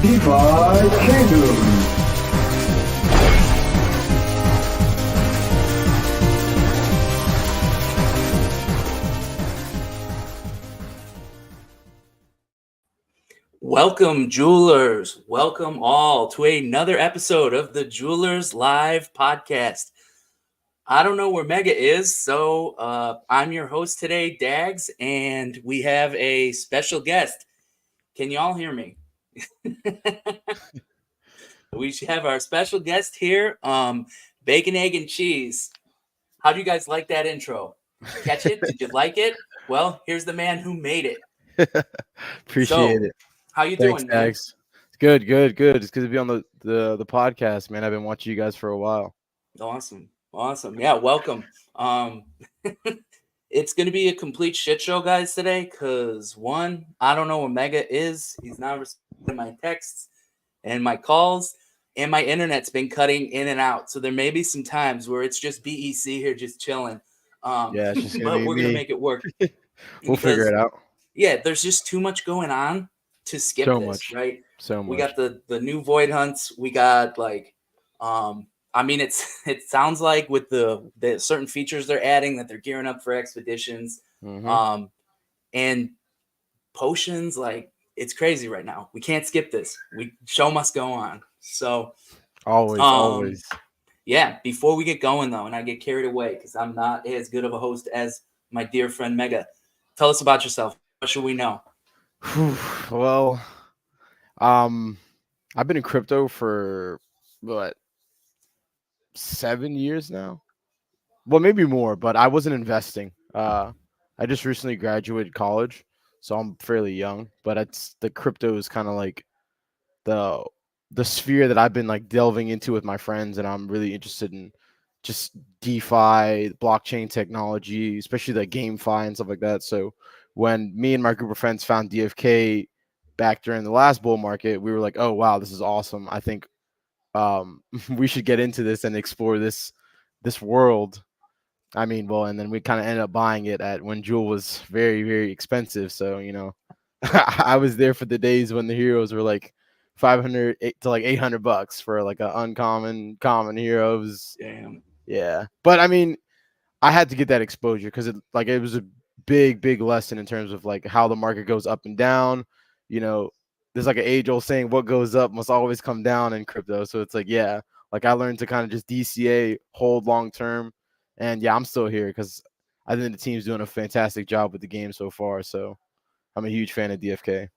DefiKingdoms. Welcome, Jewelers. Welcome all to another episode of the Jewelers Live podcast. I don't know where Mega is, so I'm your host today, Dags, and we have a special guest. Can you all hear me? We should have our special guest here, Bacon, Egg, and Cheese. How do you guys like that intro? Did you catch it? Did you like it? Well, here's the man who made it. Appreciate it. How you Thanks, doing, man? Dax. Good. It's good to be on the podcast, man. I've been watching you guys for a while. Awesome. Yeah, welcome. It's gonna be a complete shit show, guys, today. Cause one, I don't know where Mega is. He's not responding my texts and my calls, and my internet's been cutting in and out. So there may be some times where it's just BEC here, just chilling. Yeah, it's just gonna But be we're me. gonna make it work. We'll figure it out. Yeah, there's just too much going on to skip So this, much. right? So much. We got the new void hunts. We got I mean, it sounds like with the certain features they're adding that they're gearing up for expeditions, and potions. Like, it's crazy right now. We can't skip this. Show must go on. So always. Yeah. Before we get going though, and I get carried away because I'm not as good of a host as my dear friend Mega. Tell us about yourself. What should we know? Well, I've been in crypto for what 7 years now. Well, maybe more, but I wasn't investing. I just recently graduated college, so I'm fairly young. But it's the crypto is kind of like the sphere that I've been like delving into with my friends, and I'm really interested in just DeFi, blockchain technology, especially the GameFi and stuff like that. So when me and my group of friends found DFK back during the last bull market, we were like, "Oh wow, this is awesome! I think we should get into this and explore this world." I mean, well, and then we kind of ended up buying it at when Jewel was very, very expensive. So, I was there for the days when the heroes were like 500 to like $800 for like an uncommon, common heroes. Damn. Yeah. But I mean, I had to get that exposure because it was a big, big lesson in terms of like how the market goes up and down. There's like an age old saying, what goes up must always come down in crypto. So it's like, yeah, like I learned to kind of just DCA, hold long term. And yeah, I'm still here because I think the team's doing a fantastic job with the game so far. So I'm a huge fan of DFK.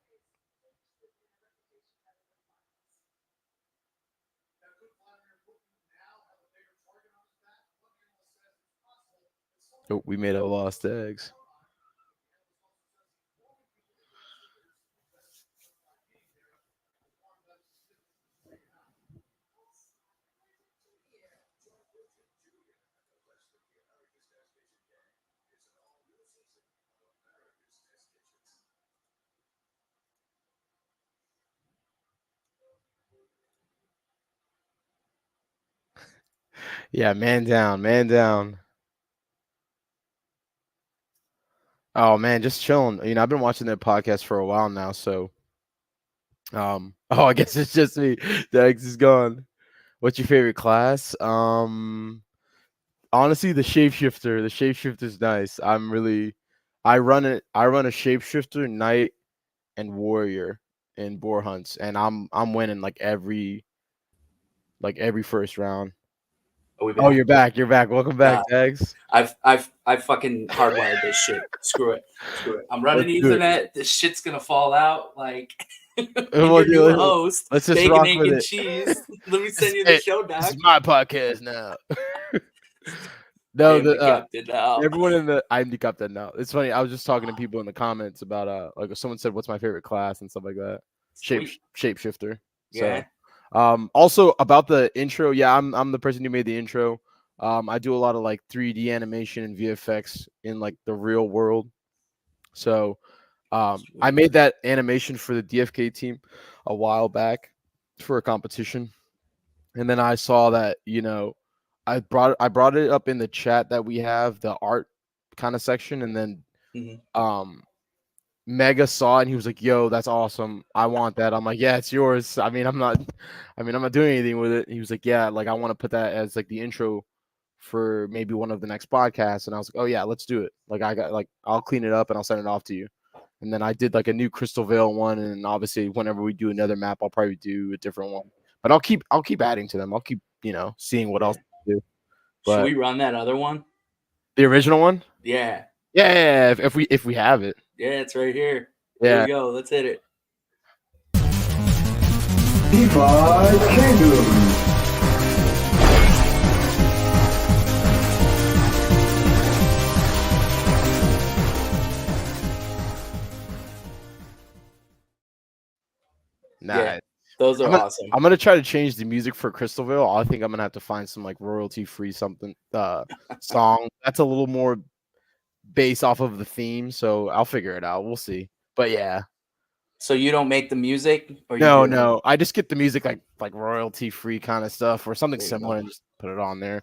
Oh, we made a lost eggs. Yeah, man down, man down. Oh man, just chilling. I've been watching their podcast for a while now, so I guess it's just me. Dex is gone. What's your favorite class? Honestly, the shapeshifter. The shapeshifter's nice. I run it. I run a shapeshifter, knight, and warrior in boar hunts, and I'm winning like every first round. Oh, you're back. You're back. Welcome back, Dags. I've fucking hardwired this shit. Screw it. I'm running Ethernet. This shit's gonna fall out. Like, your new host, let's just Bacon, rock Egg, with and it. Cheese. Let me send you the show doc. This is my podcast now. No, the captain now. Everyone I'm the captain now. It's funny. I was just talking to people in the comments about like someone said, "What's my favorite class?" and stuff like that. Shapeshifter. Yeah. So, also about the intro. Yeah, I'm the person who made the intro. I do a lot of like 3D animation and VFX in like the real world. So, I made that animation for the DFK team a while back for a competition, and then I saw that I brought it up in the chat that we have, the art kind of section, and then Mega saw it and he was like, "Yo, that's awesome. I want that." I'm like, "Yeah, it's yours." I'm not doing anything with it. He was like, "Yeah, like I want to put that as like the intro for maybe one of the next podcasts." And I was like, "Oh yeah, let's do it." Like I got like I'll clean it up and I'll send it off to you. And then I did like a new Crystal Vale one, and obviously whenever we do another map, I'll probably do a different one. But I'll keep adding to them. I'll keep seeing what Yeah. else to do. Should But we run that other one? the original one, Yeah. yeah, if we have it, Yeah, it's right here. Here yeah. we go. Let's hit it. DefiKingdoms. Nah, Yeah. Those are awesome. I'm gonna try to change the music for Crystalville. I think I'm gonna have to find some like royalty free something song that's a little more based off of the theme. So I'll figure it out. We'll see. But yeah, So you don't make the music, or you no, do? no, I just get the music like royalty free kind of stuff or something There you similar go. and just put it on there.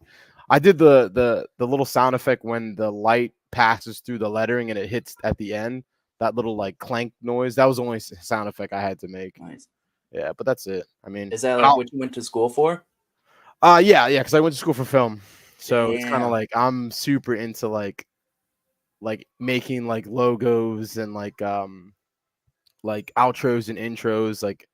I did the little sound effect when the light passes through the lettering and it hits at the end. That little like clank noise. That was the only sound effect I had to make. Nice. Yeah, but that's it. I mean, Is that but like what you went to school for? Yeah, yeah, because I went to school for film, so it's kind of Damn. like I'm super into like making like logos and like outros and intros, like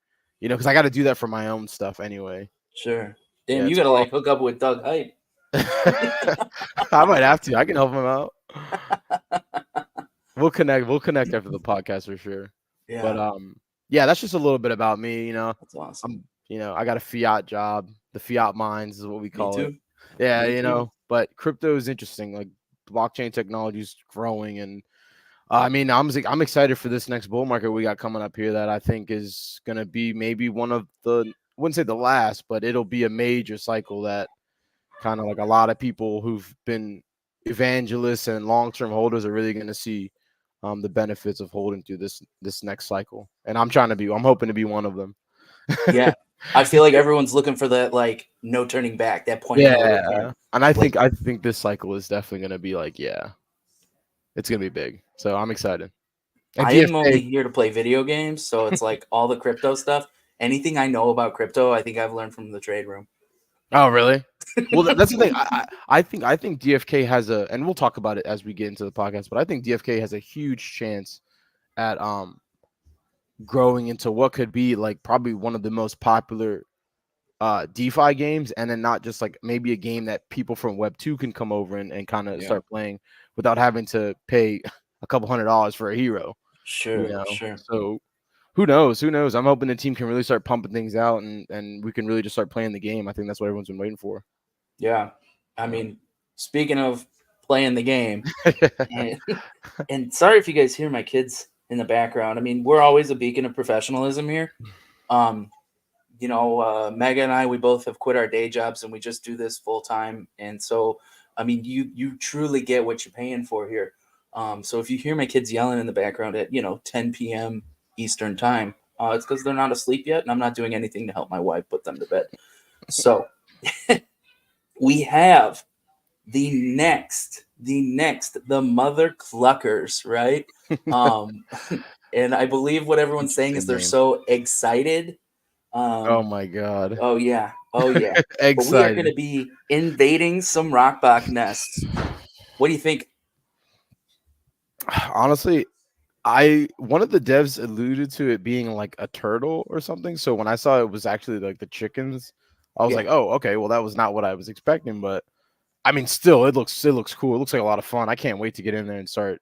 because I got to do that for my own stuff anyway. Sure. Yeah, Damn, you it's gotta fun. like hook up with Doug Hype. I might have to. I can help him out. We'll connect. We'll connect after the podcast for sure. But Yeah, yeah, that's just a little bit about me. that's awesome. I'm I got a fiat job. The fiat mines is what we Me call it. too. Yeah, Me too. but crypto is interesting. Like blockchain technology is growing, and I mean, I'm excited for this next bull market we got coming up here that I think is gonna be maybe one of the I wouldn't say the last, but it'll be a major cycle that kind of like a lot of people who've been evangelists and long term holders are really gonna see the benefits of holding through this next cycle. And I'm hoping to be one of them. Yeah. I feel like everyone's looking for that like no turning back, that point of no return. Yeah, and Like I think this cycle is definitely gonna be like it's gonna be big. So I'm excited. And I am only DFK. here to play video games, so it's like all the crypto stuff. Anything I know about crypto, I think I've learned from the trade room. Oh, really? Well, that's the thing. I think DFK has and we'll talk about it as we get into the podcast. But I think DFK has a huge chance at growing into what could be like probably one of the most popular DeFi games, and then not just like maybe a game that people from Web 2 can come over and kind of Yeah. start playing without having to pay a couple $100 for a hero. Sure, sure. So who knows? Who knows? I'm hoping the team can really start pumping things out and we can really just start playing the game. I think that's what everyone's been waiting for. Yeah. I mean, speaking of playing the game, and, and sorry if you guys hear my kids in the background. I mean, we're always a beacon of professionalism here. Mega and I, we both have quit our day jobs and we just do this full time. And so, I mean, you truly get what you're paying for here. So if you hear my kids yelling in the background at 10 p.m. Eastern time, it's because they're not asleep yet, and I'm not doing anything to help my wife put them to bed. So we have the MotherCluckers, right? And I believe what everyone's saying is Interesting they're name. so excited. Oh my god. Oh yeah, oh yeah. But we are going to Excited. be invading some rockbach nests. What do you think? Honestly, one of the devs alluded to it being like a turtle or something. So when I saw it was actually like the chickens, I was Yeah, like, "Oh, okay. Well, that was not what I was expecting." But I mean, still, it looks cool. It looks like a lot of fun. I can't wait to get in there and start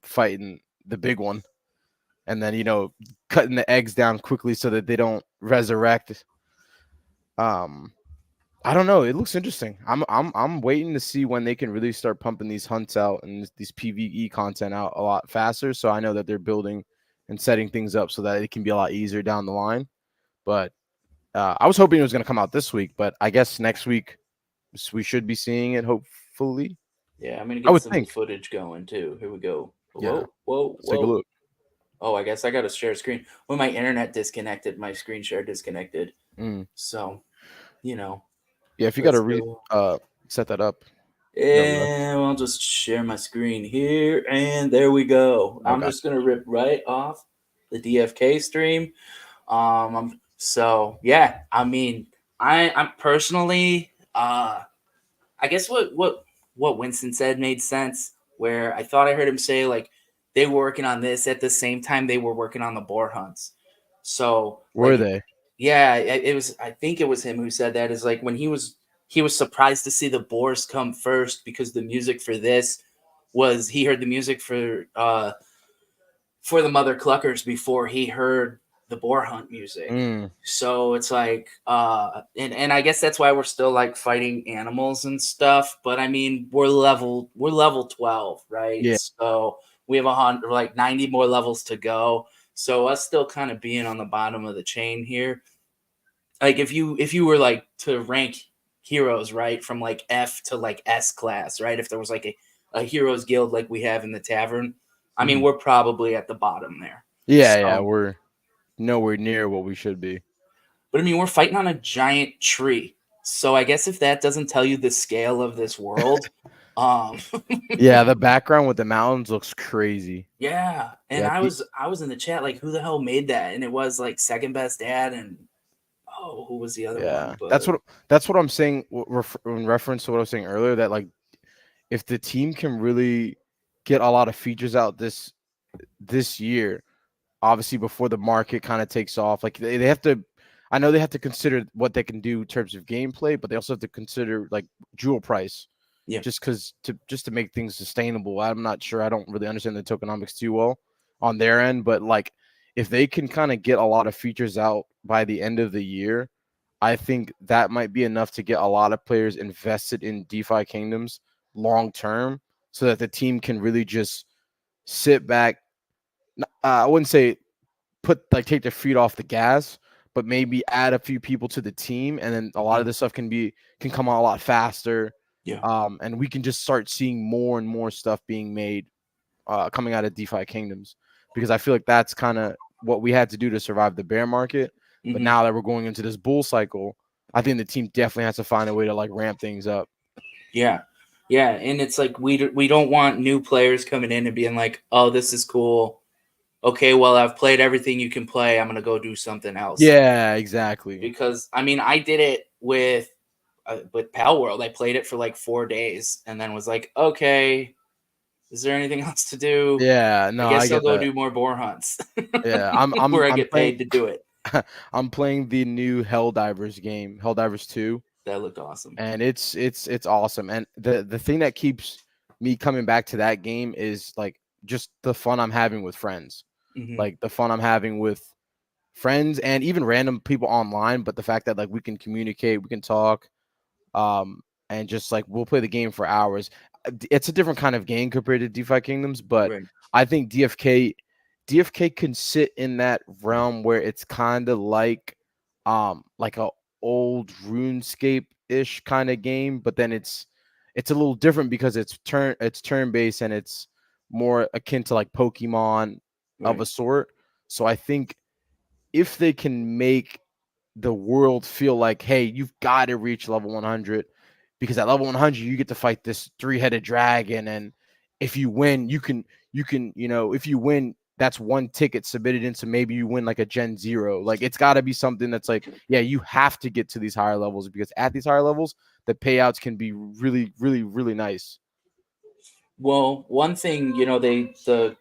fighting the big one, and then cutting the eggs down quickly so that they don't resurrect. Um, I don't know. It looks interesting. I'm waiting to see when they can really start pumping these hunts out and these PvE content out a lot faster. So I know that they're building and setting things up so that it can be a lot easier down the line. But I was hoping it was going to come out this week, but I guess next week we should be seeing it. Hopefully, yeah. I'm going to I get would some think. footage going too. Here we go. Yeah, Whoa, whoa, let's take a whoa. look. Oh, I guess I got to share screen. When my internet disconnected, my screen share disconnected. Mm. So, you know, Yeah, if you got to let's go. set that up. No rush. And I'll just share my screen here, and there we go. I'm Okay. just gonna rip right off the DFK stream. So yeah, I mean, I'm personally, I guess what Winston said made sense. Where I thought I heard him say like they were working on this at the same time they were working on the boar hunts. So Were like, they? yeah, it was. I think it was him who said that. Is like when he was surprised to see the boars come first because the music for this was he heard the music for the MotherCluckers before he heard the boar hunt music. Mm, So it's like, and I guess that's why we're still like fighting animals and stuff. But I mean, we're level 12, right? yeah. So we have 100, like 90 more levels to go. So us still kind of being on the bottom of the chain here. Like if you were like to rank heroes, right, from like F to like S class, right? If there was like a heroes guild like we have in the tavern, I mean, Mhm. we're probably at the bottom there. Yeah, yeah. So, We're nowhere near what we should be. but I mean, we're fighting on a giant tree. So I guess if that doesn't tell you the scale of this world, um, Yeah, the background with the mountains looks crazy. yeah. And Yeah, I was in the chat like, who the hell made that? And it was like second best dad and oh, who was the other one? yeah. But That's what I'm saying in reference to what I was saying earlier. That like, if the team can really get a lot of features out this year, obviously before the market kind of takes off, like they have to. I know they have to consider what they can do in terms of gameplay, but they also have to consider like jewel price, yeah. just to make things sustainable. I'm not sure. I don't really understand the tokenomics too well on their end, but like if they can kind of get a lot of features out by the end of the year, I think that might be enough to get a lot of players invested in DeFi Kingdoms long term, so that the team can really just sit back. I wouldn't say take their feet off the gas, but maybe add a few people to the team, and then a lot of Mhm. this stuff can come out a lot faster. Yeah. And we can just start seeing more and more stuff being made coming out of DeFi Kingdoms, because I feel like that's kind of what we had to do to survive the bear market. But Hmm. now that we're going into this bull cycle, I think the team definitely has to find a way to like ramp things up. Yeah. Yeah, and it's like we don't want new players coming in and being like, "Oh, this is cool. Okay, well, I've played everything you can play. I'm going to go do something else." Yeah, exactly. Because I mean, I did it with Pal World. I played it for like 4 days and then was like, "Okay, is there anything else to do? Yeah, I no, I guess I'll get go that. do more boar hunts." Yeah, I'm I'm Where I I'm get playing paid to do it. I'm playing the new Helldivers game, Helldivers 2, That looked awesome. and it's awesome. And the thing that keeps me coming back to that game is like just the fun I'm having with friends. Hmm. Like the fun I'm having with friends and even random people online, but the fact that like we can communicate, we can talk, um, and just like we'll play the game for hours. It's a different kind of game compared to DeFi Kingdoms, but Right. I think DFK can sit in that realm where it's kind of like a old RuneScape ish kind of game, but then it's a little different because it's turn based and it's more akin to like Pokemon of a Right. sort. So I think if they can make the world feel like, hey, you've got to reach level 100, because at level 100 you get to fight this three-headed dragon, and if you win, if you win, that's one ticket submitted into, maybe you win like a Gen Zero. Like it's got to be something that's like, yeah, you have to get to these higher levels, because at these higher levels, the payouts can be really, really, really nice. Well, one thing, the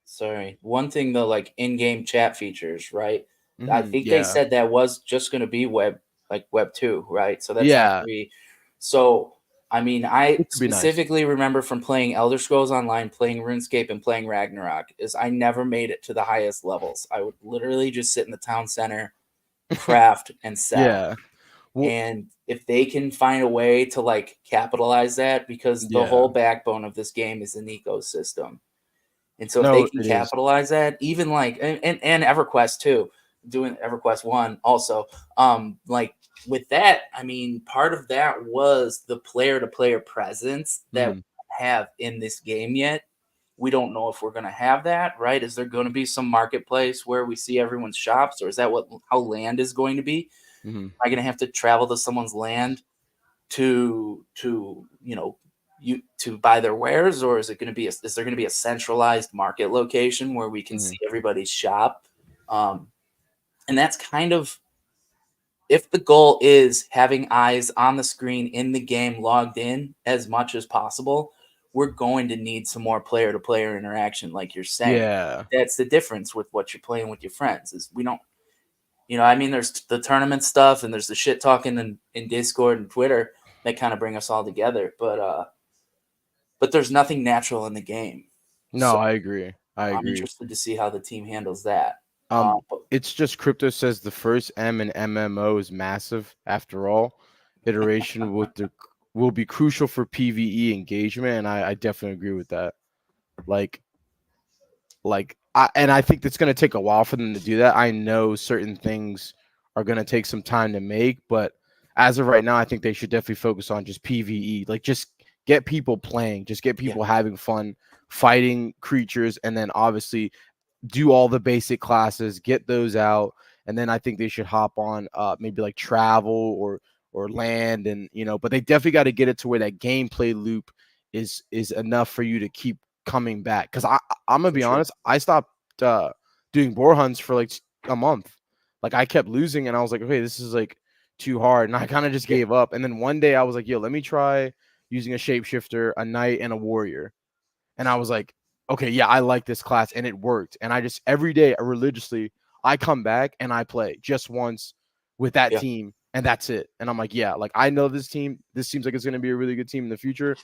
sorry, one thing the like in-game chat features, right? I think they Yeah, said that was just going to be web 2, right? So that's not yeah, going to be. So I mean, I it could be nice. specifically remember from playing Elder Scrolls Online, playing RuneScape, and playing Ragnarok is I never made it to the highest levels. I would literally just sit in the town center, craft, and sell. Yeah, well, And if they can find a way to like capitalize that, because the yeah, whole backbone of this game is an ecosystem, and so if they no, can it is. capitalize that, even like and EverQuest too, doing EverQuest 1 also, like with that, I mean, part of that was the player to player presence that we Mhm, have in this game yet. We don't know if we're going to have that, right? Is there going to be some marketplace where we see everyone's shops, or is that what how land is going to be? mhm. Am I going to have to travel to someone's land to you to buy their wares, or is there going to be a centralized market location where we can see everybody's shop? And that's kind of, if the goal is having eyes on the screen in the game logged in as much as possible, we're going to need some more player to player interaction, like you're saying. Yeah. That's the difference with what you're playing with your friends is we don't, I mean, there's the tournament stuff and there's the shit talking in Discord and Twitter that kind of bring us all together. But there's nothing natural in the game. So No, I agree. I I'm agree. interested to see how the team handles that. Um, But it's just Crypto says the first M in MMO is massive. After all, iteration will be crucial for PVE engagement, and I definitely agree with that. Like, and I think it's going to take a while for them to do that. I know certain things are going to take some time to make, but as of right now, I think they should definitely focus on just PVE. Like, just get people playing, just get yeah, people having fun, fighting creatures, and then obviously do all the basic classes, get those out, and then I think they should hop on maybe like travel or land, and but they definitely got to get it to where that gameplay loop is enough for you to keep coming back. Because I'm gonna for be sure. honest, I stopped doing boar hunts for like a month. Like I kept losing, and I was like, okay, this is like too hard, and I kind of just Yeah, gave up. And then one day I was like, yo, let me try using a shapeshifter, a knight, and a warrior. And I was like, okay, yeah, I like this class, and it worked. And I just every day religiously, I come back and I play just once with that yeah, team, and that's it. And I'm like, yeah, like I know this team. This seems like it's gonna be a really good team in the future.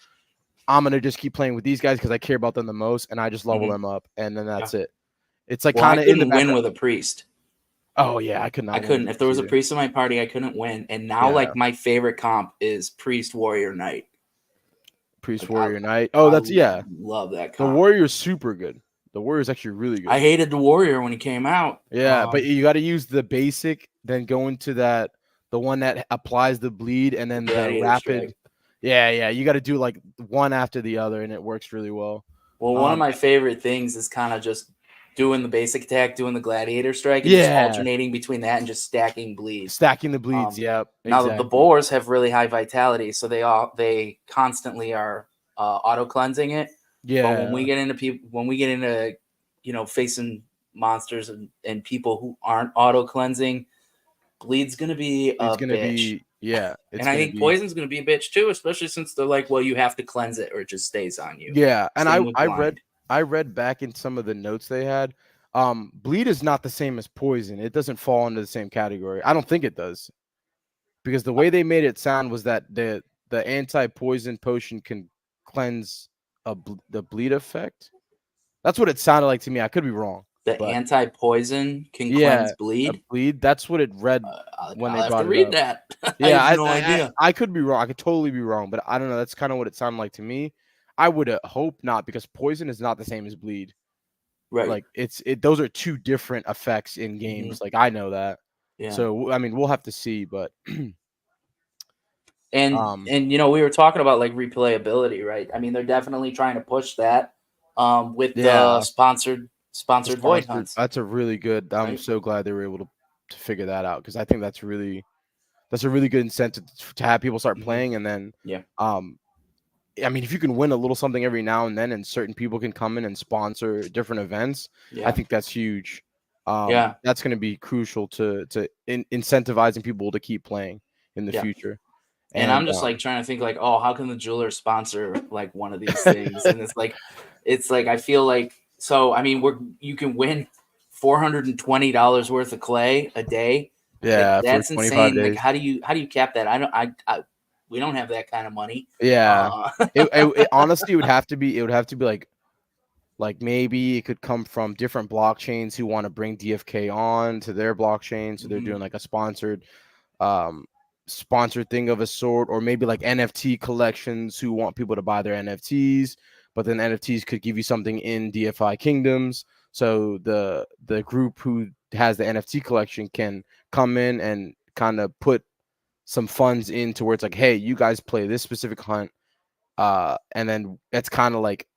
I'm gonna just keep playing with these guys because I care about them the most, and I just level hmm them up, and then yeah. that's it. It's like Well, I kind of in the couldn't win background. with a priest. Oh yeah, I could I not win with couldn't. If there this was a either. priest in my party, I couldn't win. And now, Yeah, like my favorite comp is priest warrior knight. priest Like warrior knight. Oh, I that's yeah. love that The comp. warrior's super good. The warrior's actually really I good. hated the warrior when he came out. Yeah, but you got to use the basic, then go into the one that applies the bleed, and The then the gladiator rapid. strike. Yeah, yeah, you got to do like one after the other, and it works really well. Well, one of Um, my favorite things is kind of just doing the basic attack, doing the gladiator strike, and just yeah, alternating between that and just stacking bleed. stacking the bleeds. Um, Yep, Now the exactly. boars have really high vitality, so they constantly are auto cleansing it. But when we Yeah, get into facing monsters and people who aren't auto cleansing, bleed's gonna be it's a gonna bitch. be yeah, it's And I gonna think be poison's gonna be a bitch too, especially since they're like, well, you have to cleanse it or it just stays on you. yeah. And Same with blind. I read back in some of the notes they had. Bleed is not the same as poison. It doesn't fall into the same category. I don't think it does. Because the way they made it sound was that the anti-poison potion can cleanse the bleed effect. That's what it sounded like to me. I could be wrong, The but anti-poison can cleanse yeah, a bleed. bleed. That's what it read when they I'll have to brought it read up. that. I Yeah, have no idea. I could be wrong. I could totally be wrong, but I don't know. That's kind of what it sounded like to me. I would hope not, because poison is not the same as bleed. Right. Like those are two different effects in hmm games. Like I know that. Yeah. So I mean, we'll have to see, but And um, we were talking about like replayability, right? I mean, they're definitely trying to push that with the yeah. The sponsored void sponsored, hunts, that's a really good. I'm right? so glad they were able to figure that out, because I think that's a really good incentive to have people start hmm playing. And then Yeah. um I mean, if you can win a little something every now and then, and certain people can come in and sponsor different events, I Yeah. think that's huge. Yeah. That's going to be crucial to incentivizing people to keep playing in the Yeah. future. And I'm And just like trying to think like, oh, how can the jeweler sponsor like one of these things? And it's like I feel like, so I mean you can win $420 worth of clay a day. Like yeah, for that's 25 insane. Like days. how do you cap that? I don't I we don't have that kind of money. Yeah, Uh it honestly it would have to be like maybe it could come from different blockchains who want to bring DFK on to their blockchain, so they're mhm, doing like a um sponsored thing of a sort, or maybe like NFT collections who want people to buy their NFTs, but then NFTs could give you something in DefiKingdoms, so the group who has the NFT collection can come in and kind of put some funds into where it's like, hey, you guys play this specific hunt, and then it's kind of like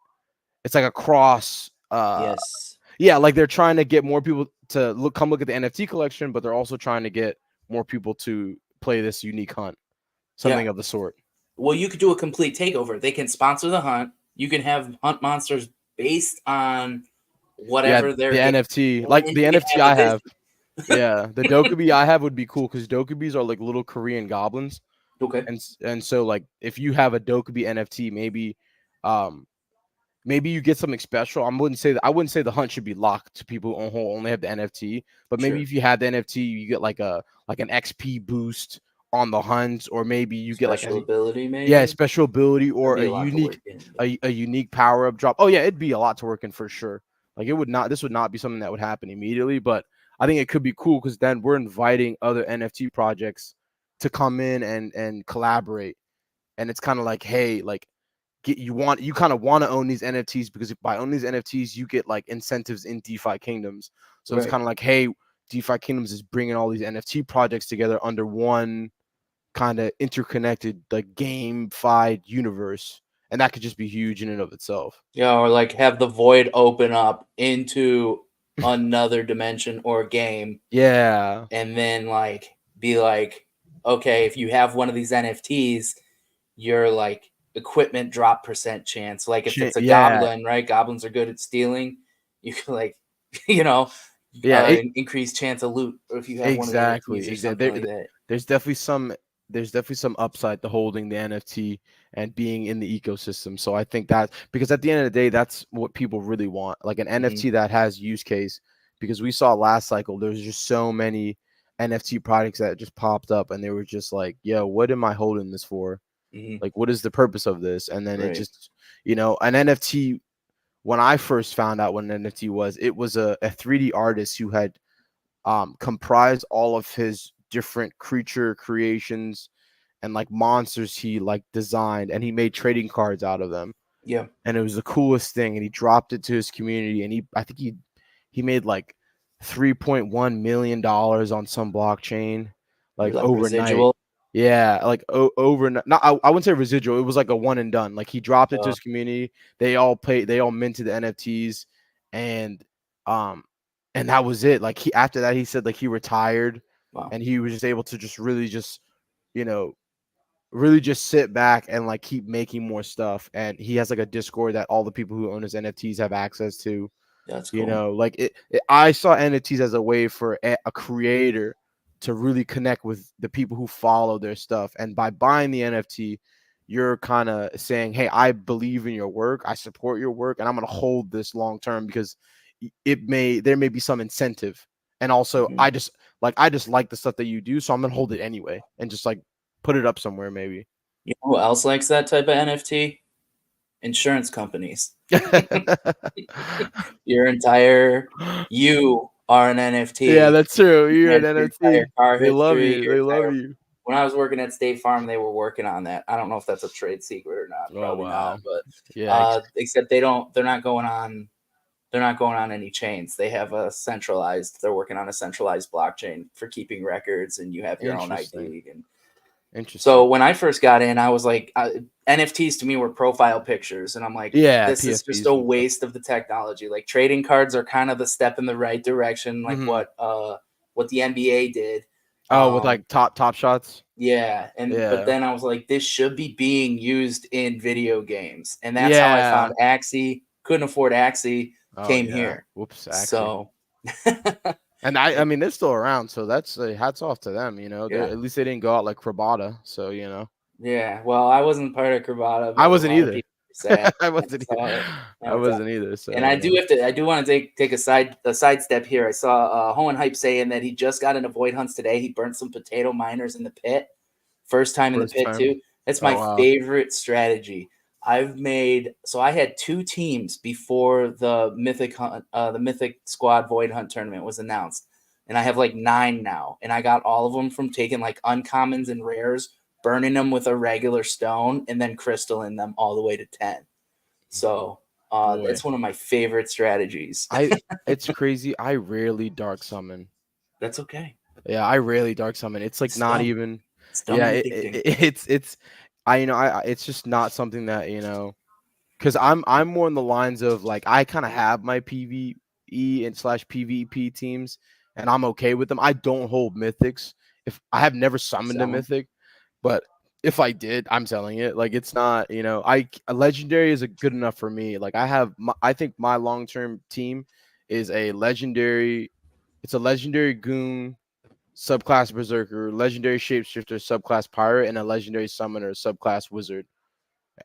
it's like a cross. yes. Yeah, like they're trying to get more people to come look at the NFT collection, but they're also trying to get more people to play this unique hunt. something of the sort. Well, you could do a complete takeover. They can sponsor the hunt. You can have hunt monsters based on Yeah, whatever the their game. NFT, And like then the you can NFT have I a have. vision. Yeah, the Dokkaebi I have would be cool because Dokkaebis are like little Korean goblins, Okay. and so like if you have a Dokkaebi NFT, um, maybe you get something special. I wouldn't say the hunt should be locked to people who only have the NFT, but maybe Sure. if you have the NFT, you get like an XP boost on the hunt, or maybe you get like Special ability, yeah, maybe. special ability That'd or be a lot to work in. But a unique power up drop. Oh yeah, it'd be a lot to work in for sure. Like this would not be something that would happen immediately, but I think it could be cool because then we're inviting other NFT projects to come in and collaborate. And it's kind of like, hey, like you kind of want to own these NFTs because if by owning these NFTs, you get like incentives in DeFi Kingdoms. So it's right. kind of like, hey, DeFi Kingdoms is bringing all these NFT projects together under one kind of interconnected like gamified universe, and that could just be huge in and of itself. Yeah, or like have the void open up into another dimension or game, Yeah. and then like be like, okay, if you have one of these NFTs, your like equipment drop percent chance. Like if it's a Yeah. goblin, right? Goblins are good at stealing. You can like, you know, Yeah. increase chance of loot. Or if you have one of the NFTs Exactly. or Exactly. something like that. There's definitely some upside to holding the NFT and being in the ecosystem. So I think that because at the end of the day, that's what people really want, like an Mm-hmm. NFT that has use case. Because we saw last cycle, there's just so many NFT products that just popped up, and they were just like, "Yo, what am I holding this for? Mm-hmm. Like, what is the purpose of this?" And then it Right. just, an NFT. When I first found out what an NFT was, it was a 3D artist who had comprised all of his different creature creations and like monsters he like designed, and he made trading cards out of them, Yeah. and it was the coolest thing, and he dropped it to his community, and I think he made like $3.1 million on some blockchain Maybe like like overnight. residual. Yeah, like overnight. Not I wouldn't say residual. It was like a one and done. Like he dropped it to Uh, his community. They all minted the NFTs, and um and that was it. Like he after that he said like he retired, wow. and he was just able to just really just you know really just sit back and like keep making more stuff. And he has like a Discord that all the people who own his NFTs have access to. That's cool. Like I saw NFTs as a way for a creator to really connect with the people who follow their stuff. And by buying the NFT, you're kind of saying, hey, I believe in your work, I support your work, and I'm going to hold this long term because there may be some incentive. And also Mm-hmm. I just like the stuff that you do, so I'm going to hold it anyway and just like put it up somewhere maybe. You know who else likes that type of NFT? Insurance companies. Your entire you are an Yeah, NFT. that's true. You You're can an have your entire NFT. car They love history, you. your They love entire. you. When I was working at State Farm, they were working on that. I don't know if that's a trade secret or not. Oh Probably not. wow. But Yeah. except they don't. They're not going on. They're not going on any chains. They have a centralized. They're working on a centralized blockchain for keeping records, and you have your own Interesting. ID. And Interesting. so when I first got in, I was like, NFTs to me were profile pictures, and I'm like, Yeah, this is just a PFPs and stuff. waste of the technology. Like trading cards are kind of the step in the right direction, like Mhm. what the NBA did. Oh, with Um, like top shots. yeah, and but Yeah. then I was like, this should be being used in video games, and that's how I Yeah. found Axie. Couldn't afford Axie, Oh came yeah. here. Whoops, actually. So, And I mean they're still around, so that's hats off to them. They're yeah. at least they didn't go out like Krabata. So Yeah, well, I wasn't part of Krabata, I but a wasn't lot of either. people were sad. I I wasn't. saw it. I wasn't either. So And I do want to take a sidestep here. I saw Hohen Hype saying that he just got into void hunts today. He burnt some potato miners in the pit. First time in the first pit time. too. That's Oh my wow. favorite strategy. I had two teams before the Mythic Squad Void Hunt tournament was announced. And I have like 9 now. And I got all of them from taking like uncommons and rares, burning them with a regular stone, and then crystalling them all the way to 10. So Boy. that's one of my favorite strategies. I It's crazy. I rarely dark summon. That's okay. Yeah, I rarely dark summon. It's like It's not dumb. even. It's dumb Yeah, and addicting. it's it's just not something that because I'm more in the lines of like I kind of have my PvE and slash PvP teams, and I'm okay with them. I don't hold mythics. If I have never summoned a Sell them. mythic, but if I did, I'm selling it. Like it's not, a legendary is a good enough for me. Like I think my long term team is a legendary. It's a legendary goon, subclass berserker, legendary shapeshifter, subclass pirate, and a legendary summoner, subclass wizard.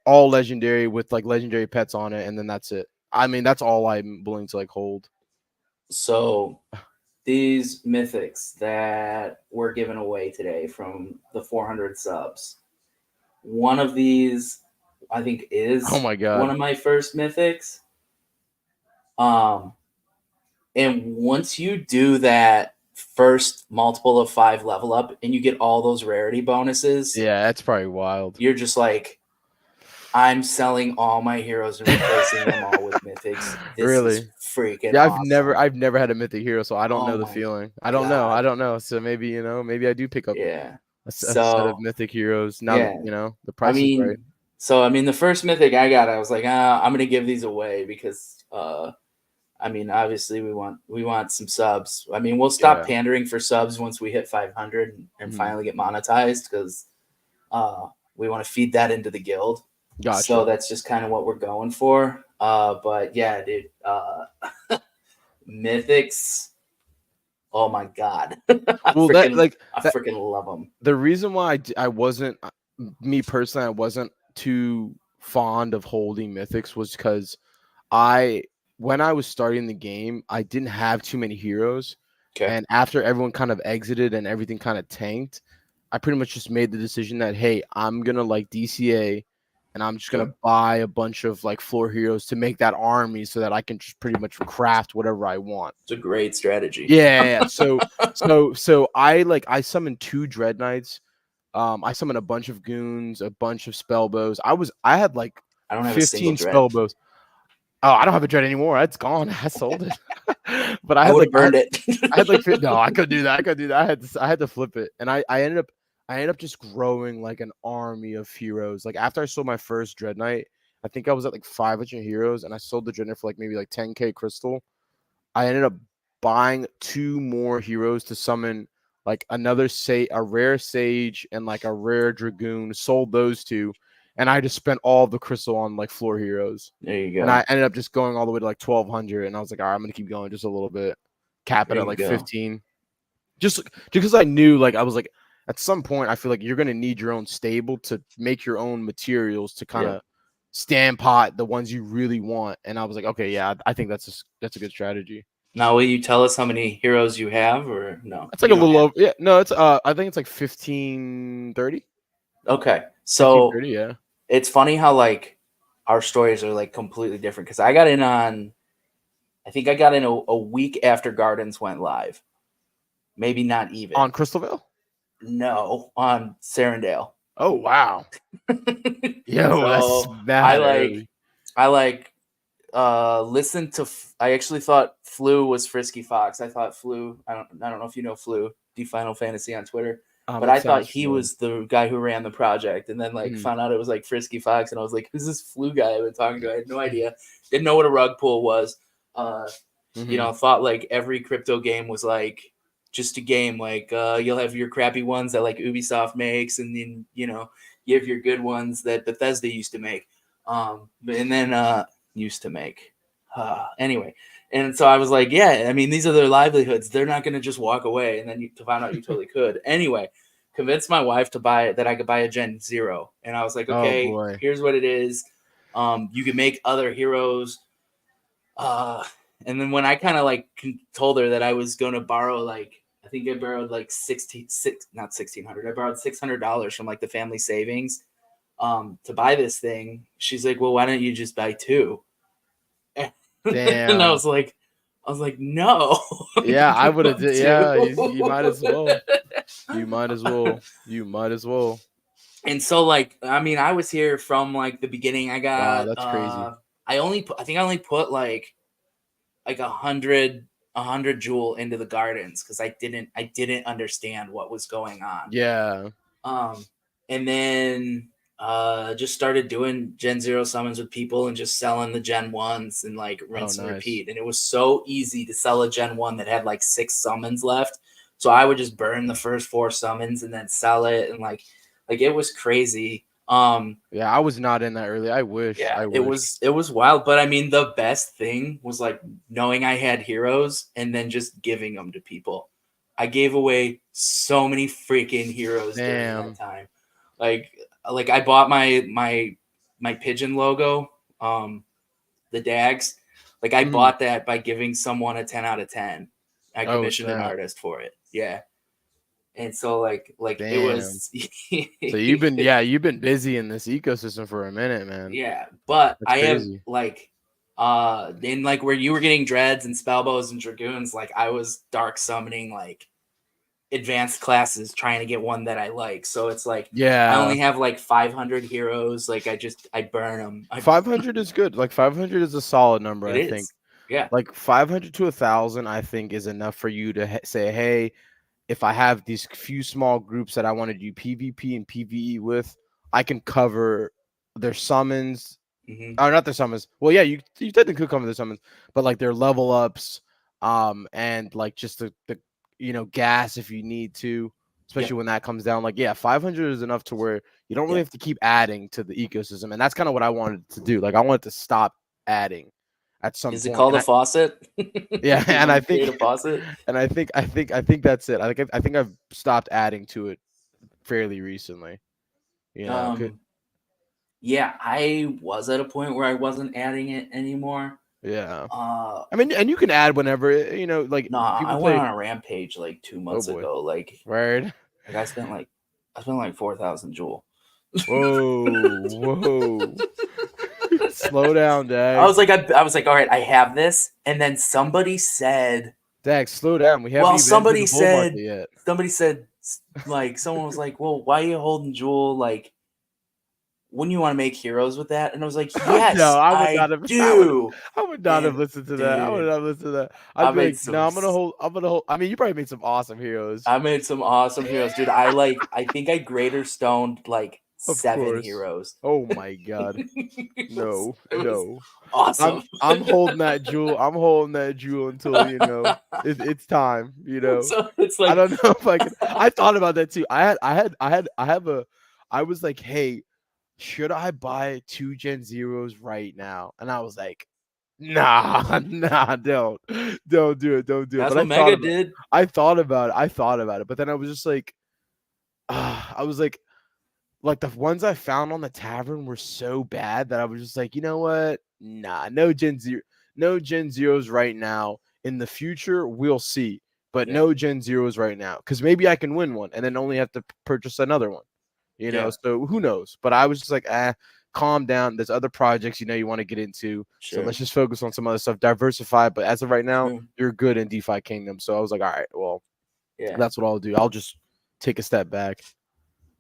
All legendary with like legendary pets on it, and then that's it. I mean, that's all I'm willing to like hold. So these mythics that were given away today from the 400 subs, one of these I think Oh is my one god. of my first mythics. Um, and once you do that first multiple of 5 level up and you get all those rarity bonuses, Yeah, that's probably wild. you're just like, I'm selling all my heroes and replacing them all with mythics. This is Really? freaking Yeah, awesome. I've never had a mythic hero, so I don't Oh know the my feeling. I don't know. I god. don't know. So maybe, maybe I do pick up Yeah. a set of So, mythic heroes now that, yeah. the I price is right. mean, the first mythic I got, I was like, I'm gonna give these away because I mean, obviously we want some subs. I mean, we'll stop Yeah. pandering for subs once we hit 500 and Mhm. finally get monetized because uh, we want to feed that into the guild. So Gotcha. that's just kind of what we're going for. But yeah, dude, mythics. Oh my god, Well, that like I that freaking love them. the reason why I wasn't me personally, I wasn't too fond of holding mythics was because I when I was starting the game, I didn't have too many heroes. Okay, And after everyone kind of exited and everything kind of tanked, I pretty much just made the decision that hey, I'm gonna like DCA and I'm just okay, gonna buy a bunch of like floor heroes to make that army so that I can just pretty much craft whatever I want. it's a great strategy. Yeah. So I summoned 2 Dread Knights. I summoned a bunch of goons, a bunch of spell bows. I had like I don't have a single 15 dread. spell bows. Oh, I don't have a dread anymore. It's gone. I sold it. But I I had would like have burned it. I had like no, I could do that. I could do that. I had to flip it, and I ended up just growing like an army of heroes. Like after I sold my first Dread Knight, I think I was at like 500 heroes, and I sold the Dread Knight for like maybe like 10k crystal. I ended up buying 2 more heroes to summon like a rare sage and like a rare dragoon. Sold those 2, and I just spent all the crystal on like floor heroes. There you And I go. ended up just going all the way to like 1200, and I was like, all right, I'm gonna keep going just a little bit, cap it There at you like go. 15. Just because I knew, like, I was like, at some point, I feel like you're gonna need your own stable to make your own materials to kind Yep. of stand pot the ones you really want. And I was like, okay, yeah, I think that's a good strategy. Now, will you tell us how many heroes you have, or no? It's like You a don't little have. over, yeah, no, it's I think it's like 1530, Okay, so 1530, yeah. it's funny how like our stories are like completely different because I got in on. I think I got in a week after Gardens went live. Maybe not On even. Crystalville. No, on Serendale. Oh wow, yo, that's So I mad like, early. I like, listened to. I actually thought Flu was Frisky Fox. I thought Flu. I don't know if you know Flu. D Final Fantasy on Twitter. But It I thought sounds he familiar. was the guy who ran the project, and then like Mhm. found out it was like Frisky Fox, and I was like, "Who's this Flu guy I've been talking to?" I had no idea. Didn't know what a rug pull was. Uh, Mhm. thought like every crypto game was like just a game. Like you'll have your crappy ones that like Ubisoft makes, and then you have your good ones that Bethesda used to make, and then used to make. Anyway, and so I was like, yeah, I mean, these are their livelihoods. They're not going to just walk away. And then to find out you totally could. Anyway, convinced my wife to buy it, that I could buy a Gen Zero, and I was like, Oh okay, boy. here's what it is. You can make other heroes. Uh, and then when I kind of like told her that I was going to borrow like I think I borrowed like 16 not 1600. I borrowed $600 from like the family savings to buy this thing. She's like, "Well, why don't you just buy two?" And Damn. I was like, "No, I'm Yeah, not I gonna would have. buy Yeah, you might as well. You might as two." well. You might as well. And so like I mean, I was here from like the beginning. Wow, that's crazy. I think I only put like a hundred jewel into the gardens because I didn't understand what was going on. Yeah. Um, and then just started doing Gen Zero summons with people and just selling the Gen ones and like Oh, rinse and nice. repeat. And it was so easy to sell a Gen one that had like 6 summons left. So I would just burn the first 4 summons and then sell it. And like Like it was crazy. Yeah, I was not in that early. I wish. Yeah, I it wish. was wild. But I mean, the best thing was like knowing I had heroes and then just giving them to people. I gave away so many freaking heroes during that Damn. time. Like like I bought my pigeon logo, the Dags. Like I Mhm. bought that by giving someone a 10 out of 10. I Oh commissioned an snap. artist for it. Yeah. And so like it Damn. was So you've been busy in this ecosystem for a minute, man. yeah, but That's I have crazy. like in like where you were getting dreads and spellbows and dragoons, like I was dark summoning like advanced classes trying to get one that I like. So it's like I Yeah. only have like 500 heroes. Like I burn them. 500 is good. Like 500 is a solid number, It I think. is. Yeah. Like 500 to 1,000, I think, is enough for you to say, hey, if I have these few small groups that I want to do PvP and PvE with, I can cover their summons. Hmm. Or not their summons. Well, yeah, you technically could cover their summons, but like their level ups, and like just the gas if you need to, especially Yep. when that comes down. Like, yeah, 500 is enough to where you don't really Yep. have to keep adding to the ecosystem, and that's kind of what I wanted to do. Like, I wanted to stop adding at some Is it point, called and a faucet? yeah, You and want I to think, create a faucet? and I think that's it. I think I've stopped adding to it fairly recently. Um, yeah, I was at a point where I wasn't adding it anymore. Yeah. Uh, I mean, and you can add whenever like no, I people went play. on a rampage like two Oh months boy, ago. word. Like I spent like 4,000 jewel. Whoa, whoa. Slow down, I Dag. was like, I was like, all right, I have this, and then somebody said, Dag, slow down. We haven't well, even entered the bull market yet. somebody said, like, someone was like, well, why are you holding jewel? Like, wouldn't you want to make heroes with that? And I was like, No, yes, I would not I have. do. I would not have And listened to that. I would dude, not listen to that. I'd I be made like, no, some. I'm gonna hold. I'm gonna hold. I mean, you probably made some awesome heroes. I made some awesome heroes, dude. I think I greater stoned like Of 7 course. heroes. Oh my god. It No, was no. I'm awesome. I'm holding that jewel. I'm holding that jewel until it's. So it's I like, don't know if I could. I thought about that too. I have a. I was like, hey, should I buy 2 Gen 0s right now? And I was like, nah, nah, don't do it, don't do it. that's But what Mega did. I thought about it. But then I was just like, I was like the ones I found on the tavern were so bad that I was just like, you know what? Nah, no Gen 0s right now. In the future, we'll see. But Yeah, no Gen 0s right now. Because maybe I can win one and then only have to purchase another one. yeah, So who knows? But I was just like, calm down. There's other projects you want to get into. So sure, let's just focus on some other stuff, diversify. But as of right now, sure. you're good in DeFi Kingdom. So I was like, all right, well, Yeah. that's what I'll do. I'll just take a step back.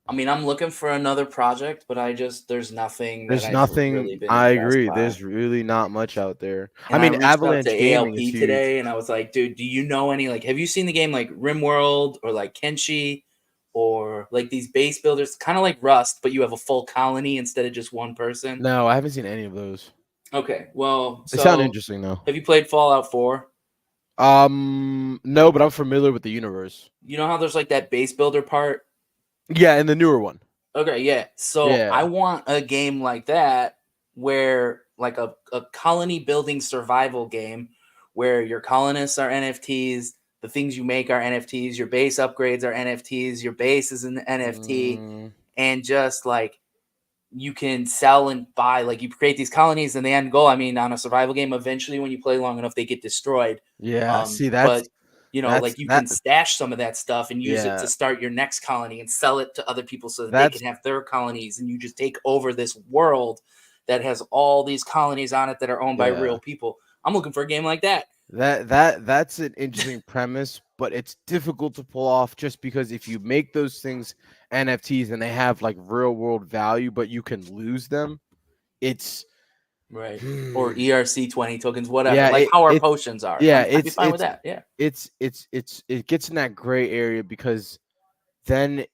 I mean, I'm looking for another project, but there's nothing that There's I've nothing. really been I impressed agree. by. There's really not much out there. I And I mean, reached out to Avalanche Gaming is ALP huge. today and I was like, dude, do you know any, like, have you seen the game like RimWorld or like Kenshi or like these base builders, kind of like Rust, but you have a full colony instead of just one person? No, I haven't seen any of those. Okay. Well, They sound so interesting though. have you played Fallout 4? No, but I'm familiar with the universe. You know how there's like that base builder part? Yeah, and the newer one. Okay, yeah. So I Yeah. want a game like that where like a colony building survival game where your colonists are NFTs, the things you make are NFTs, your base upgrades are NFTs, your base is an NFT, Mm, and just like you can sell and buy, like you create these colonies and the end goal, I mean, on a survival game, eventually when you play long enough, they get destroyed. yeah. See, But that's you know, that's like you that. can stash some of that stuff and use it to Yeah, start your next colony and sell it to other people so that they that's can have their colonies and you just take over this world that has all these colonies on it that are owned by yeah. real people. I'm looking for a game like that. That's an interesting premise, but it's difficult to pull off just because if you make those things NFTs and they have like real world value, but you can lose them, it's Right. Or hmm, ERC20 tokens, whatever. yeah, Like how our potions are. yeah, I'd be fine with that. Yeah. it gets in that gray area because then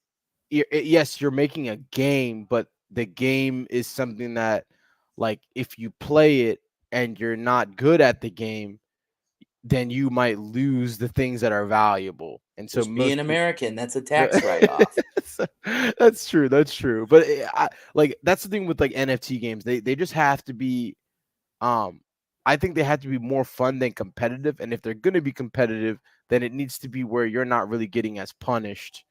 yes, you're making a game, but the game is something that like if you play it and you're not good at the game, then you might lose the things that are valuable. and so Just be most an people. American. That's a tax write-off. That's true. That's true. But like that's the thing with like NFT games. They just have to be. Um, I think they have to be more fun than competitive. And if they're going to be competitive, then it needs to be where you're not really getting as punished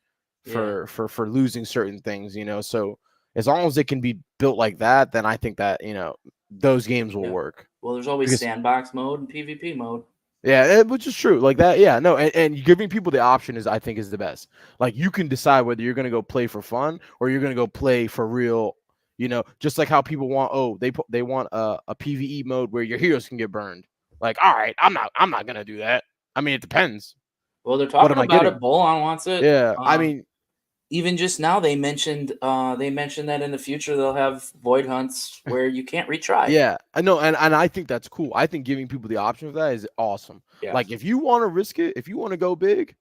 Yeah. for losing certain things. So as long as it can be built like that, then I think that those games will Yeah. work. Well, there's always Because sandbox mode and PvP mode. yeah, which is true. Like that, yeah, no, and giving people the option is, I think, is the best. Like you can decide whether you're gonna go play for fun or you're gonna go play for real. Just like how people want, they want a PVE mode where your heroes can get burned. Like, all right, I'm not gonna do that. I mean, it depends. Well, they're What talking am I about it. getting? Bolon wants it. Yeah, I mean, Even just now, they mentioned that in the future they'll have void hunts where you can't retry. yeah, I know, and I think that's cool. I think giving people the option of that is awesome. Yeah. Like, if you want to risk it, if you want to go big,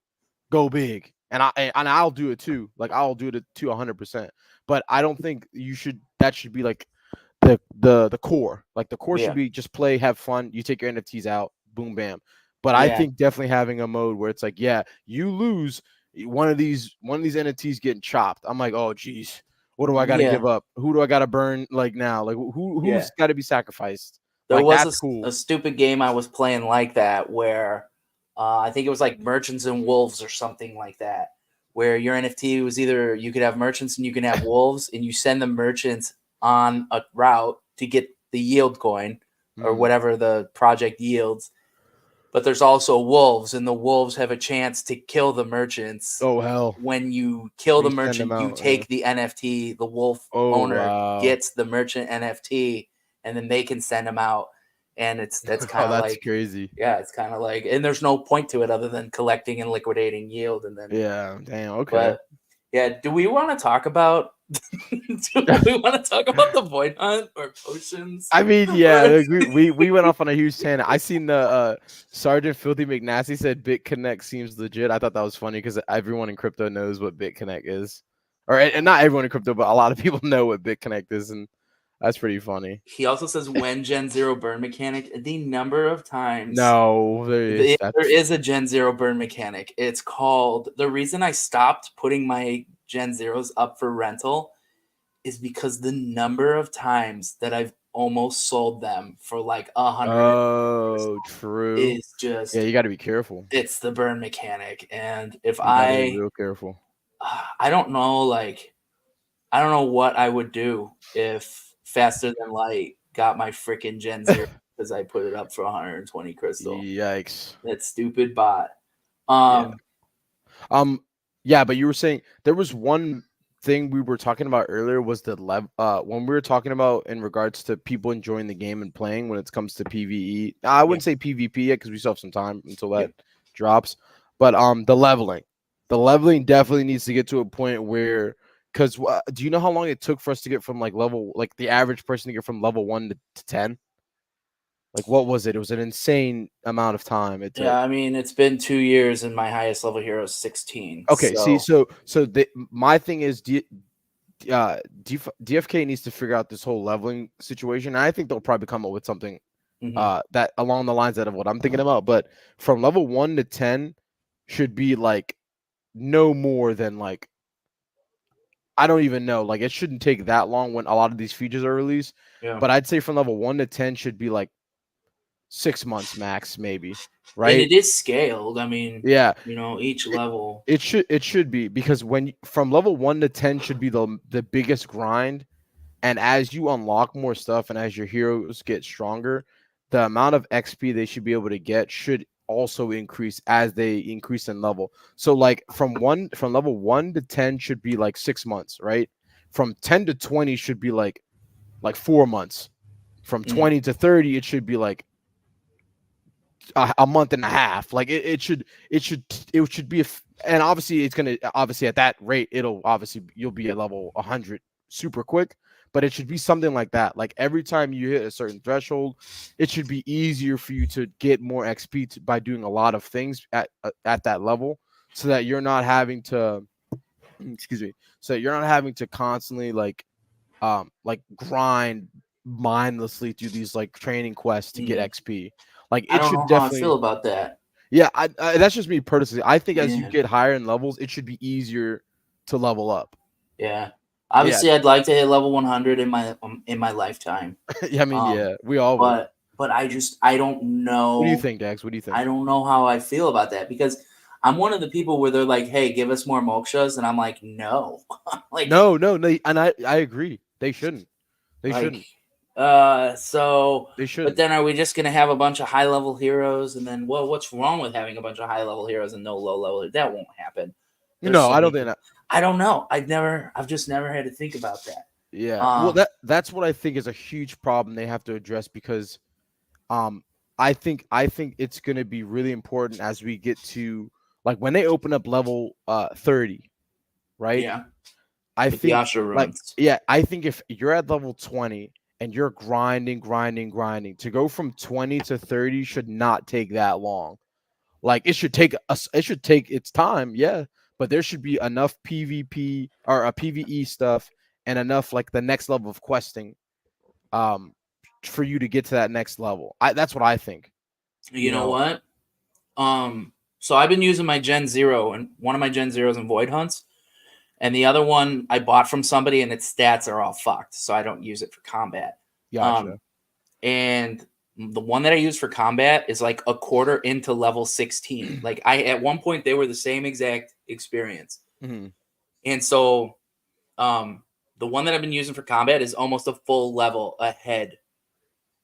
and I'll do it too. Like I'll do it to 100%. But I don't think you should. That should be like the core. Like the core should Yeah. be just play, have fun. You take your NFTs out, boom, bam. But I Yeah. think definitely having a mode where it's like, yeah, you lose one of these NFTs getting chopped. I'm like, oh geez, what do I got to Yeah. give up? Who do I got to burn? Like now, like who's Yeah. got to be sacrificed? There Like was that's a cool. stupid game I was playing like that where I think it was like Merchants and Wolves or something like that, where your NFT was either you could have merchants and you can have wolves, and you send the merchants on a route to get the yield coin or Hmm. whatever the project yields. But there's also wolves, and the wolves have a chance to kill the merchants. Oh hell, When you kill when the you send them merchant, you out. Yeah. take the NFT. The wolf Oh owner wow. gets the merchant NFT, and then they can send them out. And that's Oh, kind of that's like, crazy. yeah, it's kind of like, and there's no point to it other than collecting and liquidating yield, and then. Yeah, damn, okay. But yeah, do we want to talk about? Do we want to talk about the void hunt or potions? I mean, yeah, Or- like, we went off on a huge tangent. I seen the Sergeant Filthy McNasty said BitConnect seems legit. I thought that was funny because everyone in crypto knows what BitConnect is, or and not everyone in crypto, but a lot of people know what BitConnect is, and that's pretty funny. He also says when Gen Zero burn mechanic, the number of times No, there is there that's is a Gen Zero burn mechanic. It's called, the reason I stopped putting my Gen Zeros up for rental is because the number of times that I've almost sold them for like 100 oh true. is Yeah, just, you got to be careful. it's the burn mechanic. And if You got to be real careful. I don't know, like, I don't know what I would do if Faster Than Light got my freaking Gen Zero because I put it up for 120 crystal. Yikes. That stupid bot. Yeah. Um, Um, yeah, but you were saying there was one thing we were talking about earlier was the when we were talking about in regards to people enjoying the game and playing when it comes to PvE. I yeah, wouldn't say PvP yet because we still have some time until that yeah. drops. But the leveling. The leveling definitely needs to get to a point where because do you know how long it took for us to get from like the average person to get from level 1 to 10? Like what was it? It was an insane amount of time it Yeah, took. I mean, it's been 2 years and my highest level hero is 16. Okay, see, So, so my thing is, DFK needs to figure out this whole leveling situation. And I think they'll probably come up with something mhm. that along the lines of what I'm thinking about. But from level 1 to 10 should be like no more than like I don't even know. Like it shouldn't take that long when a lot of these features are released. Yeah. But I'd say from level 1 to 10 should be like 6 months max, maybe. And Right? it is scaled. I mean, Yeah. each It, level. it should be because from level 1 to 10 should be the biggest grind. And as you unlock more stuff and as your heroes get stronger, the amount of XP they should be able to get should also increase as they increase in level. So like from level 1 to 10 should be like 6 months, right? From 10 to 20 should be like 4 months. From Mhm. 20 to 30 it should be like a month and a half. Like it should be and obviously it's gonna obviously at that rate it'll obviously you'll be at level 100 super quick, but it should be something like that. Like every time you hit a certain threshold, it should be easier for you to get more XP by doing a lot of things at that level, so that you're not having to excuse me, so that you're not having to constantly like grind mindlessly through these like training quests to get Mhm. XP. Like I it don't know should how I feel definitely about that. Yeah, that's just me personally. I think as you Yeah. get higher in levels, it should be easier to level up. Yeah. Yeah, Obviously, I'd like to hit level 100 in my lifetime. yeah. I mean, Um, yeah, we all would. but I don't What do you know. think, Dax? What do you I think? don't know how I feel about that because I'm one of the people where they're like, "Hey, give us more mokshas," and I'm like, "No." like No, no, no. And I agree. They shouldn't. They like shouldn't. so They but shouldn't. then are we just going to have a bunch of high level heroes and then well, what's wrong with having a bunch of high level heroes and no low level? That won't happen. There's No, so I many don't think that. I don't know. I've just never had to think about that. Yeah. Well, Um that's what I think is a huge problem they have to address because um I think it's going to be really important as we get to like when they open up level 30, right? yeah, I with the think Asha like runes. yeah, I think if you're at level 20 and you're grinding to go from 20 to 30 should not take that long. Like it should take its time, yeah, but there should be enough PvP or a PvE stuff and enough like the next level of questing um for you to get to that next level. That's what I think. You You know know, what? So I've been using my Gen 0 and one of my Gen Zeros in Void Hunts. And the other one I bought from somebody and its stats are all fucked. So I don't use it for combat. Um, gotcha. and the one that I use for combat is like a quarter into level 16. Like I at one point they were the same exact experience. Hmm. And so um the one that I've been using for combat is almost a full level ahead.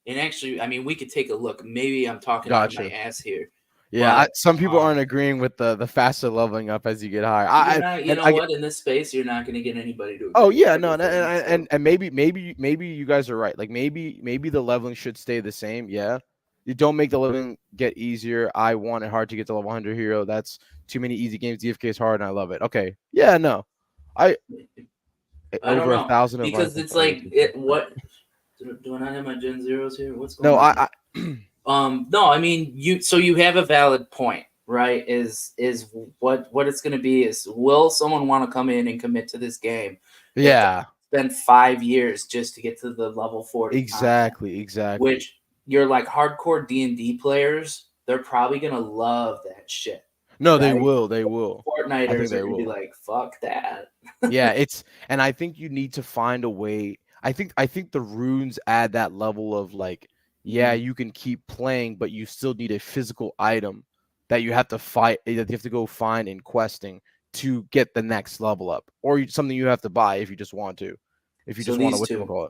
And actually, I mean, we could take a look. Maybe I'm talking out of my Gotcha. ass here, Yeah, but some people aren't agreeing with the faster leveling up as you get higher. you're not. You And know what? In this space, you're not going to get anybody to oh agree with yeah, no, everything. So and maybe you guys are right. Like maybe the leveling should stay the same. Yeah, you don't make the leveling get easier. I want it hard to get to level 100 hero. That's too many easy games. DFK is hard, and I love it. Okay, yeah, no, I I don't over a know thousand of because items. it's Oh, yeah, like DFK. it. What do I not have my Gen Zeros here? What's No, going on? I No, I mean you. So you have a valid point, right? Is what it's going to be is will someone want to come in and commit to this game if they yeah, spend 5 years just to get to the level 40 content? exactly. Which you're like hardcore D&D players, they're probably gonna love that shit, No, they right? will. They will. I think Fortniters are they gonna be will. like, fuck that. Yeah, and I think you need to find a way. I think the runes add that level of like, yeah, Mhm. you can keep playing, but you still need a physical item that you have to fight, that you have to go find in questing to get the next level up, or something you have to buy if you just want to, if you So just want to whatchamacallit.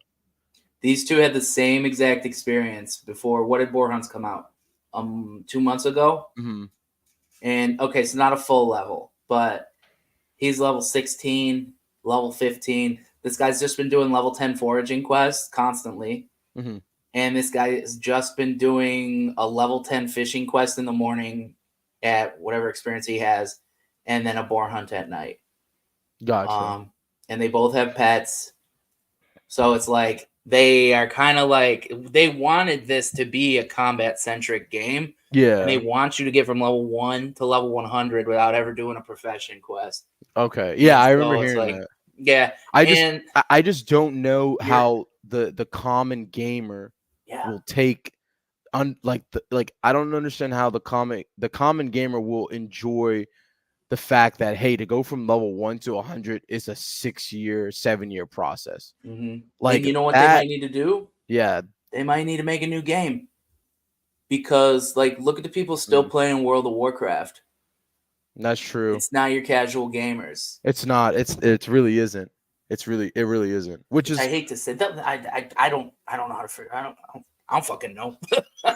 these two had the same exact experience before. What did Boar Hunts come out? 2 months ago. Mm-hmm. And okay, so not a full level, but he's level 16, level 15. This guy's just been doing level 10 foraging quests constantly. Mm-hmm. And this guy has just been doing a level 10 fishing quest in the morning at whatever experience he has, and then a boar hunt at night. Gotcha. And they both have pets. So it's like they are kind of like they wanted this to be a combat centric game, and they Yeah. want you to get from level 1 to level 100 without ever doing a profession quest. Okay. Yeah, And I remember so it's hearing like, that. yeah, I just and I just don't know you're how the common gamer yeah. will take like I don't understand how the common gamer will enjoy the fact that hey, to go from level 1 to 100 is a 6 year 7 year process. And Like you know what they that. might need to do? Yeah. They might need to make a new game because, like, look at the people still Mm, playing World of Warcraft. that's true. It's not your casual gamers, It's not. It really isn't. It really isn't. Which which I is hate to say. That I don't know how to figure. I don't fucking know.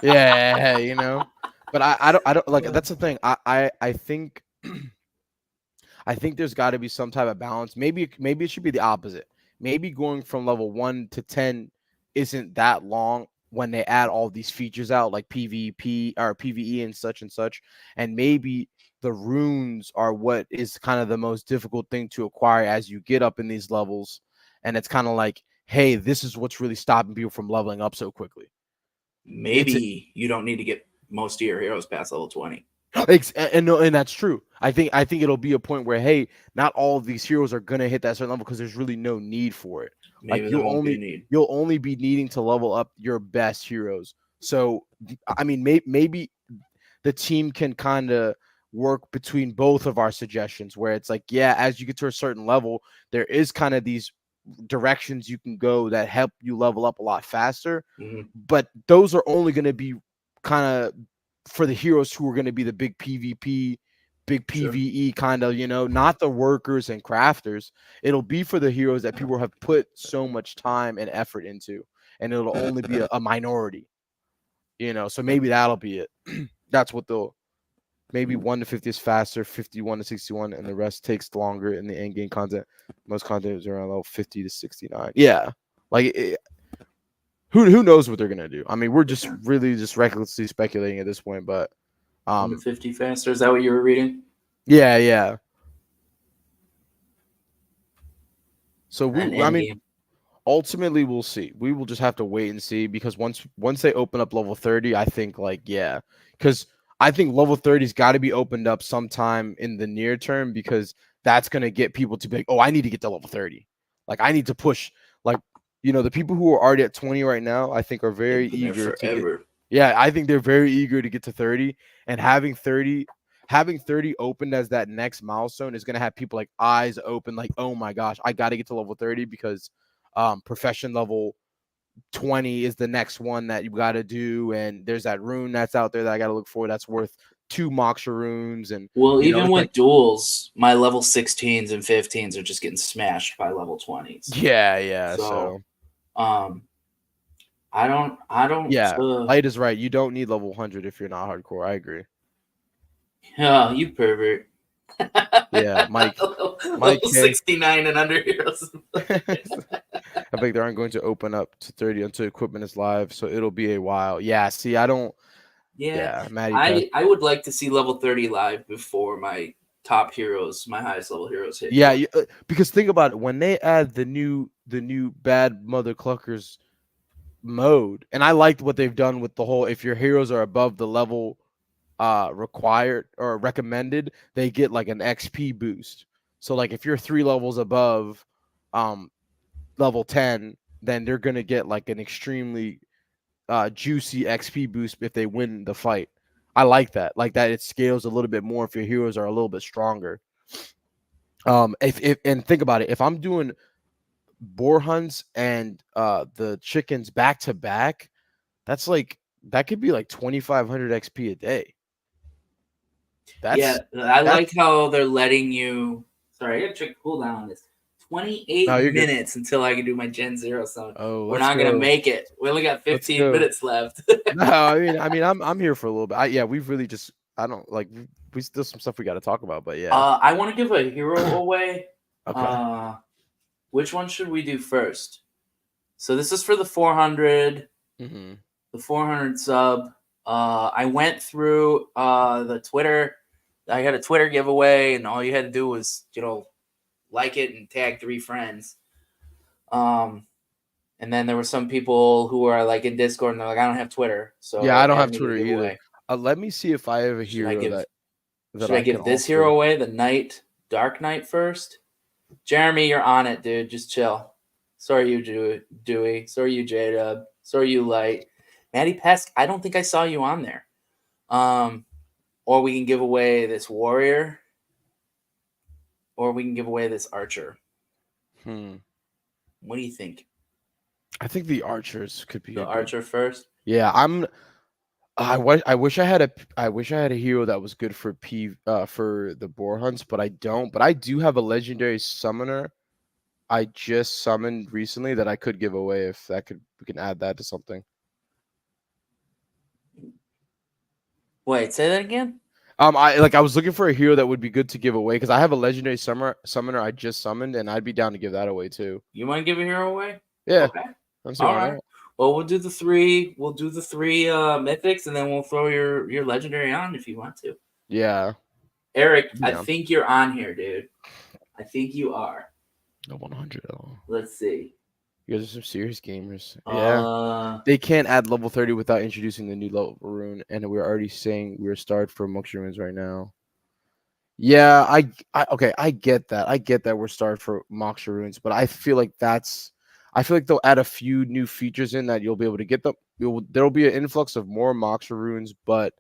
yeah, But I don't like that's the thing. I think I think there's got to be some type of balance. Maybe it should be the opposite. Maybe going from level 1 to 10 isn't that long when they add all these features out like PvP or PvE and such. And maybe the runes are what is kind of the most difficult thing to acquire as you get up in these levels. And it's kind of like, hey, this is what's really stopping people from leveling up so quickly. It's Maybe you don't need to get most of your heroes past level 20. And no, and that's true. I think it'll be a point where hey, not all of these heroes are gonna hit that certain level because there's really no need for it. Like Maybe there won't be a need. you'll only be needing to level up your best heroes. So I mean, maybe the team can kind of work between both of our suggestions, where it's like, yeah, as you get to a certain level, there is kind of these directions you can go that help you level up a lot faster. Mhm. But those are only going to be kind of for the heroes who are going to be the big PvP, big Sure. PvE kind of, not the workers and crafters. It'll be for the heroes that people have put so much time and effort into, and it'll only be a minority, So maybe that'll be it. That's what they'll. Maybe 1 to 50 is faster, 51 to 61, and the rest takes longer in the end game content. Most content is around level 50 to 69. Yeah, like who knows what they're gonna do? I mean, we're just really just recklessly speculating at this point, but 1 to 50 faster. Is that what you were reading? yeah. So And I end mean, game. ultimately we'll see. We will just have to wait and see, because once they open up level 30, I think because I think level 30's got to be opened up sometime in the near term, because that's going to get people to be like, oh, I need to get to level 30. Like, I need to push. Like, the people who are already at 20 right now, I think are very They've been there eager to get. forever. Yeah, I think they're very eager to get to 30, and having 30 opened as that next milestone is going to have people like eyes open, like, oh my gosh, I got to get to level 30, because profession level 20 is the next one that you got to do, and there's that rune that's out there that I got to look for that's worth 2 moksha runes. And Well, even it's with like, duels, my level 16s and 15s are just getting smashed by level 20s. yeah, So, so um, I don't. yeah, Light is right, you don't need level 100 if you're not hardcore. I agree. Oh, you pervert. Yeah, Mike Level K. 69 and under heroes. I think they aren't going to open up to 30 until equipment is live, so it'll be a while. Yeah, see, I don't. Yeah, Yeah, Maddie Pest. I would like to see level 30 live before my top heroes, my highest level heroes hit. Yeah, because think about it. When they add the new bad MotherCluckers mode, and I liked what they've done with the whole, if your heroes are above the level required or recommended, they get like an XP boost. So like if you're 3 levels above level 10, then they're gonna get like an extremely juicy XP boost if they win the fight. I like that. Like that, it scales a little bit more if your heroes are a little bit stronger. If and think about it, if I'm doing boar hunts and the chickens back to back, that could be like 2,500 XP a day. Yeah, I like how they're letting you. Sorry, I gotta check the cooldown on this. 28 minutes until I can do my Gen Zero summon. Oh, we're not gonna make it. We only got 15 minutes left. No, I mean, I'm here for a little bit. Yeah, we've really just, I don't like, we still some stuff we got to talk about, but yeah. I want to give a hero away. Okay. Which one should we do first? So this is for the 400. Mm-hmm. The 400 sub. I went through the Twitter. I had a Twitter giveaway, and all you had to do was, like it and tag 3 friends. And then there were some people who are like in Discord, and they're like, I don't have Twitter. So yeah, I don't have Twitter either. Let me see if I have a hero should I give this hero away, the Dark Knight first? Jeremy, you're on it, dude. Just chill. Sorry you, Dewey. Sorry you, J-Dub. Sorry you, Light. Maddie Pesk, I don't think I saw you on there. Or we can give away this warrior. Or we can give away this archer. What do you think? I think the archers could be the archer first. Yeah, I wish I had a hero that was good for for the boar hunts, but I don't. But I do have a legendary summoner I just summoned recently that I could give away if we can add that to something. Wait, say that again? I was looking for a hero that would be good to give away because I have a legendary summoner I just summoned, and I'd be down to give that away too. You want to give a hero away? Yeah. Okay. All right. Well, we'll do the 3. We'll do the 3 mythics, and then we'll throw your legendary on if you want to. Yeah. Eric, yeah. I think you're on here, dude. I think you are. No 100 at all. Let's see. You guys are some serious gamers. Yeah. They can't add level 30 without introducing the new level rune, and we're already saying we're starred for moksha runes right now. Yeah, I get that. I get that we're starred for moksha runes, but I feel like they'll add a few new features in that you'll be able to get them. There'll be an influx of more moksha runes, but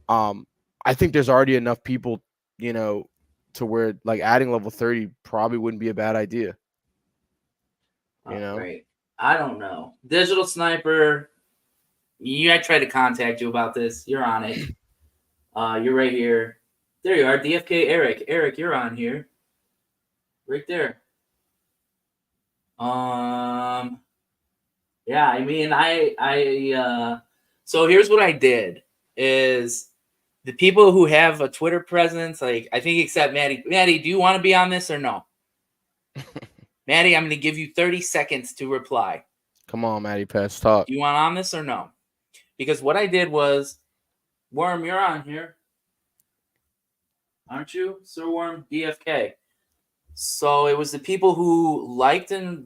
Um, I think there's already enough people, you know, to where like adding level 30 probably wouldn't be a bad idea. You know? Right. I don't know. Digital Sniper, I tried to contact you about this. You're on it. You're right here. There you are. DFK Eric. Eric, you're on here. Right there. Um yeah, I mean so here's what I did is the people who have a Twitter presence, like I think except Maddie. Maddie, do you want to be on this or no? Maddie, I'm going to give you 30 seconds to reply. Come on, Matty Pass, talk. Do you want on this or no? Because what I did was, Worm, you're on here. Aren't you? Sir Worm, DFK. So it was the people who liked and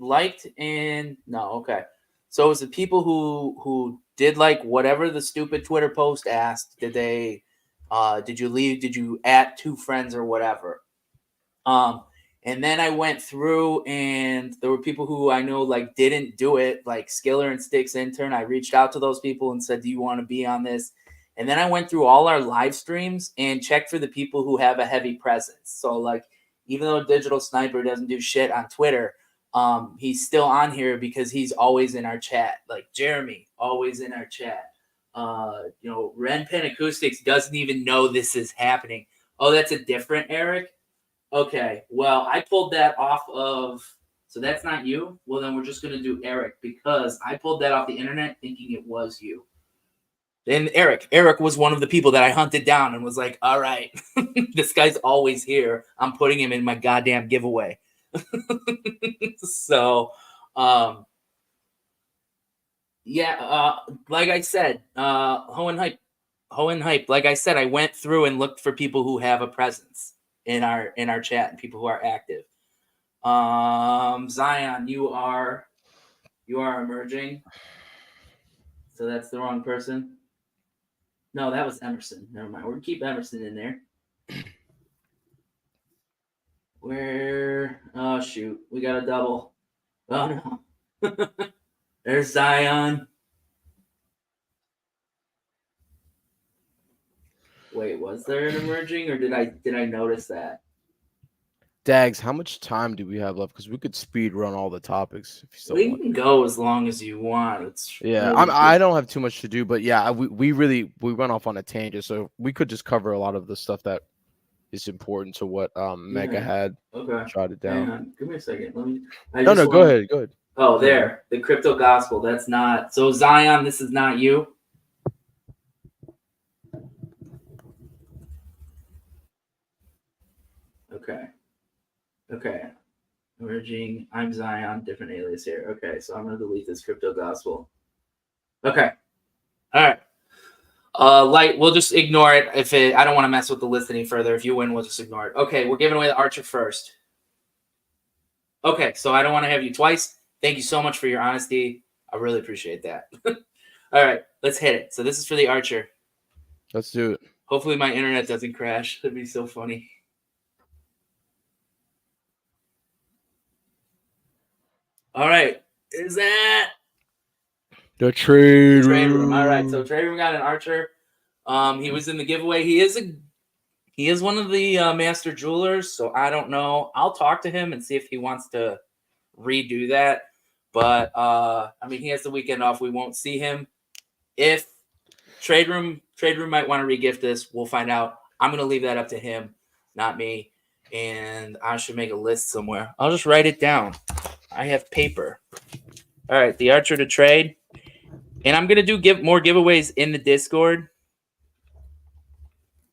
no, okay. So it was the people who did like whatever the stupid Twitter post asked. Did you at two friends or whatever? And then I went through and there were people who I know like didn't do it, like Skiller and Sticks intern. I reached out to those people and said, do you want to be on this? And then I went through all our live streams and checked for the people who have a heavy presence. So like, even though Digital Sniper doesn't do shit on Twitter, he's still on here because he's always in our chat. Like Jeremy, always in our chat. Ren Pen Acoustics doesn't even know this is happening. Oh, that's a different Eric? Okay, well, I pulled that off of, so that's not you? Well, then we're just going to do Eric because I pulled that off the internet thinking it was you. And Eric was one of the people that I hunted down and was like, all right, this guy's always here. I'm putting him in my goddamn giveaway. So, like I said, Hohen Hype, like I said, I went through and looked for people who have a presence in our chat and people who are active. Zion, you are emerging. So that's the wrong person. No, that was Emerson. Never mind. We're gonna keep Emerson in there. Where? Oh shoot, we got a double. Oh no. There's Zion. Wait, was there an emerging, or did I notice that? Dags, how much time do we have left? Because we could speed run all the topics if you still We want. can go as long as you want. It's Yeah, really I don't have too much to do, but yeah, we went off on a tangent, so we could just cover a lot of the stuff that is important to what Mega had. Okay. Jotted down. Hang on. Give me a second. Let me. Go ahead. Go ahead. Oh, there. The crypto gospel. That's not. So Zion, this is not you. Okay. Emerging. I'm Zion. Different alias here. Okay, so I'm gonna delete this crypto gospel. Okay. All right. Light. We'll just ignore it. I don't want to mess with the list any further. If you win, we'll just ignore it. Okay, we're giving away the Archer first. Okay, so I don't want to have you twice. Thank you so much for your honesty. I really appreciate that. All right, let's hit it. So this is for the Archer. Let's do it. Hopefully my internet doesn't crash. That'd be so funny. All right, is that the trade room? All right, so trade room got an Archer. He was in the giveaway. He is one of the master jewelers, so I don't know. I'll talk to him and see if he wants to redo that. But I mean, he has the weekend off. We won't see him. If trade room might want to regift this, we'll find out. I'm gonna leave that up to him, not me. And I should make a list somewhere. I'll just write it down. I have paper. All right, the Archer to trade, and I'm gonna do more giveaways in the Discord.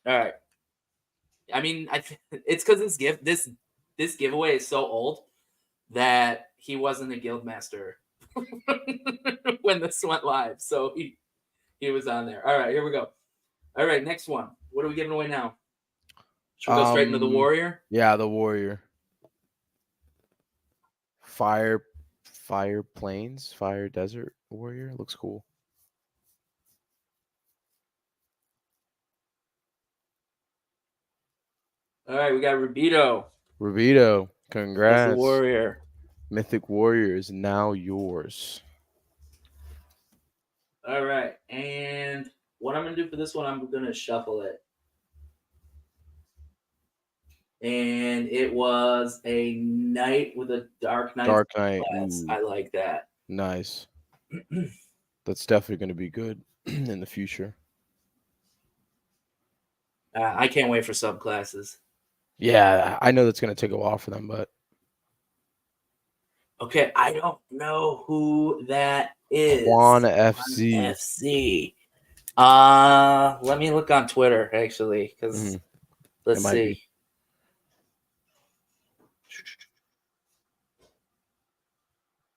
All right. I mean, it's because this giveaway is so old that he wasn't a guild master when this went live, so he was on there. All right, here we go. All right, next one. What are we giving away now? Should we go straight into the warrior? Yeah, the warrior. Fire plains, fire desert warrior. Looks cool. All right, we got Rubito. Congrats. That's the warrior. Mythic warrior is now yours. All right, and what I'm gonna do for this one, I'm gonna shuffle it. And it was a knight with a Dark Knight Dark Knight. class. Ooh, I like that. nice. That's definitely going to be good in the future. I can't wait for subclasses. Yeah, I know that's going to take a while for them, but Okay, I don't know who that is. Quan FC. FC. Let me look on Twitter actually, because let's see. Be.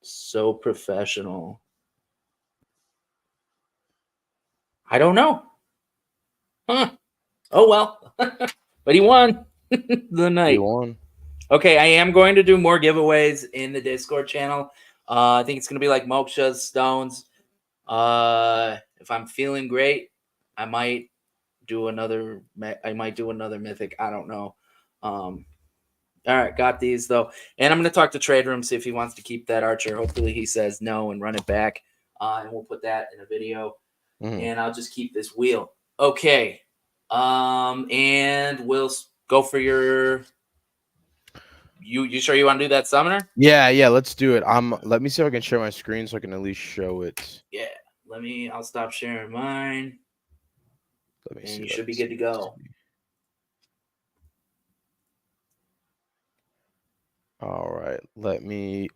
So professional. I don't know. Huh. Oh well. But he won the night. He won. Okay, I am going to do more giveaways in the Discord channel. I think it's going to be like Moksha's Stones. If I'm feeling great, I might do another. I might do another mythic. I don't know. All right, got these though, and I'm going to talk to Trade Room, see if he wants to keep that archer. Hopefully, he says no and run it back, and we'll put that in a video. And I'll just keep this wheel. Okay, and we'll go for your. You sure you want to do that summoner? Yeah, let's do it. Let me see if I can share my screen so I can at least show it. Yeah, I'll stop sharing mine. Let me see. You should be good to go. All right, let me.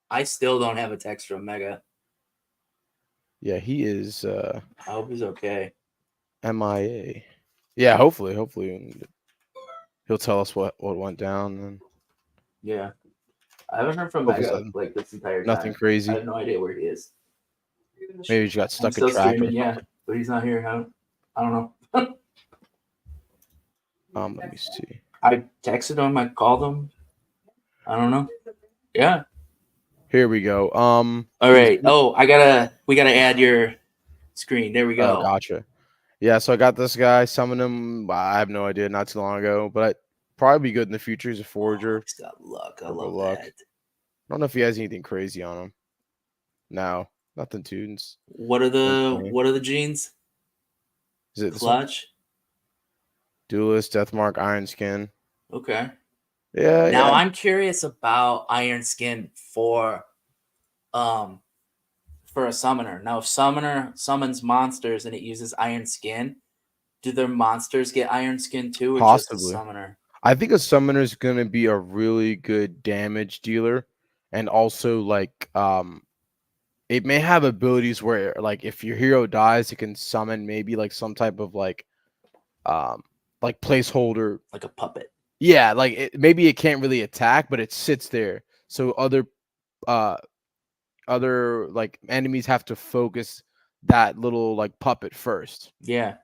I still don't have a text from Mega. Yeah, he is. I hope he's okay. MIA. Yeah, hopefully he'll tell us what went down. And yeah, I haven't heard from Mega like this entire time. Nothing crazy. I have no idea where he is. Maybe he got stuck in traffic. Yeah, but he's not here. I don't know. Let me see. I texted him. I called him. I don't know. Yeah. Here we go. All right. Oh, we gotta add your screen. There we go. Oh, gotcha. Yeah, so I got this guy, summoned him. I have no idea, not too long ago, but I'd probably be good in the future. He's a forager. He's got luck. I love that. I don't know if he has anything crazy on him. No, nothing tunes. What are the genes? Is it Clutch? Duelist, Deathmark, Iron Skin. Okay. Yeah. Now I'm curious about Iron Skin for a summoner. Now, if summoner summons monsters and it uses Iron Skin, do their monsters get Iron Skin too, or possibly just a summoner? I think a summoner is going to be a really good damage dealer, and also like it may have abilities where like if your hero dies, it can summon maybe like some type of like placeholder, like a puppet. Yeah, like maybe it can't really attack, but it sits there, so other like enemies have to focus that little like puppet first. Yeah,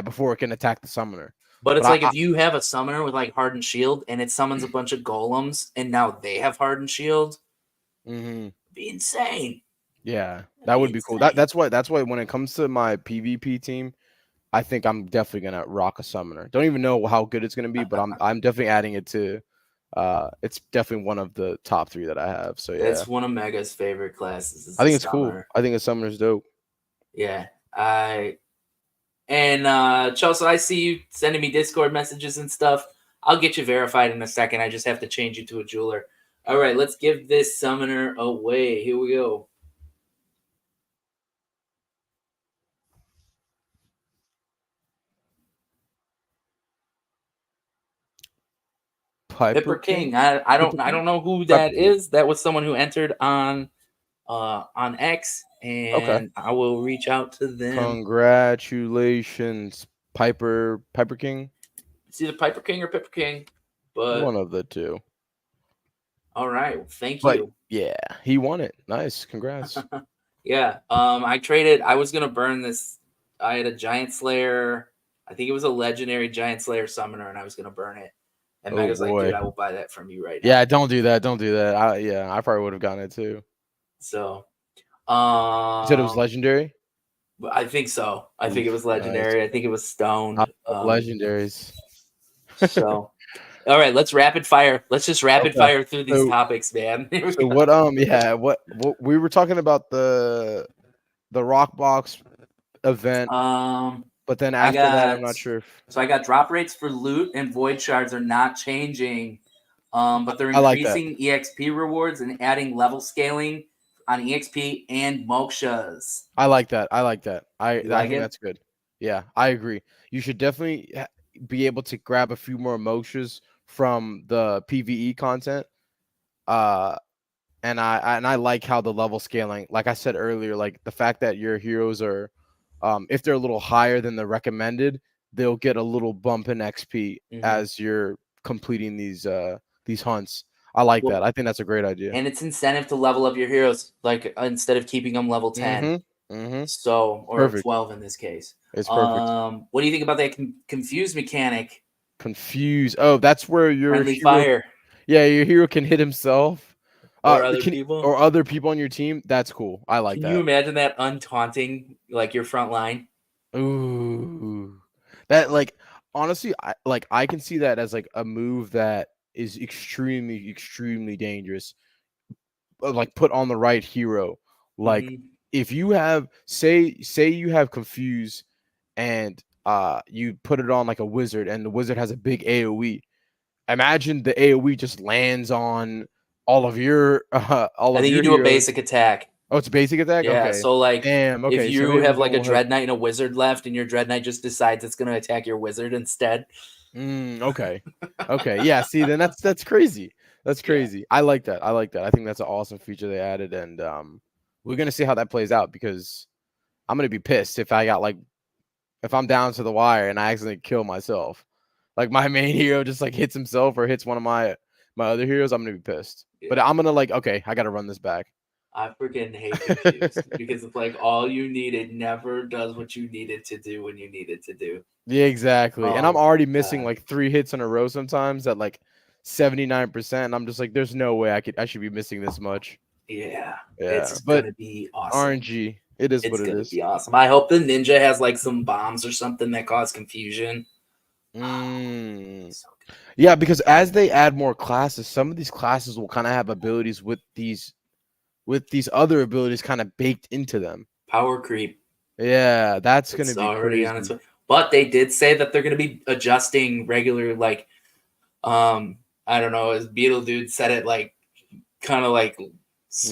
before it can attack the summoner. But it's like if you have a summoner with like Hardened Shield and it summons a bunch of golems and now they have Hardened Shield, be insane. Yeah, that would be cool. That's why when it comes to my PvP team, I think I'm definitely gonna rock a summoner. Don't even know how good it's gonna be, but I'm definitely adding it to. It's definitely one of the top 3 that I have. So yeah, it's one of Mega's favorite classes. I think it's cool. I think a summoner's dope. Yeah, Chelsea, I see you sending me Discord messages and stuff. I'll get you verified in a second. I just have to change you to a jeweler. All right, let's give this summoner away. Here we go. Pipper King. I don't know who that is. That was someone who entered on X, and I will reach out to them. Congratulations, Piper King. It's either Piper King or Pipper King, but one of the two. All right, thank you. Yeah, he won it. Nice, congrats. Yeah, I traded. I was gonna burn this. I had a Giant Slayer. I think it was a legendary Giant Slayer summoner, and I was gonna burn it. And Mega's like, dude, I will buy that from you right now. Yeah, don't do that. Don't do that. I probably would have gotten it too. So, you said it was legendary? I think so. I think it was legendary. Nice. I think it was stoned. Legendaries. So, All right, let's rapid fire. Let's just rapid Okay. fire through these So topics, man. Here we so go. what yeah, what we were talking about the rock box event, Um, but then I after that I'm got not sure if so I got drop rates for loot and void shards are not changing, but they're I like that. increasing EXP rewards and adding level scaling on EXP and mokshas. I like that. I like that. I You I like think it? that's good. Yeah, I agree. You should definitely be able to grab a few more mokshes from the PvE content. Uh and I like how the level scaling, like I said earlier, like the fact that your heroes are if they're a little higher than the recommended, they'll get a little bump in XP Mm-hmm. as you're completing these hunts. I like that. Well, I think that's a great idea. and it's incentive to level up your heroes, like instead of keeping them level 10. Mhm. Mhm. So, or Perfect. 12 in this case. It's perfect. What do you think about that confused mechanic? Confused. Oh, that's where your Friendly hero, fire yeah, your hero can hit himself. or other Can people? or other people on your team. That's cool. I like Can you that. imagine that untaunting like your front line? Ooh. That like honestly, I can see that as like a move that is extremely dangerous. Like put on the right hero. Like Hmm. if you have say you have confuse and you put it on like a wizard and the wizard has a big AoE. Imagine the AoE just lands on all I of think you your do a heroes. basic attack. Oh, it's a basic attack? Yeah, Okay. so like Damn, if okay. So you maybe have the like a double hit. dread knight and a wizard left, and your dread knight just decides it's going to attack your wizard instead. Okay. Okay. Yeah, see, then that's crazy. That's Yeah, crazy. I like that. I like that. I think that's an awesome feature they added, and we're gonna see how that plays out because I'm gonna be pissed if I got like if I'm down to the wire and I accidentally kill myself. Like my main hero just like hits himself or hits one of my other heroes, I'm gonna be pissed. But yeah. I'm gonna like, okay, I gotta run this back. I freaking hate confused because it's like all you need, it never does what you need it to do when you need it to do. Yeah, exactly. And I'm Oh already my missing god. like 3 hits in a row sometimes at like 79%. And I'm just like, there's no way I should be missing this much. Yeah, Yeah. it's But gonna be awesome. RNG, it is what It's it gonna is. be awesome. I hope the ninja has like some bombs or something that cause confusion. Mm. So good. Yeah, because as they add more classes, some of these classes will kind of have abilities with these other abilities kind of baked into them. Power creep. Yeah, that's gonna It's be already on its crazy. way. But they did say that they're gonna be adjusting regular like I don't know, as Beetle Dude said it like kind of like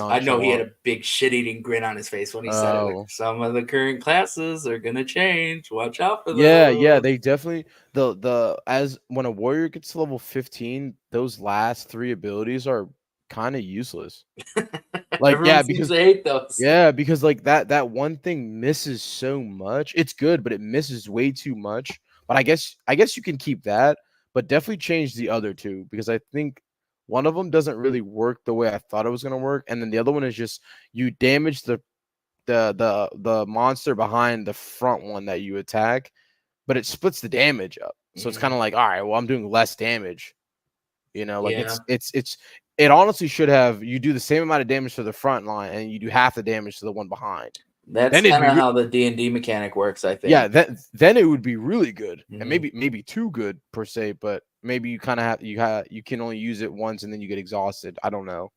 I know he had Nonchalant. a big shit eating grin on his face when he said it. Like Oh. some of the current classes are gonna change. Watch out for Yeah, yeah, those. they definitely the as when a warrior gets to level 15, those last 3 abilities are kind of useless. Like, Everyone seems to hate those. yeah, because like that one thing misses so much. It's good, but it misses way too much. But I guess you can keep that, but definitely change the other two because I think one of them doesn't really work the way I thought it was gonna work, and then the other one is just you damage the monster behind the front one that you attack, but it splits the damage up. So it's kind of Mhm. like, all right, well, I'm doing less damage. Like Yeah, it honestly should have you do the same amount of damage to the front line and you do half the damage to the one behind. that's Then it'd kind be of how the D&D mechanic works, I yeah, think. then it would be really good. And Mhm. maybe too good per se, but maybe you kind of you can only use it once and then you get exhausted. I don't know.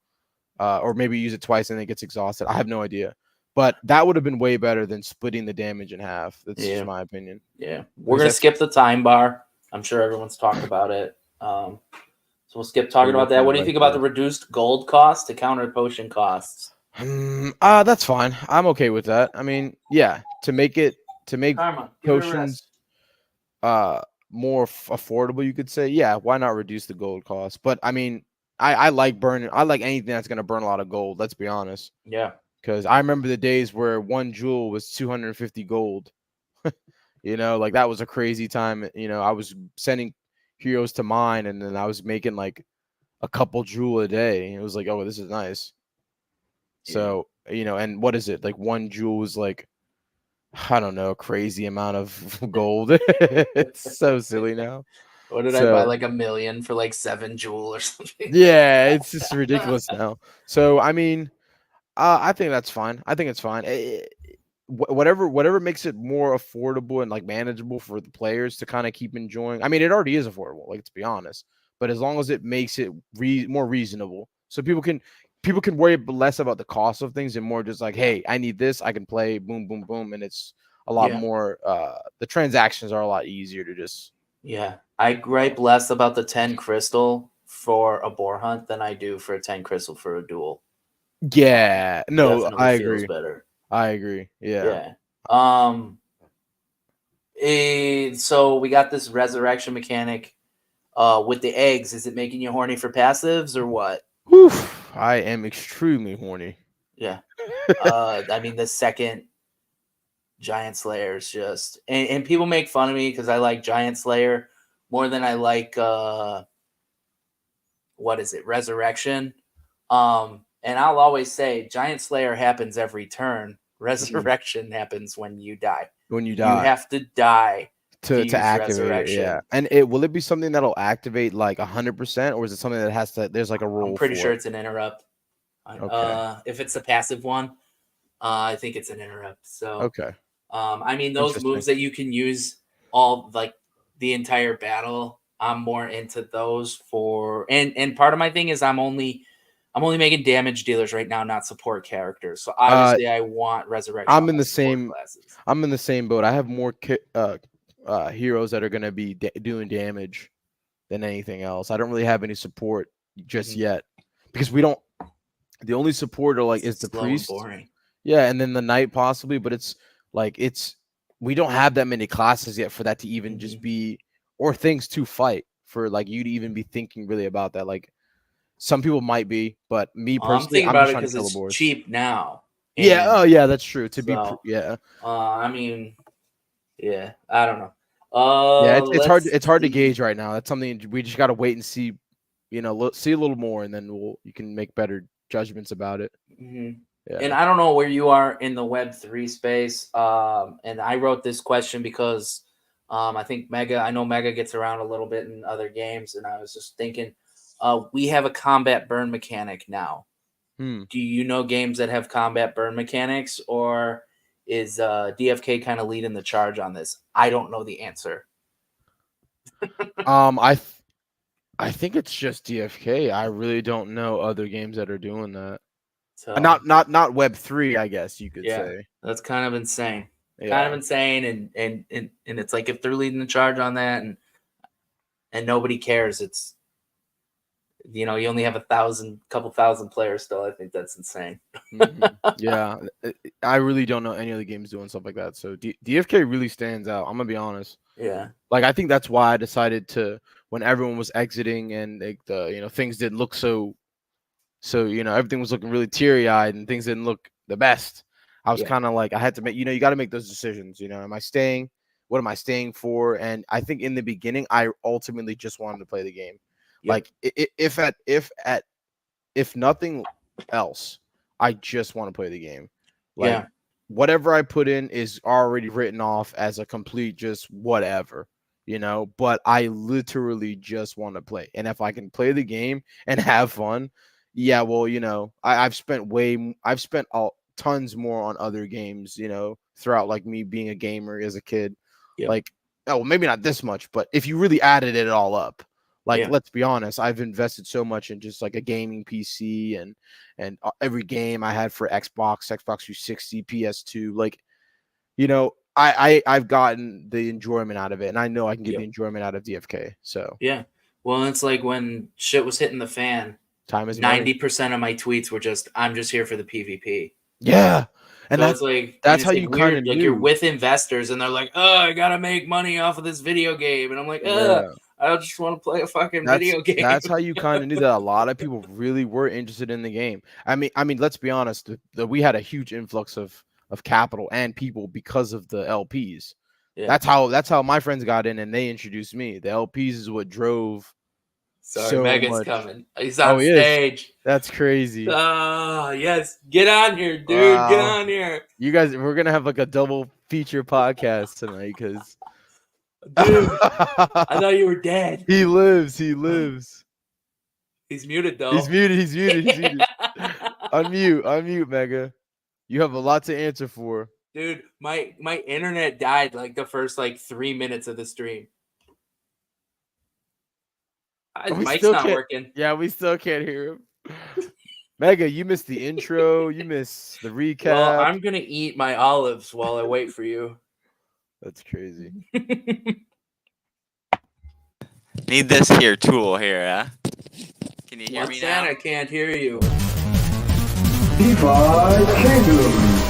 Or maybe use it twice and then it gets exhausted. I have no idea. But that would have been way better than splitting the damage in half. That's just Yeah, my opinion. yeah. We're Because gonna that's skip the time bar. I'm sure everyone's talked about it. So we'll skip yeah, talking we about that. definitely What do you like think about the that. reduced gold cost to counter potion costs? That's fine. I'm okay with that. I mean, yeah, to make Karma, give it a rest. potions uh more affordable, you could say. Yeah, why not reduce the gold cost? But I mean, I like burning. I like anything that's gonna burn a lot of gold. Let's be honest, Yeah. because I remember the days where one jewel was 250 gold. Like that was a crazy time. I was sending heroes to mine, and then I was making like a couple jewel a day. It was like, oh, this is nice. Yeah. So, and what is it? Like one jewel was like, I don't know, a crazy amount of gold. It's so silly now. What did I buy? So, Like a million for like 7 jewel or something. yeah, it's just ridiculous now. So, I mean, I think that's fine. I think it's fine. Whatever makes it more affordable and like manageable for the players to kind of keep enjoying. I mean, it already is affordable, like, let's be honest. but as long as it makes it more reasonable, so people can worry less about the cost of things and more just like, hey, I need this, I can play, boom, boom, boom, and it's a lot Yeah. more. The transactions are a lot easier to just. Yeah. I gripe less about the 10 crystal for a boar hunt than I do for a 10 crystal for a duel. Yeah, no, Definitely I feels agree. better. I agree. Yeah. Yeah. So we got this resurrection mechanic with the eggs. Is it making you horny for passives or what? Whew, I am extremely horny. Yeah. I mean, the second Giant Slayer is just, and people make fun of me because I like Giant Slayer more than I like what is it, Resurrection. And I'll always say Giant Slayer happens every turn. Mhm. Resurrection happens when you die. When you You die have to die to to use activate it, yeah. Resurrection. And it will it be something that'll activate like 100%, or is it something that has to? There's like a I'm rule pretty for sure it. it's an interrupt. Okay. If it's a passive one, I think it's an interrupt. So, Okay. I mean, those Interesting. moves that you can use all like the entire battle, I'm more into those for. And part of my thing is I'm only making damage dealers right now, not support characters. So Uh, obviously, I want resurrection I'm on in my the support same. classes. I'm in the same boat. I have more heroes that are gonna be doing damage than anything else. I don't really have any support just Mhm. yet because we don't. The only supporter like is the Slow and priest. boring. Yeah, and then the knight possibly, but it's like we don't have that many classes yet for that to even just Mhm. be or things to fight for like you to even be thinking really about that. Like some people might be, but me I'm personally, thinking I'm about just it trying to because kill the it's boars. cheap now, Yeah, and oh yeah, that's true. so Yeah. I mean, yeah, I don't know. Yeah, Let's it's hard to see. gauge right now. That's something we just got to wait and see, see a little more and then you can make better judgments about it. Mhm. And Yeah. I don't know where you are in the Web3 space. And I wrote this question because I think I know Mega gets around a little bit in other games. And I was just thinking, we have a combat burn mechanic now. Hmm. Do you know games that have combat burn mechanics, or is DFK kind of leading the charge on this? I don't know the answer. Um I th- I think it's just DFK. I really don't know other games that are doing that. So Not Web3, I guess you could yeah, say. that's kind of insane. Kind of Yeah. insane, and it's like if they're leading the charge on that, and nobody cares, it's you only have couple thousand players still. I think that's insane. Yeah. I really don't know any other games doing stuff like that. So DFK really stands out. I'm gonna be honest. Yeah, Like I think that's why I decided to when everyone was exiting and like the things didn't look so everything was looking really teary eyed and things didn't look the best. I was yeah, kind of like I had to make you got to make those decisions. Am I staying? What am I staying for? And I think in the beginning I ultimately just wanted to play the game. yep, Like if nothing else, I just want to play the game. Like yeah, whatever I put in is already written off as a complete just whatever. But I literally just want to play. And if I can play the game and have fun, yeah, well, I've spent all tons more on other games, throughout like me being a gamer as a kid. yep, Like, oh, well, maybe not this much, but if you really added it all up, like yeah, let's be honest, I've invested so much in just like a gaming PC and every game I had for Xbox 360, PS2, like I've gotten the enjoyment out of it, and I know I can get the yep, enjoyment out of DFK. So yeah. Well, it's like when shit was hitting the fan. time is money. 90% of my tweets were just, "I'm just here for the PvP." Yeah, and So it's like, and that's how it's like you kind weird. of Like you're knew. with investors, and they're like, "Oh, I gotta make money off of this video game," and I'm like, Yeah, I just want to play a fucking that's video game." that's how you kind of knew that a lot of people really were interested in the game. I mean, let's be honest. We had a huge influx of capital and people because of the LPs. Yeah. That's how my friends got in, and they introduced me. The LPs is what drove Sorry, so Mega's much. coming. He's Oh, on he is. stage. That's crazy. Oh, yes. Get on here, dude. Get Wow. on here. You guys, we're gonna have like a double feature podcast tonight because Dude, I thought you were dead. he lives. He lives. He's muted, He's though. muted. He's muted. He's muted. Unmute, Mega. You have a lot to answer for. Dude, my internet died like the first like 3 minutes of the stream. His We mic's still not can't. working. Yeah, we still can't hear him. Mega, you missed the intro. You missed the recap. Well, I'm gonna eat my olives while I wait for you. That's crazy. Need this here tool here, huh? Can you hear What's me that? now? I can't hear you. DefiKingdoms.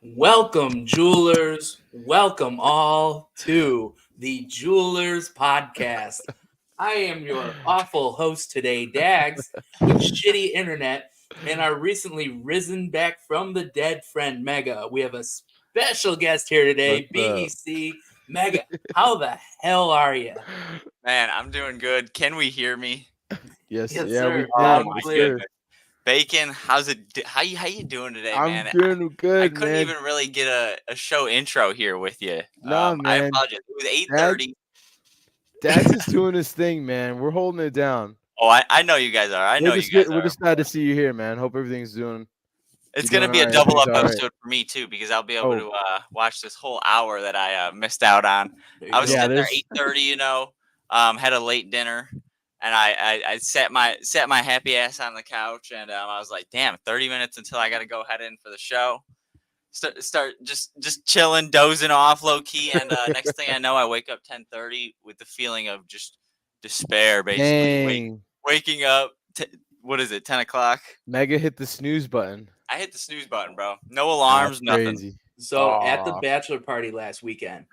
Welcome, jewelers. Welcome all to the Jewelers Podcast. I am your awful host today, Dags, with shitty internet, and our recently risen back from the dead friend, Mega. We have a special guest here today, BEC. Mega, how the hell are you? Man, I'm doing good. Can we hear me? Yes, Yes, yeah, sir. we Loud can. and Yes, clear. sir. Bacon, how's it? How you doing today, I'm man? doing I good, couldn't man. even really get a show intro here with you. Nah, I man. apologize. It was 8:30. Dax is doing his thing, man. We're holding it down. Oh, I know you guys are. I know you guys We're are. just glad to see you here, man. Hope everything's doing. It's you're gonna doing be a all right. double up Everything's all right. episode for me too because I'll be able Oh. to watch this whole hour that I missed out on. There you I was go. Yeah, sitting there there's- 8:30, had a late dinner, and I sat my happy ass on the couch, and I was like, damn, 30 minutes until I got to go head in for the show. Start just chilling, dozing off low key, and next thing I know, I wake up 10:30 with the feeling of just despair, basically. Dang. Waking up. What is it? 10 o'clock. Mega hit the snooze button. I hit the snooze button, bro. No alarms, That's nothing. crazy. So at the Aw. bachelor party last weekend,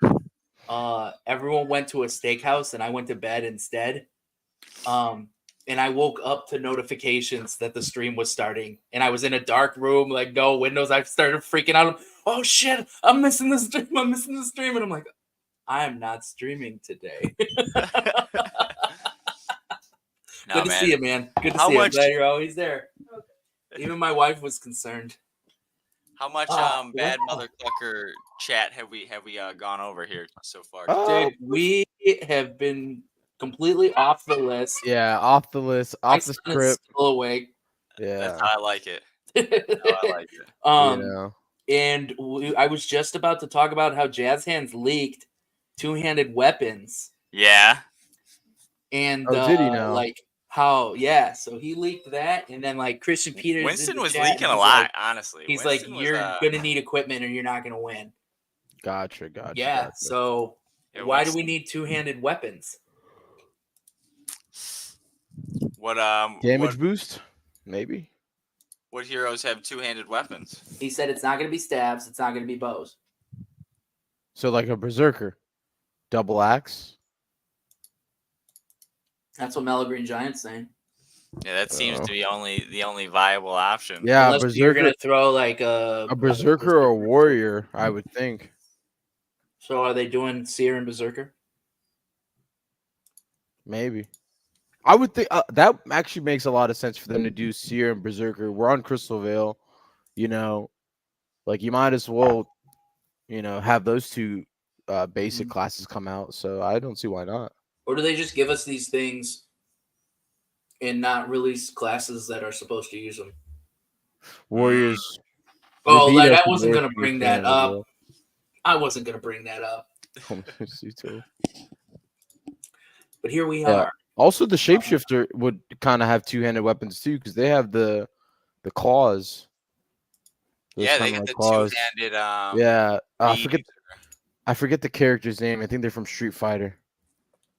everyone went to a steakhouse and I went to bed instead. And I woke up to notifications that the stream was starting, and I was in a dark room, like no windows. I started freaking out. Oh shit! I'm missing the stream. I'm missing the stream, and I'm like, I am not streaming today. No, Good to man. see you, man. Good to How see you. I'm much- glad you're always there. Even my wife was concerned. How much Ah, bad wow. MotherClucker chat have we Oh. gone over here so far? Dude, we have been completely off the list. Yeah, off the list, My off the son is script. still awake. Yeah, That's how I like it. How I like it. you know. And I was just about to talk about how Jazz Hands leaked two-handed weapons. Yeah. And Oh, did he now? like so he leaked that, and then like Christian Peters. Winston in the was chat, leaking and a he's lot, like- honestly. He's Winston like, was, you're gonna need equipment, or you're not gonna win. Gotcha. Yeah. Gotcha. So yeah, why do Winston- we need two-handed weapons? What Damage boost? Maybe. what heroes have two-handed weapons? He said it's not gonna be stabs. It's not gonna be bows. So like a berserker, double axe. That's what Mellow Green Giant's saying. Yeah, that seems Oh. to be the only viable option. Yeah, Unless you're berserker, gonna throw like a berserker or a warrior, I would think. So are they doing Seer and Berserker? Maybe. I would think that actually makes a lot of sense for them to do Seer and Berserker. We're on Crystal Vale, like you might as well, have those two basic classes come out. So I don't see why not. Or do they just give us these things and not release classes that are supposed to use them? Warriors. Oh, Vegeta I can wasn't work gonna for bring you that as up. well. I wasn't gonna bring that up. Suto. But here we Yeah. are. Also, the shapeshifter would kind of have two-handed weapons too, because they have the claws. Those Yeah, they kinda got like the claws. two-handed Yeah, bead. I forget the character's name. I think they're from Street Fighter.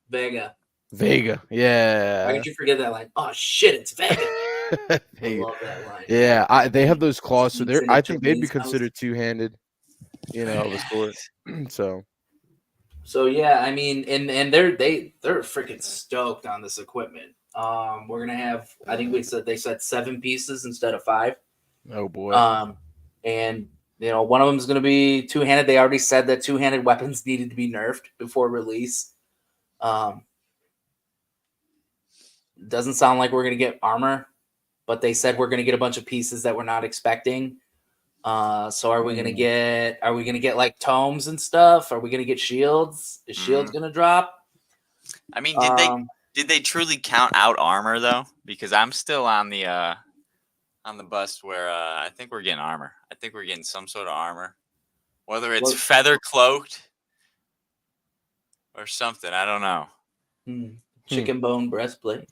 Vega. Vega. Why Yeah. did you forget that line? Oh shit, it's Vega. I Vega. love that line. Yeah, they have those claws, so Sneaks they're. in I at think they'd be Japanese house. considered two-handed. Of a sort. So So yeah, I mean, and they're freaking stoked on this equipment. We're gonna have, I think they said 7 pieces instead of 5. oh boy. And one of them is gonna be two-handed. They already said that two-handed weapons needed to be nerfed before release. Doesn't sound like we're gonna get armor, but they said we're gonna get a bunch of pieces that we're not expecting. So are we gonna get like tomes and stuff? Are we gonna get shields? Is shields gonna drop? I mean, did they truly count out armor though? Because I'm still on the on the bust where I think we're getting armor. I think we're getting some sort of armor, whether it's Well- feather cloaked or something. I don't know. Chicken bone breastplate.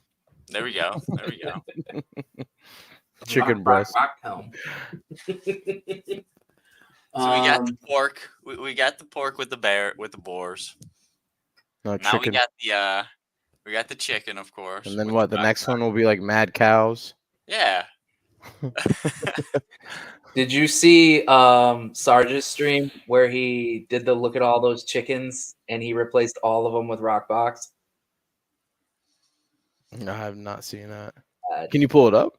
There we go. There we go. Chicken breast. Rock helm. So we got the pork. We got the pork with the boars. No, Now chicken. we got the chicken, of course. And then with what? The rock next rock. one will be like mad cows. Yeah. Did you see Sarge's stream where he did the look at all those chickens and he replaced all of them with rock box? No, I have not seen that. Uh, Can you pull it up?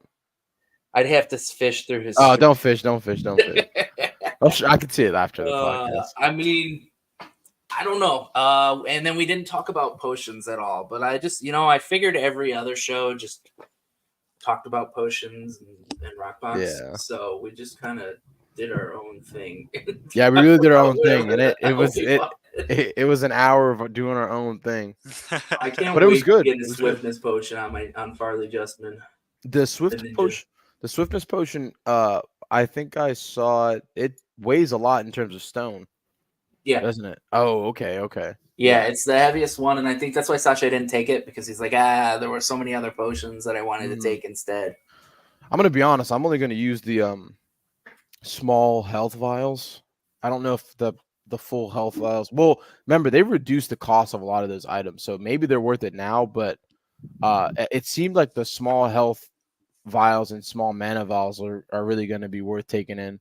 I'd have to fish through his. Oh, stream. don't fish. I can see it after the podcast. I mean, I don't know. And then we didn't talk about potions at all. But I just, I figured every other show just talked about potions and Rockbox. Yeah. So we just kind of did our own thing. Yeah, we really did our own Whatever thing, and the hell it was an hour of doing our own thing. I can't But it was wait good. to get It a was swiftness potion on Farley Justman. The swiftness potion. I think I saw it. It weighs a lot in terms of stone. Yeah. Doesn't it? Oh, okay. Yeah, it's the heaviest one, and I think that's why Sasha didn't take it, because he's like, there were so many other potions that I wanted to take instead. I'm gonna be honest. I'm only gonna use the small health vials. I don't know if the full health vials. Well, remember they reduced the cost of a lot of those items, so maybe they're worth it now. But it seemed like the small health vials and small mana vials are really going to be worth taking in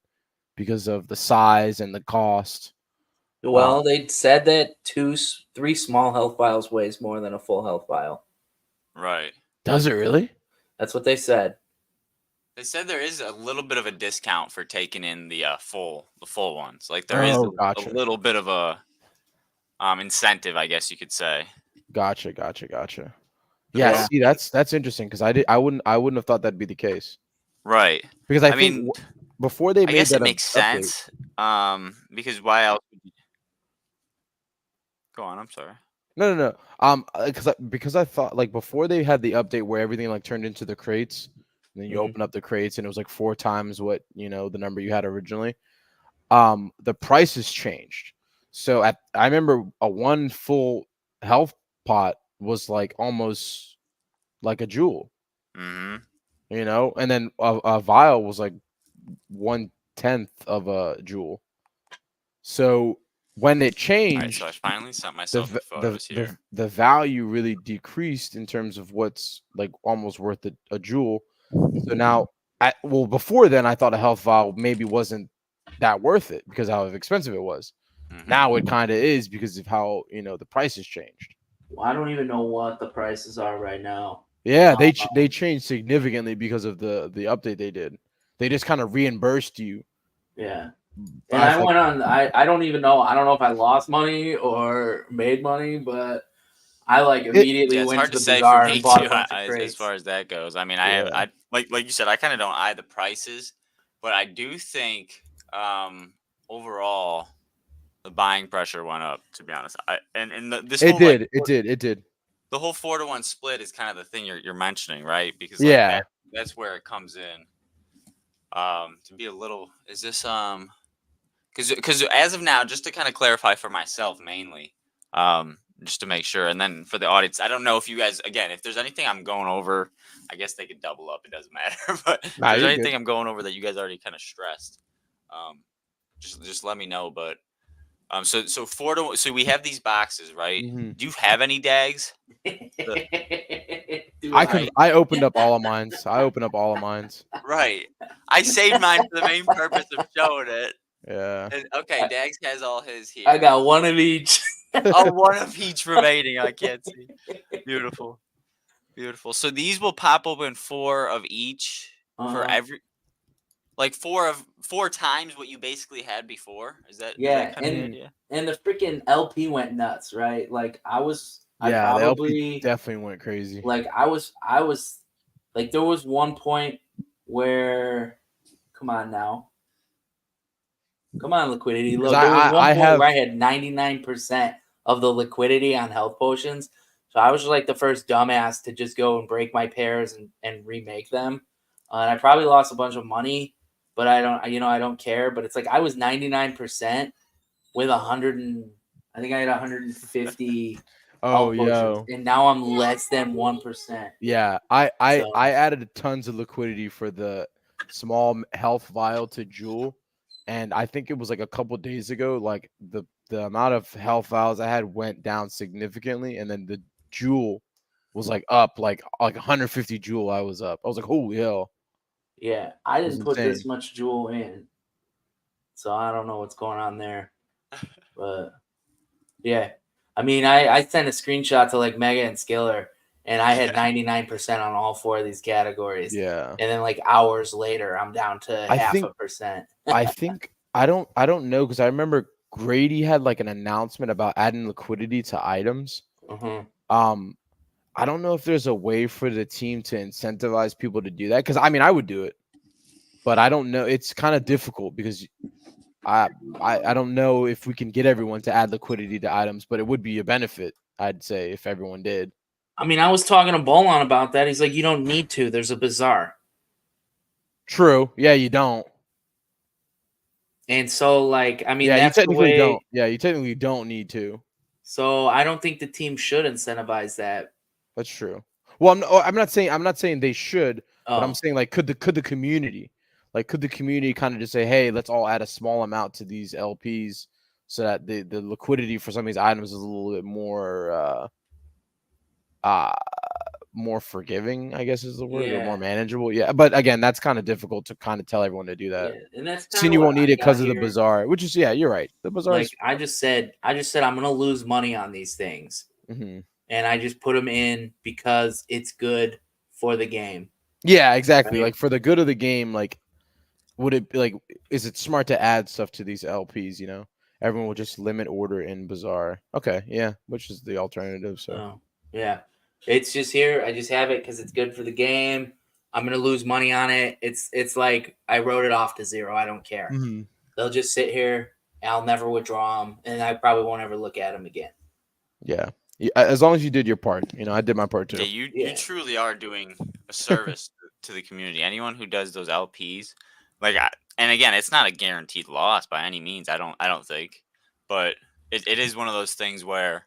because of the size and the cost. Well, they said that 3 small health vials weighs more than a full health vial. Right. Does it really? That's what they said. They said there is a little bit of a discount for taking in the full ones. Like there is a little bit of a incentive, I guess you could say. Gotcha. Yeah, see, that's interesting because I wouldn't have thought that'd be the case. Right. Because I mean, before they made I guess that it makes sense. Because why else would you... Go on, I'm sorry. No. Because I thought like before they had the update where everything like turned into the crates, and then you open up the crates and it was like 4 times what the number you had originally. The prices changed. So I remember a 1 full health pot was like almost like a jewel. Mm-hmm. And then a vial was like 1/10 of a jewel. So when it changed, right, so I finally sent myself the photos here. The value really decreased in terms of what's like almost worth a jewel. So now, before then, I thought a health vial maybe wasn't that worth it because of how expensive it was. Mm-hmm. Now it kind of is because of how the prices changed. Well, I don't even know what the prices are right now. Yeah, they changed significantly because of the update they did. They just kind of reimbursed you. Yeah. And I went on. I don't even know. I don't know if I lost money or made money, but I immediately went to the bazaar and bought a bunch of crates. As far as that goes. I mean, I like you said, I kind of don't eye the prices, but I do think overall the buying pressure went up. To be honest, it did. The whole 4-to-1 split is kind of the thing you're mentioning, right? Because that's where it comes in. To be a little, is this because as of now, just to kind of clarify for myself mainly, just to make sure, and then for the audience, I don't know if you guys, again, if there's anything I'm going over, I guess they could double up. It doesn't matter. But if there's anything I'm going over that you guys already kind of stressed, just let me know. But so 4-to-1, so we have these boxes, right? Mm-hmm. Do you have any dags? I opened up all of mine. Right. I saved mine for the main purpose of showing it. Yeah. And, okay, Dags has all his here. I got one of each. Oh, one of each remaining. I can't see. Beautiful. So these will pop open 4 of each for every, like 4 times what you basically had before. Is that kind of the idea? And the freaking LP went nuts, right? Like the LP definitely went crazy. Like I was like, there was one point where, come on, liquidity. Look, there was one point where I had 99% of the liquidity on health potions. So I was just like the first dumbass to just go and break my pairs and remake them. and I probably lost a bunch of money, but I don't care. But it's like I was 99% with 100 and I think I had 150 Oh, health potions, yo. and now I'm less than 1%. Yeah, I So added tons of liquidity for the small health vial to Jewel, and I think it was like a couple days ago. Like the amount of health vials I had went down significantly, and then the Jewel was like up like 150 Jewel. I was up. I was like, holy hell, yeah, I it was didn't put this insane. much jewel in, so I don't know what's going on there. But yeah, I mean, I sent a screenshot to like Mega and Skiller, and I had 99% on all 4 of these categories. Yeah, And then like hours later, I'm down to I half a think percent. I don't know because I remember Grady had like an announcement about adding liquidity to items. Mhm. Um, I don't know if there's a way for the team to incentivize people to do that because I mean I would do it, but I don't know. It's kind of difficult because I, I don't know if we can get everyone to add liquidity to items, but it would be a benefit, I'd say, if everyone did. I mean, I was talking to Bolon about that. He's like, you don't need to. There's a bazaar. True. Yeah, you don't. And so, like, I mean, Yeah, you that's the technically don't. way. Yeah, you technically don't need to. So I don't think the team should incentivize that. That's true. Well, I'm not saying they should, but I'm Oh, saying like could the community kind of just say, hey, let's all add a small amount to these LPs so that the liquidity for some of these items is a little bit uh more forgiving, I guess is the word, or more yeah. manageable. Yeah, but again, that's kind of difficult to kind of tell everyone to do that. Yeah. And that's kind Seeing of you what won't need I it got because of the here. bazaar, which is yeah, you're right. The bazaar Like, is. I just said, I'm going to lose money on these things. Mhm. And I just put them in because it's good for the game. Yeah, exactly. Right. Like for the good of the game, like would it be like is it smart to add stuff to these LPs, you know? Everyone will just limit order in Bazaar. Okay, yeah, which is the alternative, so. Oh, yeah. It's just here. I just have it because it's good for the game. I'm gonna lose money on it. It's like I wrote it off to 0. I don't care. Mhm. They'll just sit here. And I'll never withdraw them, and I probably won't ever look at them again. Yeah. Yeah, as long as you did your part, you know, I did my part Yeah, too. you Yeah. truly are doing a service to the community. Anyone who does those LPs, and again, it's not a guaranteed loss by any means. I don't think, but it is one of those things where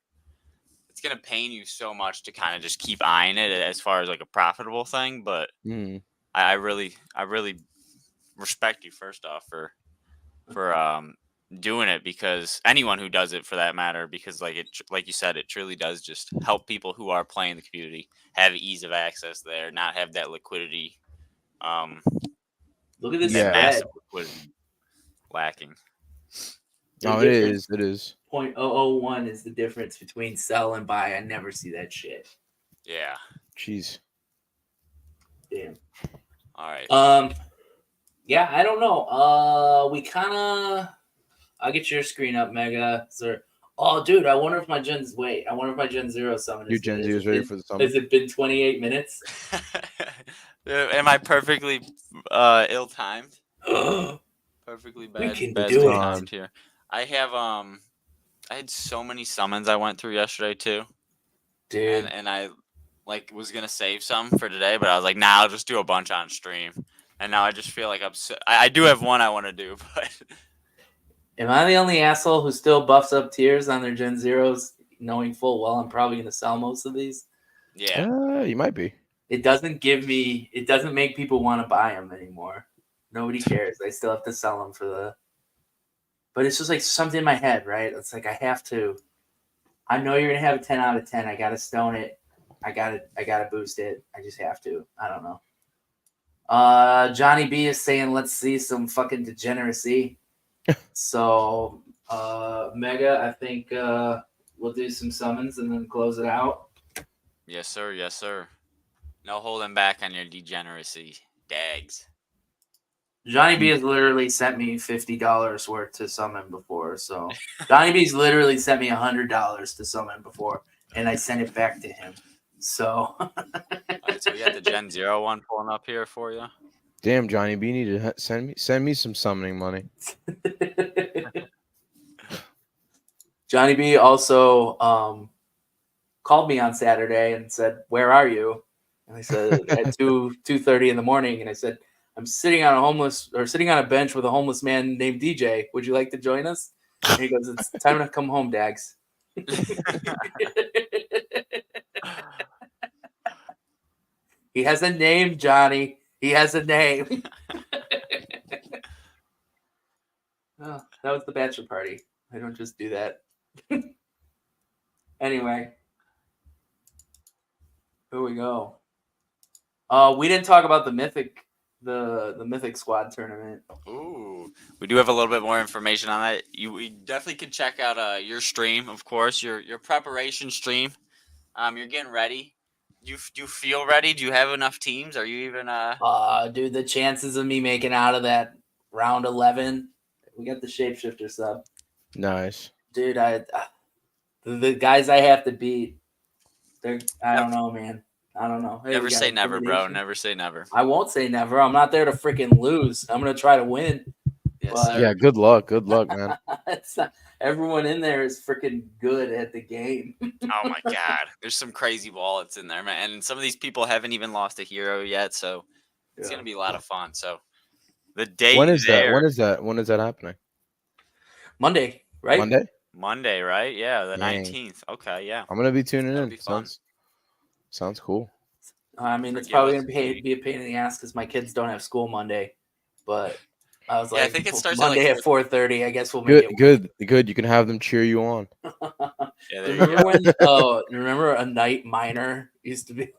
it's gonna pain you so much to kind of just keep eyeing it as far as like a profitable thing. But Mhm. I really respect you first off for doing it, because anyone who does it for that matter, because like you said, it truly does just help people who are playing the community have ease of access there, not have that liquidity, um Look at this that Yeah. spread. massive liquidity lacking. The Oh, it difference is. It is. 0.001 is the difference between sell and buy. I never see that shit. Yeah. Jeez. Damn. All right. Yeah, I don't know. We kind of. I'll get your screen up, Mega. Sir. Oh, dude, I wonder if my Gen 0 summon Your is good. Gen Z is ready for the summon. Has it been 28 minutes? Am I perfectly ill-timed? We Perfectly can Best do it. timed here. I had so many summons I went through yesterday too. Dude. And I was gonna save some for today, but I was like, nah, I'll just do a bunch on stream. And now I just feel like I do have one I want to do, but Am I the only asshole who still buffs up tiers on their Gen Zeros, knowing full well I'm probably going to sell most of these? yeah, You might be. It doesn't make people want to buy them anymore. Nobody cares. I still have to sell them but it's just like something in my head, right? It's like I have to. I know you're gonna have a 10 out of 10. I gotta stone it. I gotta boost it. I just have to. I don't know. Johnny B is saying let's see some fucking degeneracy. So Mega, I think we'll do some summons and then close it out. yes sir. No holding back on your degeneracy, Dags. Johnny B has literally sent me $50 worth to summon before. So Johnny B's literally sent me $100 to summon before, and I sent it back to him. So All right, so we got the Gen 0 one pulling up here for you. Damn, Johnny B, need to send me some summoning money. Johnny B also called me on Saturday and said, "Where are you?" And I said at 2:30 in the morning, and I said, I'm sitting on a bench with a homeless man named DJ. Would you like to join us? And he goes, it's time to come home, Dags. He has a name, Johnny. He has a name. Oh, that was the bachelor party. I don't just do that. Anyway, here we go. We didn't talk about the Mythic Squad tournament. Ooh, we do have a little bit more information on that. We definitely could check out your stream, of course, your preparation stream. You're getting ready. Do you feel ready? Do you have enough teams? Are you even Dude, the chances of me making out of that round 11, we got the shapeshifter sub. Nice, dude. The guys I have to beat, I don't know, man. I don't know. Hey, never say never, bro. Never say never. I won't say never. I'm not there to freaking lose. I'm gonna try to win. Yes, sir. Yeah, good luck, man. Everyone in there is freaking good at the game. Oh my god, there's some crazy wallets in there, man, and some of these people haven't even lost a hero yet, so it's gonna be a lot of fun. So the date When is there, that? When is that happening? Monday, right? Monday, right? Yeah, the Dang. 19th. Okay, yeah. I'm gonna be tuning That'll in. be fun. Sounds cool. I mean, it's probably gonna be a pain in the ass because my kids don't have school Monday, but I was like, I think it starts Monday at, at 4:30. I guess we'll make it good. You can have them cheer you on. Yeah, there you go. Remember a night miner used to be like,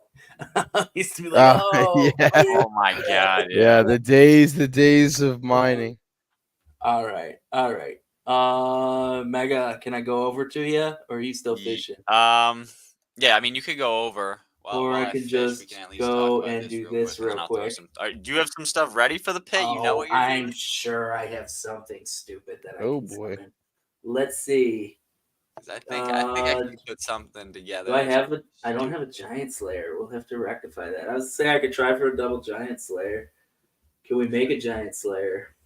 yeah. Oh my god, yeah, the days of mining. All right. Mega, can I go over to you, or are you still fishing? Yeah, I mean, you could go over. Or I can just go and do this real quick. Do you have some stuff ready for the pit? You know what you're doing? I'm sure I have something stupid that I Oh can boy. summon. Let's see. I think I can put something together. I don't have a Giant Slayer. We'll have to rectify that. I was saying I could try for a double Giant Slayer. Can we make a Giant Slayer?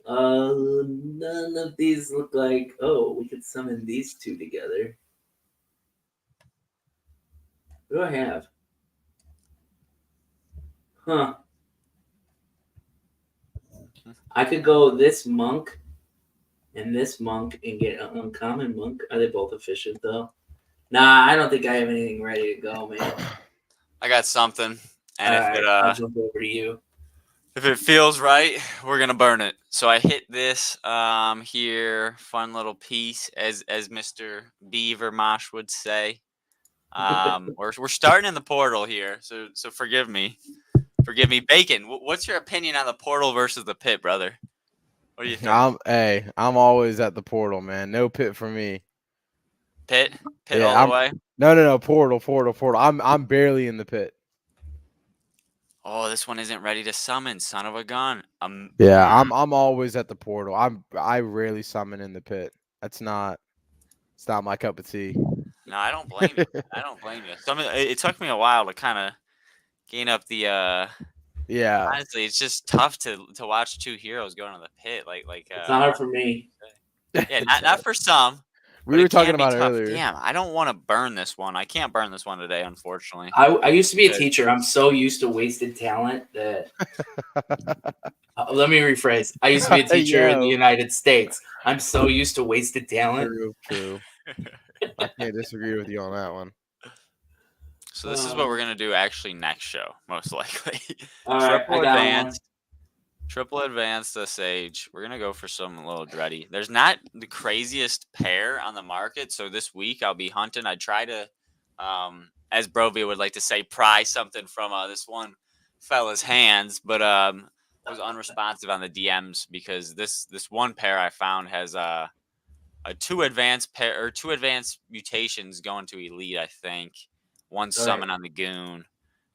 None of these look like. Oh, we could summon these two together. What do I have? Huh. I could go this monk and get an uncommon monk. Are they both efficient though? Nah, I don't think I have anything ready to go, man. I got something, and I'll jump over to you. If it feels right, we're gonna burn it. So I hit this here, fun little piece, as Mr. Beaver Mosh would say. We're starting in the portal here, so forgive me. Bacon. What's your opinion on the portal versus the pit, brother? What do you think? I'm always at the portal, man. No pit for me. Pit all the way. No, portal. I'm barely in the pit. Oh, this one isn't ready to summon, son of a gun. I'm always at the portal. I rarely summon in the pit. It's not my cup of tea. No, I don't blame you. It took me a while to kind of gain up the Yeah. Honestly, it's just tough to watch two heroes go into the pit. It's not hard for me. Yeah, not for some. We were talking about it earlier. Damn, I don't want to burn this one. I can't burn this one today, unfortunately. I used to be a teacher. I'm so used to wasted talent that. Let me rephrase. I used to be a teacher in the United States. I'm so used to wasted talent. True. I can't disagree with you on that one. So this is what we're gonna do actually next show, most likely. All right, I got one. Triple advance the Sage. We're gonna go for some little dready. There's not the craziest pair on the market, so this week I'll be hunting. I try to, as Brovia would like to say, pry something from this one fella's hands, but I was unresponsive on the DMs because this one pair I found has a two advanced mutations going to elite. I think one summon on the goon,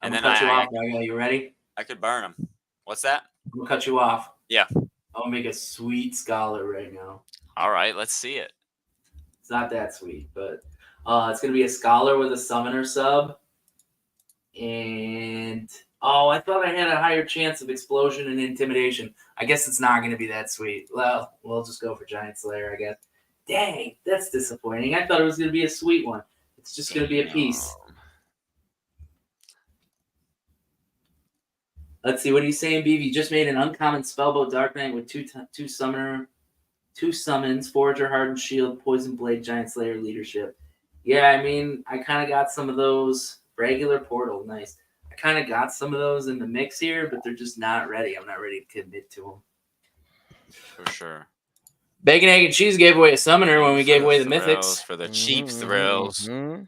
and then I you ready? I could burn him. What's that? I'm gonna cut you off. Yeah. I'll make a sweet scholar right now. All right, let's see it. It's not that sweet, but it's gonna be a scholar with a summoner sub. And I thought I had a higher chance of explosion and intimidation. I guess it's not gonna be that sweet. Well, we'll just go for Giant Slayer, I guess. Dang, that's disappointing. I thought it was gonna be a sweet one. It's just gonna be a piece. Let's see. What are you saying, BB? You just made an uncommon spellbow Dark Knight with two summons, Forager, Hardened Shield, Poison Blade, Giant Slayer, Leadership. Yeah, I mean, I kind of got some of those. Regular Portal, nice. I kind of got some of those in the mix here, but they're just not ready. I'm not ready to commit to them. For sure. Bacon, Egg, and Cheese gave away a summoner when we gave away the thrills, mythics. For the cheap thrills. You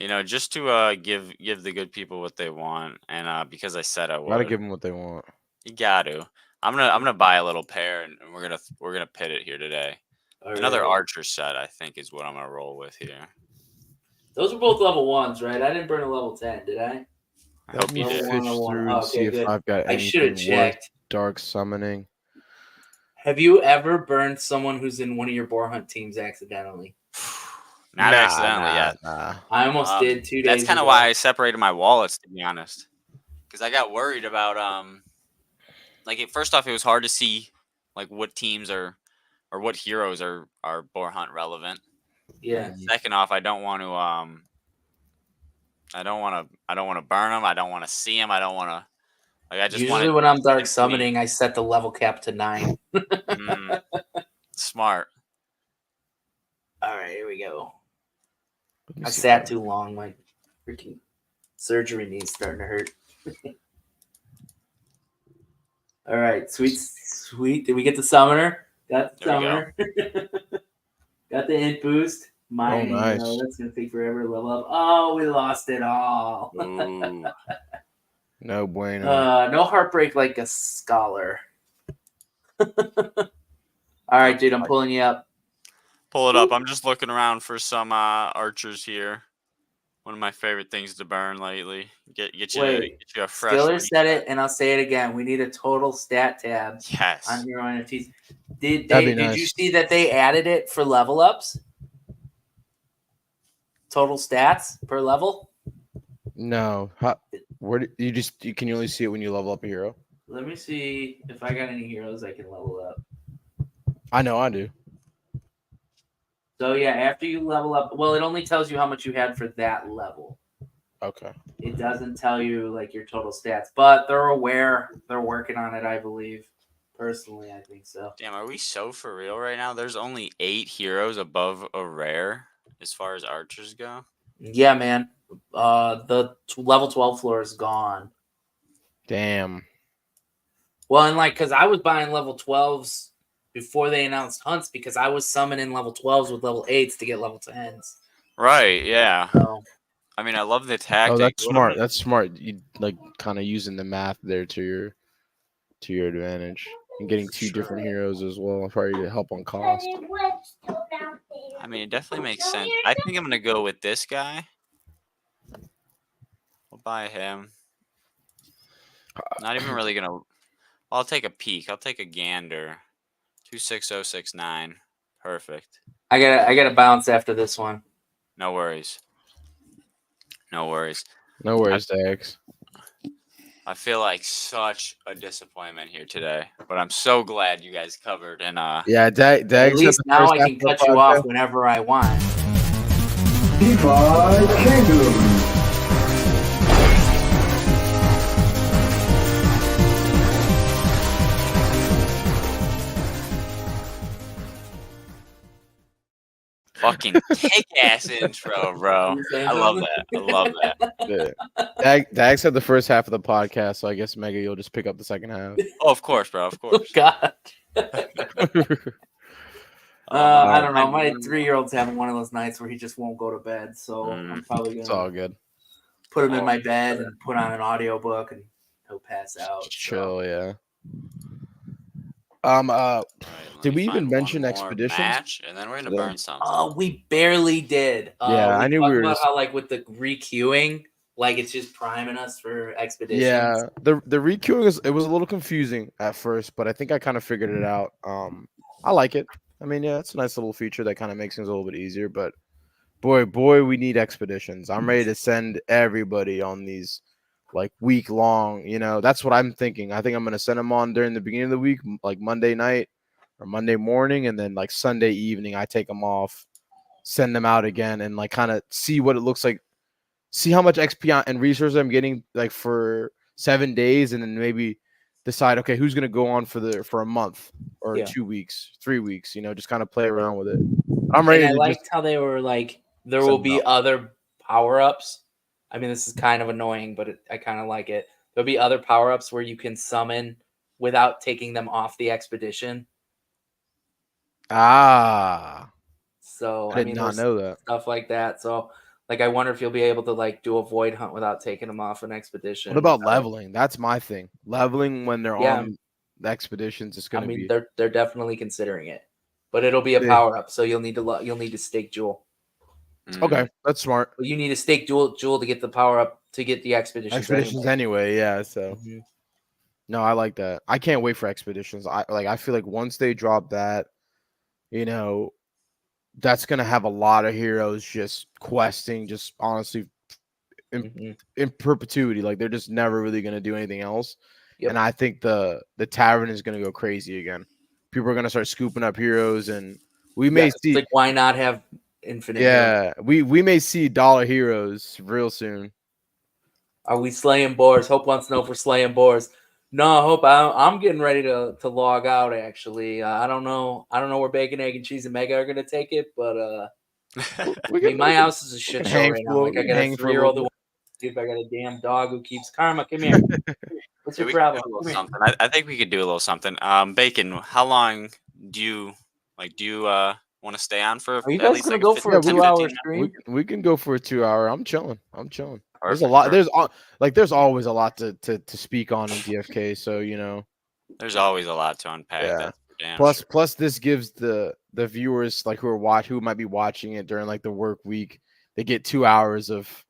know, just to give the good people what they want, and because I said I would. Gotta give them what they want. You got to. I'm gonna buy a little pair, and we're gonna pit it here today. Another Archer set, I think, is what I'm gonna roll with here. Those are both level 1s, right? I didn't burn a level 10, did I? I hope you did. Fish through and see if I've got I should have anything worth checked. dark summoning. Have you ever burned someone who's in one of your boar hunt teams accidentally? Not accidentally yet. Nah. I almost did 2 days That's kind of why I separated my wallets, to be honest, because I got worried about first off, it was hard to see like what teams are or what heroes are boar hunt relevant. Yeah. Second off, I don't want to burn them. I don't want to see them. I don't want to. I just usually when I'm dark summoning, I set the level cap to 9. Smart. All right, here we go. I sat too long. My freaking surgery knee's starting to hurt. All right, sweet. Did we get the summoner? Got the summoner. Got the int boost. Nice. That's gonna take forever to level up. Oh, we lost it all. No bueno. No heartbreak like a scholar. All right, dude, I'm pulling you up. Pull it up. I'm just looking around for some archers here. One of my favorite things to burn lately. Get you a fresh. Skiller said it, and I'll say it again. We need a total stat tab. Yes. On Hero NFTs. Did you see that they added it for level ups? Total stats per level? No. Can you only see it when you level up a hero? Let me see if I got any heroes I can level up. I know I do. So yeah, after you level up, well, it only tells you how much you had for that level. Okay. It doesn't tell you like your total stats, but they're aware. They're working on it, I believe. Personally, I think so. Damn, are we so for real right now? There's only 8 heroes above a rare as far as archers go. Yeah, man. The level 12 floor is gone. Damn. Well, and because I was buying level 12s before they announced hunts because I was summoning level 12s with level 8s to get level 10s. Right, yeah. So, I mean, I love the tactic. Oh, that's smart. That's smart. You kind of using the math there to your advantage and getting 2 different heroes as well, probably to help on cost. I mean, it definitely makes sense. I think I'm gonna go with this guy. We'll buy him. Not even really gonna. Well, I'll take a peek. I'll take a gander. 26069. Perfect. I gotta bounce after this one. No worries. No worries, Dax. I feel like such a disappointment here today, but I'm so glad you guys covered. And yeah, Dax. At least now I can cut you off whenever I want. DefiKingdoms. fucking kick-ass intro, bro. I love that. Yeah. Dax had the first half of the podcast, so I guess Mega, you'll just pick up the second half. Oh, of course, bro. Of course. God. I don't know. My 3-year-old's having one of those nights where he just won't go to bed, so I'm probably It's all gonna good. put him in my bed and put on an audiobook, and he'll pass out. Chill, yeah. Did we even mention expeditions? Match, and then we're gonna burn something. Oh, we barely did. Yeah, I knew we were. About how, like, with the requeuing, like it's just priming us for expeditions. Yeah, the requeuing was a little confusing at first, but I think I kind of figured it out. I like it. I mean, yeah, it's a nice little feature that kind of makes things a little bit easier. But boy, we need expeditions. I'm ready to send everybody on these like week long. You know, that's what I'm thinking. I think I'm gonna send them on during the beginning of the week, like Monday night or Monday morning, and then like Sunday evening, I take them off, send them out again, and like kind of see what it looks like, see how much XP and resources I'm getting like for 7 days, and then maybe decide, okay, who's going to go on for a month or Yeah. 2 weeks, 3 weeks, just kind of play around with it. I'm ready And I to liked just how they were like, there set will it be up. other power-ups. I mean, this is kind of annoying, but I kind of like it. There'll be other power-ups where you can summon without taking them off the expedition. So, I I did mean, not there's know that. stuff like that. So, like, I wonder if you'll be able to like do a void hunt without taking them off an expedition. What about without- leveling? That's my thing. Leveling when they're Yeah. on the expeditions is I going to mean, be they're definitely considering it, but it'll be a Yeah. power-up. So you'll need to stake Jewel. okay. That's smart. But you need to stake Jewel to get the power-up to get the expeditions. Expeditions anyway, yeah. So Mhm. no, I like that. I can't wait for expeditions. I feel like once they drop that, that's gonna have a lot of heroes just questing, just honestly Mhm. in perpetuity. Like they're just never really gonna do anything else. Yep. And I think the tavern is gonna go crazy again. People are gonna start scooping up heroes, and we Yeah, may 'cause it's see like, why not have infinite heroes? we may see dollar heroes real soon. Are we slaying boars? Hope wants to know if we're slaying boars. No, Hope, I'm getting ready to log out. Actually, I don't know. I don't know where Bacon, Egg, and Cheese and Mega are gonna take it, but I mean, my house is a shit show right now. Like, I got a 3-year-old who wants to sleep. I got a damn dog who keeps Karma. Come here. What's Yeah, your we could do problem? a little Come here. something. I think we could do a little something. Bacon, how long do you want to stay on for? Are you At guys least gonna like go a for a 10, 2-hour 15 minutes? stream? We can go for a 2 hour. I'm chilling. There's a Perfect, lot. perfect. There's always a lot to speak on in DFK. So There's always a lot to unpack. yeah. That's for damn Plus sure. plus this gives the viewers like who might be watching it during like the work week. They get 2 hours of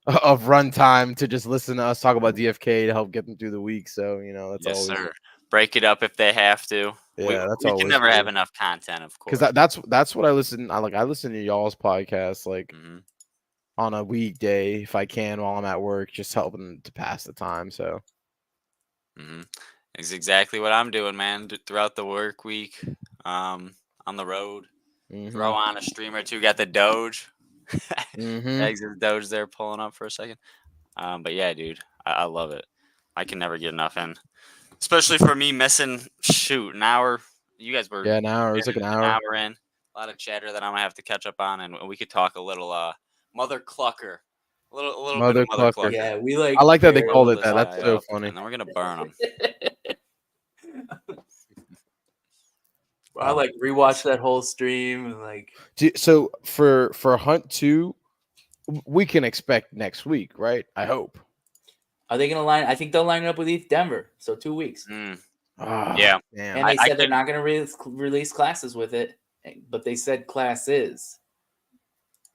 runtime to just listen to us talk about DFK to help get them through the week. So that's Yes, always sir. Break it up if they have to. yeah. That's We can always never have cool. enough content, of course. Because that's what I listen. I listen to y'all's podcast like on a weekday if I can while I'm at work, just helping to pass the time. So It's exactly what I'm doing, man. Throughout the work week, on the road, throw on a stream or two. Got the Doge. Exit Doge there pulling up for a second. But yeah, dude, I love it. I can never get enough in, especially for me missing an hour. You guys were an hour. It's like an hour. in. A lot of chatter that I'm gonna have to catch up on, and we could talk a little MotherClucker, a little bit of MotherClucker. MotherClucker. Yeah, we like. I like that they very- called it This that. That's guy so up, funny. and then we're gonna burn him. I like rewatch that whole stream and like. So for Hunt 2, we can expect next week, right? I hope. Are they gonna line? I think they'll line it up with ETH Denver. So 2 weeks. Yeah, damn. And they said they're not gonna release classes with it, but they said classes.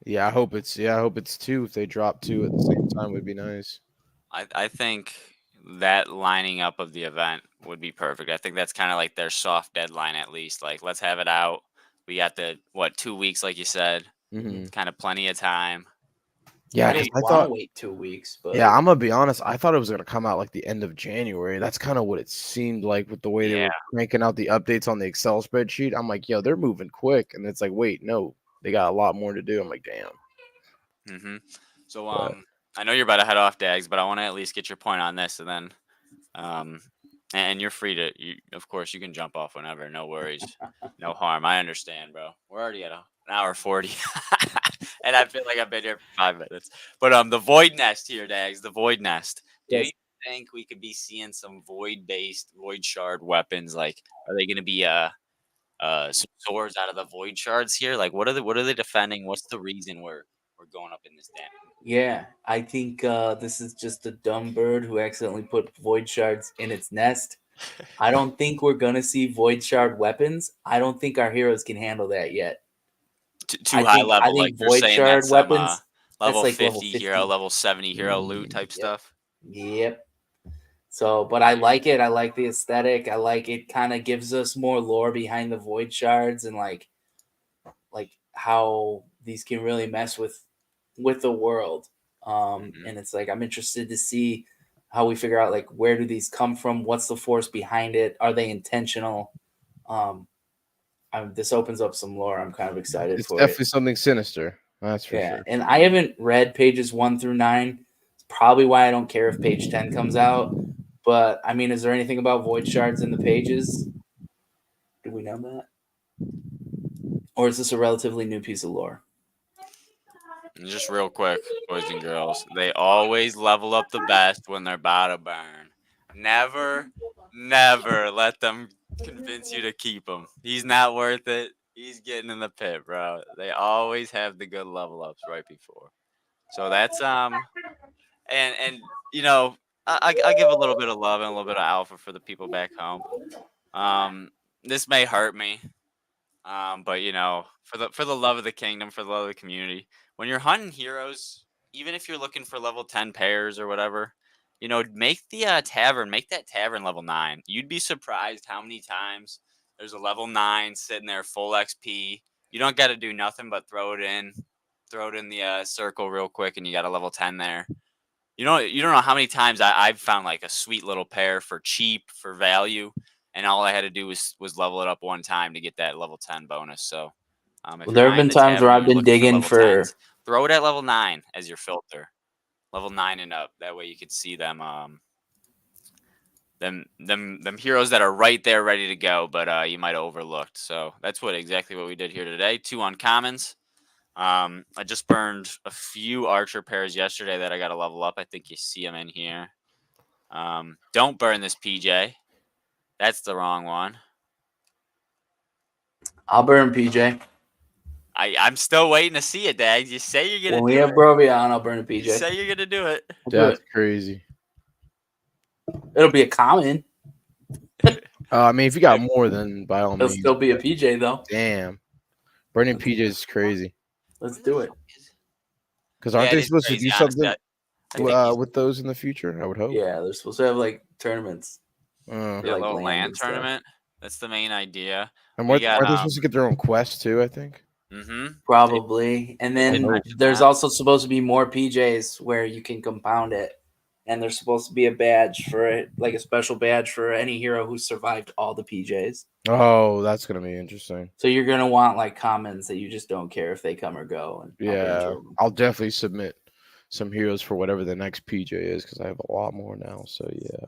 Yeah, I hope it's 2. If they drop 2 at the same time, would be nice. I think that lining up of the event would be perfect. I think that's kind of like their soft deadline, at least. Like, let's have it out. We got 2 weeks, like you said. Kind of plenty of time. Yeah, I because don't want to wait 2 weeks, but yeah, I'm gonna be honest. I thought it was gonna come out like the end of January. That's kind of what it seemed like with the way they were cranking out the updates on the Excel spreadsheet. I'm like, yo, they're moving quick, and it's like, wait, no, they got a lot more to do. I'm like, damn. So I know you're about to head off, Dags, but I want to at least get your point on this, and then and you're free to, of course, you can jump off whenever. No worries, no harm. I understand, bro. We're already at an hour 40, and I feel like I've been here for 5 minutes. But the Void Nest here, Dags, the Void Nest. Do you think we could be seeing some void-based Void Shard weapons? Like, are they going to be some swords out of the Void Shards here? Like, what are they defending? What's the reason we're going up in this damn? Yeah, I think this is just a dumb bird who accidentally put void shards in its nest. I don't think we're gonna see void shard weapons. I don't think our heroes can handle that yet. Too high level, I think like you're void saying shard that's some weapons. level That's like 50 hero, level 70 hero loot type stuff. Yep. So, but I like it. I like the aesthetic. I like it. Kind of gives us more lore behind the void shards and like how these can really mess with the world. And it's like I'm interested to see how we figure out like where do these come from? What's the force behind it? Are they intentional? This opens up some lore. I'm kind of excited It's for definitely something sinister. That's for sure. And I haven't read pages 1 through 9. probably why I don't care if page 10 comes out. But I mean, is there anything about void shards in the pages? Do we know that? Or is this a relatively new piece of lore? And just real quick, boys and girls, they always level up the best when they're about to burn. Never let them convince you to keep him. He's not worth it. He's getting in the pit, bro. They always have the good level ups right before. So that's and you know, I give a little bit of love and a little bit of alpha for the people back home. This may hurt me, but you know, for the love of the kingdom, for the love of the community, when you're hunting heroes, even if you're looking for level 10 pairs or whatever, you know, make the tavern, make that tavern level 9. You'd be surprised how many times there's a level 9 sitting there full XP. You don't got to do nothing but throw it in the circle real quick, and you got a level 10 there. You don't know how many times I've found like a sweet little pair for cheap, for value, and all I had to do was level it up one time to get that level 10 bonus. So, if Well, you're there have eyeing been the times where tavern, I've you're been looking for digging level for 10s, throw it at level 9 as your filter, level 9 and up. That way you could see them, them heroes that are right there ready to go, but you might have overlooked. So that's exactly what we did here today. 2 uncommons. I just burned a few archer pairs yesterday that I got to level up. I think you see them in here. Don't burn this PJ. That's the wrong one. I'll burn PJ. I'm still waiting to see it, Dags. You say you're gonna When we do have it. Brovion, I'll burn a You PJ. say you're gonna do it. That's crazy. It'll be a common. I mean, if you got more, then by all It'll means. still be a PJ though. Damn, burning PJ is crazy. Let's do it. Because aren't Yeah, it they is supposed crazy, to do honestly. something I think he's- with those in the future? I would hope. Yeah, they're supposed to have like tournaments. yeah, like, a little land land and stuff. tournament. That's the main idea. And We what got, aren't they supposed to get their own quest too? I think. Probably. And They then mentioned there's that. also supposed to be more PJs where you can compound it. And there's supposed to be a badge for it, like a special badge for any hero who survived all the PJs. Oh, that's gonna be interesting. So you're gonna want like commons that you just don't care if they come or go. And Yeah, I'll definitely submit some heroes for whatever the next PJ is because I have a lot more now. So yeah.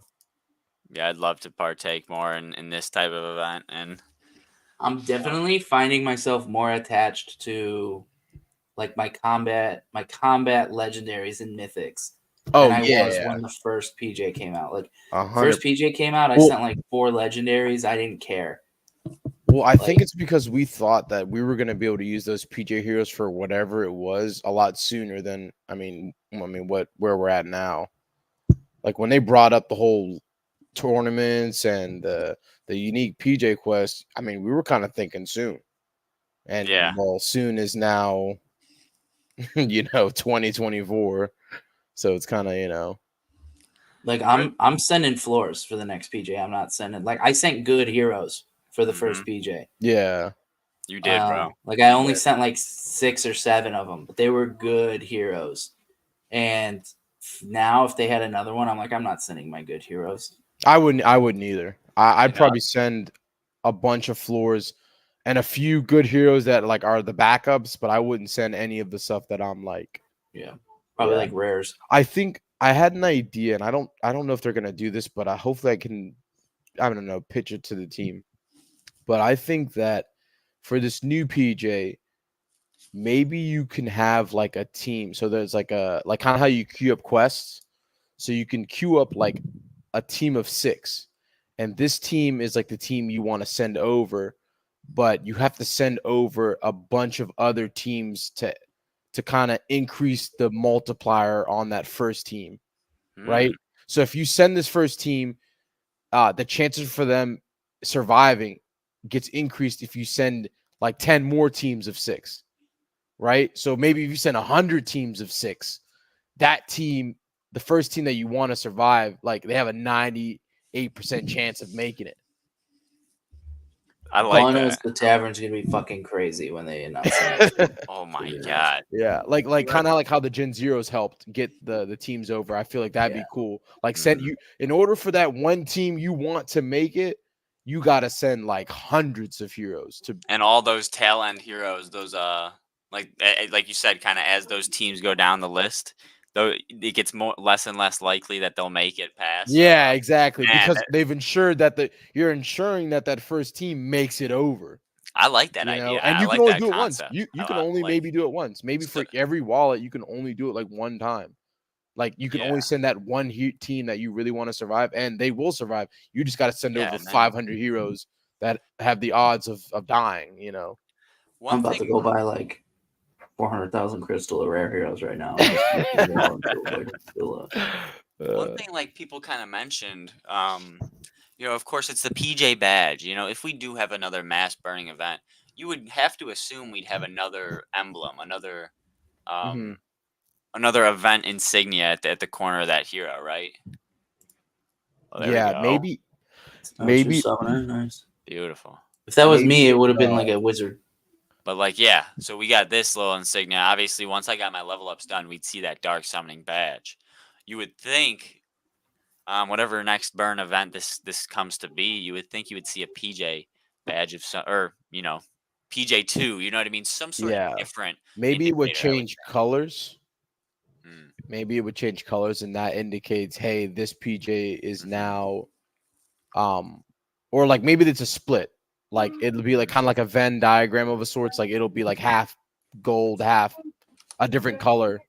Yeah, I'd love to partake more in this type of event, and I'm definitely finding myself more attached to like my combat legendaries and mythics. Oh, than I yeah. was when the first PJ came out. Like 100. first PJ came out, I Well- sent like 4 legendaries. I didn't care. Well, I think it's because we thought that we were gonna be able to use those PJ heroes for whatever it was a lot sooner than where we're at now. Like when they brought up the whole tournaments and the unique PJ quest, I mean, we were kind of thinking soon. And Yeah. well, soon is now 2024. So it's kind of, Like I'm sending floors for the next PJ. I'm not sending like I sent good heroes for the first PJ. Yeah. You did, bro. Like I only sent like 6 or 7 of them, but they were good heroes. And now if they had another one, I'm like, I'm not sending my good heroes. I wouldn't either. I'd probably send a bunch of floors and a few good heroes that like are the backups, but I wouldn't send any of the stuff that I'm like. Yeah. Probably like rares. I think I had an idea, and I don't know if they're gonna do this, but hopefully I can, I don't know, pitch it to the team. But I think that for this new PJ, maybe you can have like a team. So there's like kind of how you queue up quests. So you can queue up like a team of 6, and this team is like the team you want to send over, but you have to send over a bunch of other teams to kind of increase the multiplier on that first team, right? So if you send this first team, the chances for them surviving gets increased if you send like 10 more teams of 6, right? So maybe if you send 100 teams of 6, that team, the first team that you want to survive, like they have a 98% chance of making it. I like All I know that. is the tavern's gonna be fucking crazy when they announce it. Oh my god. Yeah, like kind of like how the Gen Zeros helped get the teams over. I feel like that'd be cool. Like send you, in order for that one team you want to make it, you gotta send like hundreds of heroes to, And all those tail end heroes, those like you said, kind of as those teams go down the list, though it gets less and less likely that they'll make it past. Yeah, exactly. man, Because they've ensured that you're ensuring that first team makes it over. I like that You know, idea. and I you can like only that do it once. concept. You can only maybe do it once. Maybe for every wallet, you can only do it like one time. Like you can only send that one team that you really want to survive, and they will survive. You just got to send over 500 heroes that have the odds of dying. You know, I'm about to go buy like 400,000 crystal of rare heroes right now. One thing like people kind of mentioned, of course it's the PJ badge. If we do have another mass burning event, you would have to assume we'd have another emblem, another event insignia at the corner of that hero, right? Well, there we go. maybe nice. Beautiful. If that was me, it would have been like a wizard. But so we got this little insignia. Obviously, once I got my level ups done, we'd see that dark summoning badge. You would think, whatever next burn event this comes to be, you would think you would see a PJ badge of some, or PJ2. You know what I mean? Some sort of different. Maybe it would change colors. Maybe it would change colors, and that indicates, hey, this PJ is now, or like maybe it's a split. Like it'll be like kind of like a Venn diagram of a sorts. Like it'll be like half gold, half a different color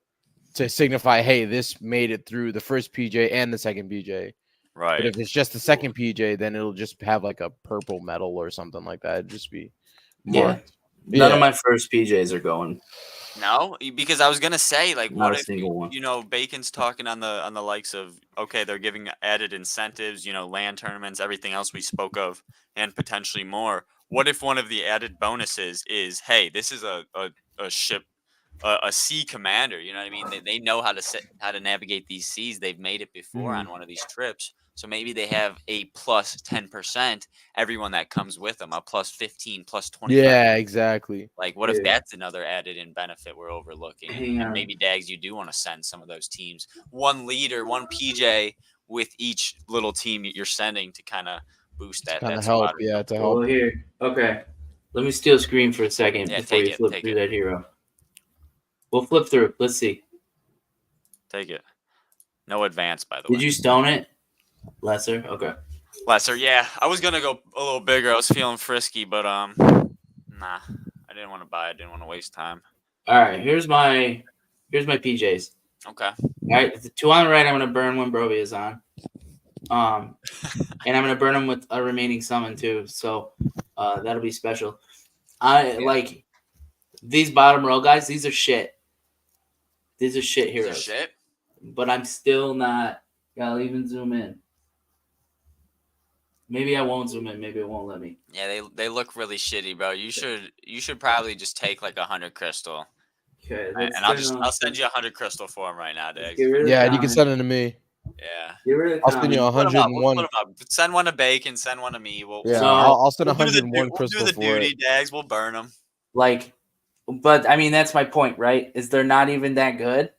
to signify, hey, this made it through the first PJ and the second PJ. Right. But if it's just the second PJ, then it'll just have like a purple metal or something like that. It'd just be marked. None of my first PJs are going. No, because I was gonna say, like, Not what a single one. Bacon's talking on the likes of, okay, they're giving added incentives, land tournaments, everything else we spoke of, and potentially more. What if one of the added bonuses is, hey, this is a ship, a sea commander? You know what I mean? They know how to navigate these seas. They've made it before on one of these trips. So maybe they have a plus 10%, everyone that comes with them, a plus 15, plus 25. Yeah, exactly. Like, what if that's another added in benefit we're overlooking? And maybe, Dags, you do want to send some of those teams. One leader, one PJ with each little team you're sending to kind of boost that. Kind of help, to help. Well, here, okay. Let me steal screen for a second before you flip through that hero. We'll flip through. Let's see. Take it. No advance, by the way. Did you stone it? Lesser? Okay. Lesser, yeah. I was gonna go a little bigger. I was feeling frisky, but nah. I didn't want to buy it. I didn't want to waste time. All right, here's my PJs. Okay. All right, the two on the right, I'm gonna burn when Brovia is on. And I'm gonna burn them with a remaining summon too. So that'll be special. Like these bottom row guys, these are shit. These are shit heroes. These are shit? But I'm still not. I'll even zoom in. Maybe I won't zoom in. Maybe it won't let me. Yeah, they look really shitty, bro. You should probably just take like 100 crystal. Okay, and I'll send you 100 crystal for him right now, Diggs. Yeah, and you can send it to me. Yeah. I'll send you 101. We'll send one to Bacon, send one to me. I'll send 101 crystal do the for duty, it. Dags. We'll burn them. Like, but I mean that's my point, right? Is they're not even that good,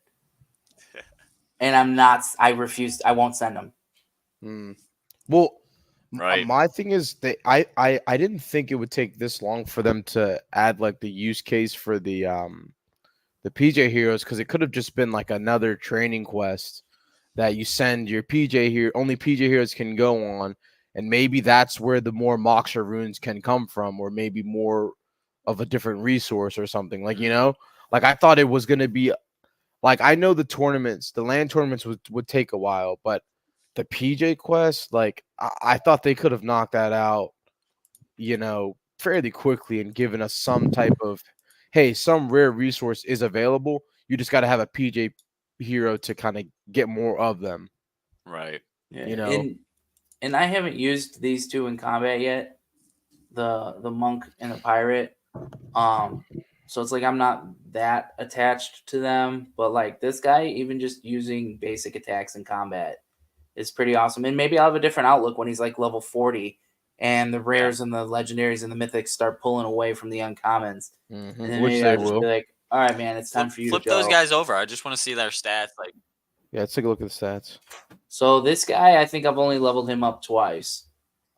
and I'm not. I refuse. I won't send them. Well. Right. My thing is that I didn't think it would take this long for them to add like the use case for the PJ heroes, because it could have just been like another training quest that you send your PJ here. Only PJ heroes can go on, and maybe that's where the more Moksha runes can come from, or maybe more of a different resource or something. Like, like I thought it was gonna be like, I know the land tournaments would take a while, but the PJ quest, like I thought they could have knocked that out, fairly quickly and given us some type of, hey, some rare resource is available. You just got to have a PJ hero to kind of get more of them. Right. Yeah. And I haven't used these two in combat yet, the monk and the pirate. So it's like I'm not that attached to them, but like this guy, even just using basic attacks in combat is pretty awesome. And maybe I'll have a different outlook when he's like level 40 and the rares and the legendaries and the mythics start pulling away from the uncommons. And then Which maybe they I'll just will. be like, all right, man, it's time for you to go. Flip those guys over. I just want to see their stats. Like, yeah, let's take a look at the stats. So this guy, I think I've only leveled him up twice.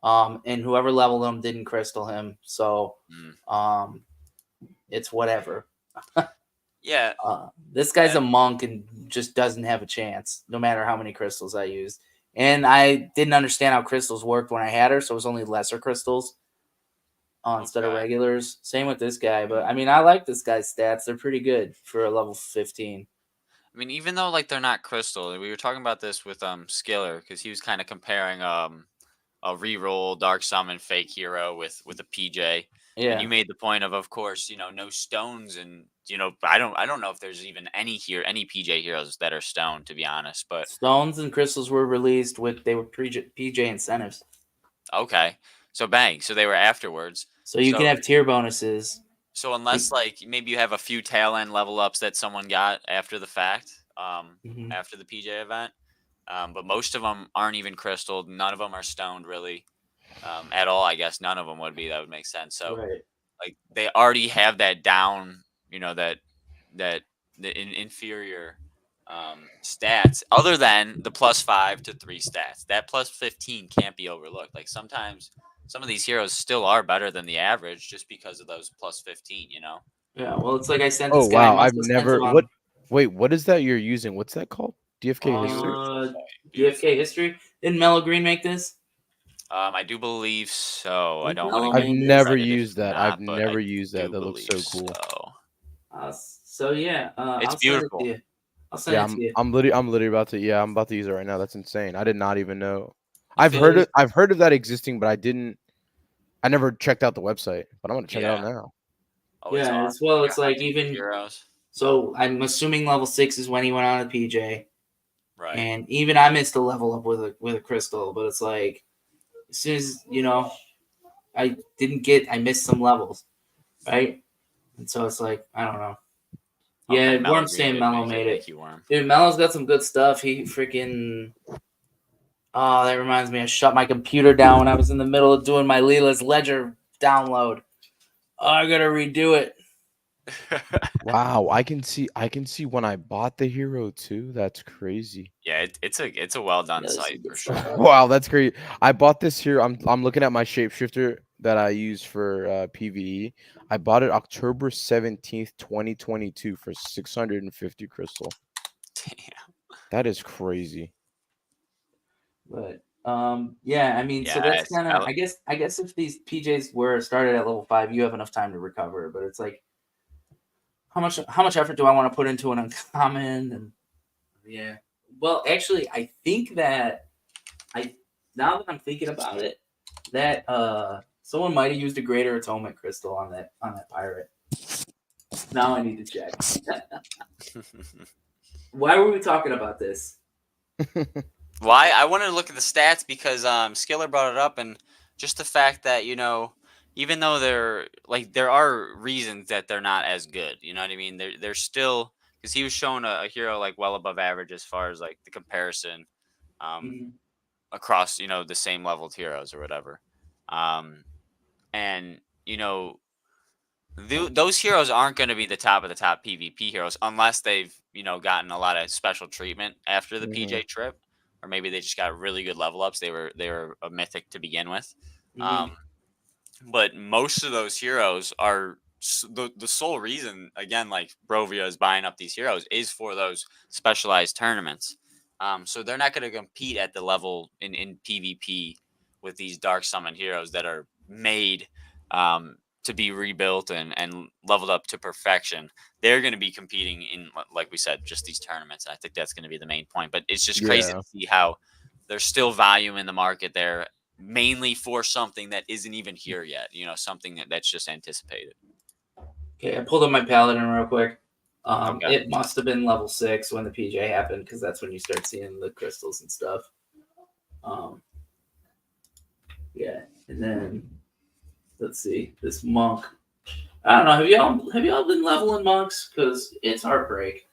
And whoever leveled him didn't crystal him. So it's whatever. Yeah. This guy's a monk and just doesn't have a chance, no matter how many crystals I use. And I didn't understand how crystals worked when I had her, so it was only lesser crystals instead of regulars. Same with this guy, but I mean, I like this guy's stats. They're pretty good for a level 15. I mean, even though like they're not crystal, we were talking about this with Skiller because he was kind of comparing a reroll dark summon fake hero with a PJ. Yeah. And you made the point of course, no stones, and I don't know if there's even any PJ heroes that are stone, to be honest. But stones and crystals were released they were PJ incentives. Okay, so bang, so they were afterwards. So you can have tier bonuses. So unless like maybe you have a few tail end level ups that someone got after the fact, after the PJ event, but most of them aren't even crystal. None of them are stoned really, at all. I guess none of them would be. That would make sense. So like they already have that down. That the inferior stats, other than the +5 to 3 stats. That +15 can't be overlooked. Like sometimes some of these heroes still are better than the average just because of those +15. Yeah, well, it's like I sent Oh this guy. wow, I've never. What? Wait, what is that you're using? What's that called? DFK history. DFK history. Didn't Mellow Green make this? I do believe so. I don't. Mellow I've made this? never Credit if used that. not, I've but never I used that. do That looks so believe cool. So yeah, It's I'll beautiful. send it to you. I'll send it to you. I'm literally about to. Yeah, I'm about to use it right now. That's insane. I did not even know. You I've feel heard it? it. I've heard of that existing, but I didn't. I never checked out the website, but I'm gonna check it out Yeah. now. Oh, it's Yeah, on. as well. You It's got like hundreds of even heroes. so. I'm assuming level 6 is when he went on a PJ, Right. and even I missed a level up with a crystal. But it's like as soon as I missed some levels, right? And so it's like I don't know. Yeah, Okay, Worm's Green saying did Mellow made make it. you Worm. Dude, Mellow's got some good stuff. He freaking. Oh, that reminds me. I shut my computer down when I was in the middle of doing my Leela's Ledger download. Oh, I gotta redo it. Wow, I can see when I bought the hero too. That's crazy. Yeah, it's a well done Yeah, site for sure. Wow, that's great. I bought this here. I'm looking at my shapeshifter that I use for PVE. I bought it October 17th, 2022 for 650 crystal. Damn. That is crazy. But yeah, I mean, so Yeah, that's kind of. I guess if these PJs were started at level 5, you have enough time to recover. But it's like, how much effort do I want to put into an uncommon? And yeah, well, actually, I think that now that I'm thinking about it, that someone might have used a greater atonement crystal on that pirate. Now I need to check. Why were we talking about this? Why? I wanted to look at the stats because Skiller brought it up, and just the fact that even though there are reasons that they're not as good. You know what I mean? They're still, because he was showing a hero like well above average as far as like the comparison across the same leveled heroes or whatever, and those heroes aren't going to be the top of the top PvP heroes unless they've gotten a lot of special treatment after the PJ trip, or maybe they just got really good level ups. They were a mythic to begin with, but most of those heroes are the sole reason. Again, like Brovia is buying up these heroes is for those specialized tournaments. So they're not going to compete at the level in PvP with these dark summon heroes that are made to be rebuilt and leveled up to perfection. They're going to be competing in, like we said, just these tournaments. I think that's going to be the main point. But it's just crazy to see how there's still value in the market there, mainly for something that isn't even here yet. Something that's just anticipated. Okay, I pulled up my paladin real quick. Okay. It must have been level 6 when the PJ happened, because that's when you start seeing the crystals and stuff. Yeah, and then let's see this monk. I don't know. Have y'all been leveling monks? Because it's heartbreak.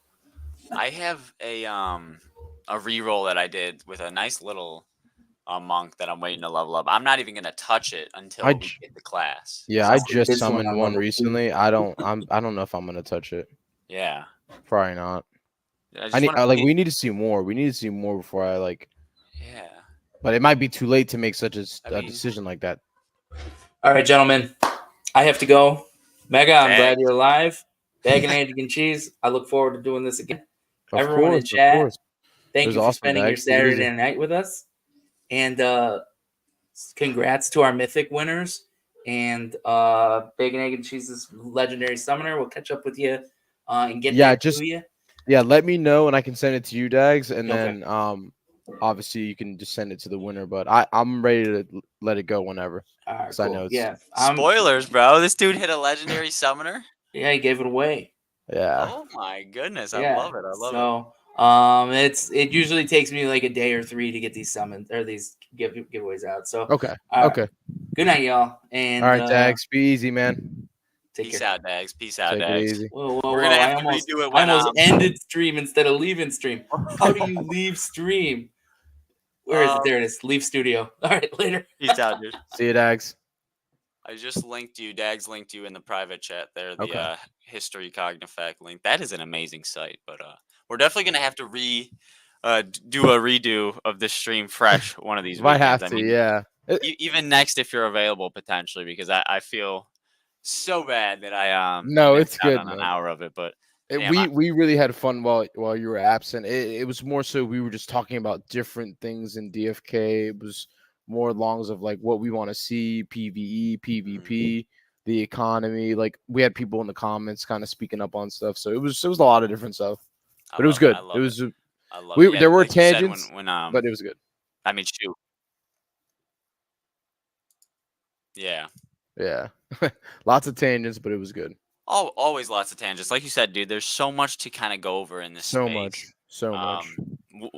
I have a reroll that I did with a nice little monk that I'm waiting to level up. I'm not even gonna touch it until we get the class. Yeah, I just summoned one recently. I don't know if I'm gonna touch it. Yeah, probably not. We need to see more. We need to see more before I like. Yeah, but it might be too late to make such a decision like that. All right, gentlemen, I have to go. Mega, I'm glad you're alive. Bacon, egg, and cheese. I look forward to doing this again. Of Everyone in course, of chat, course. It thank was you for awesome, spending your Dax. Take it easy. Saturday night with us. And congrats to our mythic winners. And Bacon, egg, and cheese's legendary summoner. We'll catch up with you and get Yeah, that just to you. yeah, let me know and I can send it to you, Dags, and Okay. then obviously you can just send it to the winner. But I'm ready to let it go whenever. All right, Because I know cool. it's Yeah, Spoilers, bro. This dude hit a legendary summoner. yeah, he gave it away. yeah. Oh my goodness, I Yeah. love it. I love it. So it usually takes me like a day or 3 to get these summons or these giveaways out. So Okay. all right. Okay. Good night, y'all. And All right, Dags. Be easy, man. take Peace care. out, Dags. Peace out, Take it Dags. easy. Whoa, We're gonna have to redo it when ended stream instead of leaving stream. How do you leave stream? Where is it? There it is. Leave studio. All right, later. Peace out, dude. See you, Dags. I just linked you. Dags linked you in the private chat there. The Okay. History Cognifact link. That is an amazing site. But we're definitely gonna have to do a redo of this stream fresh one of these If I weekends. have to, yeah. Even next if you're available potentially, because I feel so bad that I No, missed it's out good, on an man. hour of it. But We really had fun while you were absent. It was more so we were just talking about different things in DFK. It was more longs of like what we want to see, PVE, PvP, the economy. Like we had people in the comments kind of speaking up on stuff. So it was a lot of different stuff. But it was good. It was I love it. Yeah, there were like you said, tangents, when but it was good. I mean, shoot. Yeah. Yeah. Lots of tangents, but it was good. Always lots of tangents. Like you said, dude, there's so much to kind of go over in this So space. much.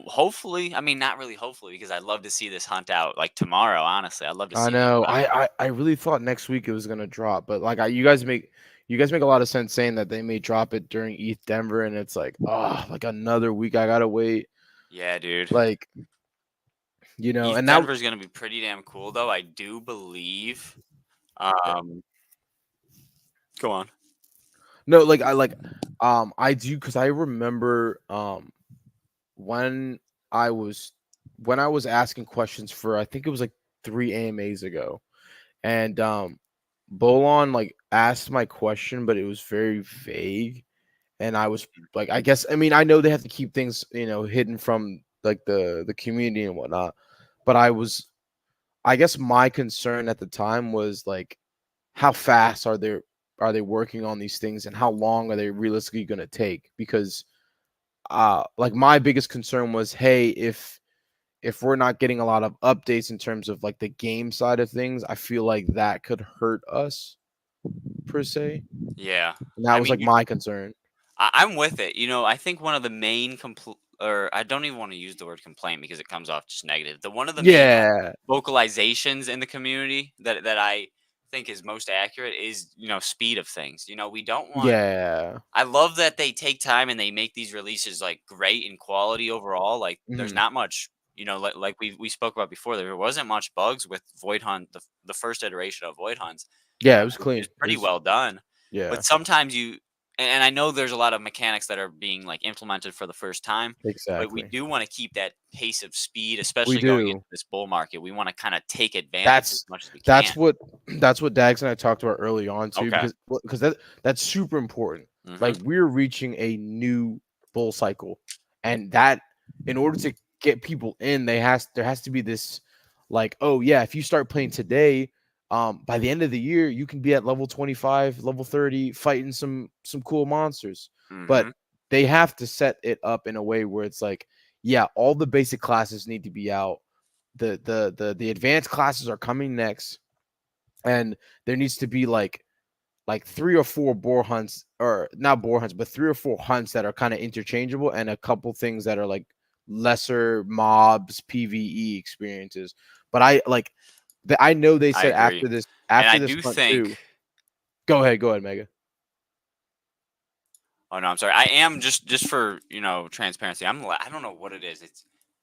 Hopefully, I mean, not really hopefully, because I'd love to see this hunt out like tomorrow, honestly. I'd love to see I it know. tomorrow. I really thought next week it was gonna drop, but like you guys make a lot of sense saying that they may drop it during ETH Denver, and it's like, oh, like another week I gotta wait. Yeah, dude. Like, you know, ETH and now Denver's gonna be pretty damn cool, though. I do believe. Go on. no, like I do because I remember when I was asking questions for I think it was like 3 AMAs ago, and Bolon like asked my question, but it was very vague. And I was like, I guess, I mean, I know they have to keep things, hidden from like the community and whatnot. But I guess my concern at the time was like, how fast are they working on these things and how long are they realistically going to take? Because, like my biggest concern was, hey, if we're not getting a lot of updates in terms of like the game side of things, I feel like that could hurt us per se. Yeah. And that was like my concern. I'm with it. I think one of the main or I don't even want to use the word complaint because it comes off just negative. One of the main vocalizations in the community that I think is most accurate is speed of things. We don't want. Yeah. I love that they take time and they make these releases like great in quality overall. Like there's not much. Like we spoke about before, there wasn't much bugs with Void Hunt, the first iteration of Void Hunts. Yeah, it was clean. It was pretty well done. Yeah. But sometimes and I know there's a lot of mechanics that are being like implemented for the first time. Exactly. But we do want to keep that pace of speed, especially going into this bull market. We want to kind of take advantage as much as we can. That's what Dags and I talked about early on too, Okay. because that's super important. Like we're reaching a new bull cycle, and that in order to get people in, there has to be this like, oh yeah, if you start playing today, by the end of the year, you can be at level 25, level 30, fighting some cool monsters. But they have to set it up in a way where it's like, yeah, all the basic classes need to be out. The advanced classes are coming next, and there needs to be like 3 or 4 boar hunts, or not boar hunts, but 3 or 4 hunts that are kind of interchangeable, and a couple things that are like lesser mobs, PvE experiences. But I know they said after this hunt too. Go ahead, Mega. Oh no, I'm sorry. I am just for transparency. I don't know what it is. It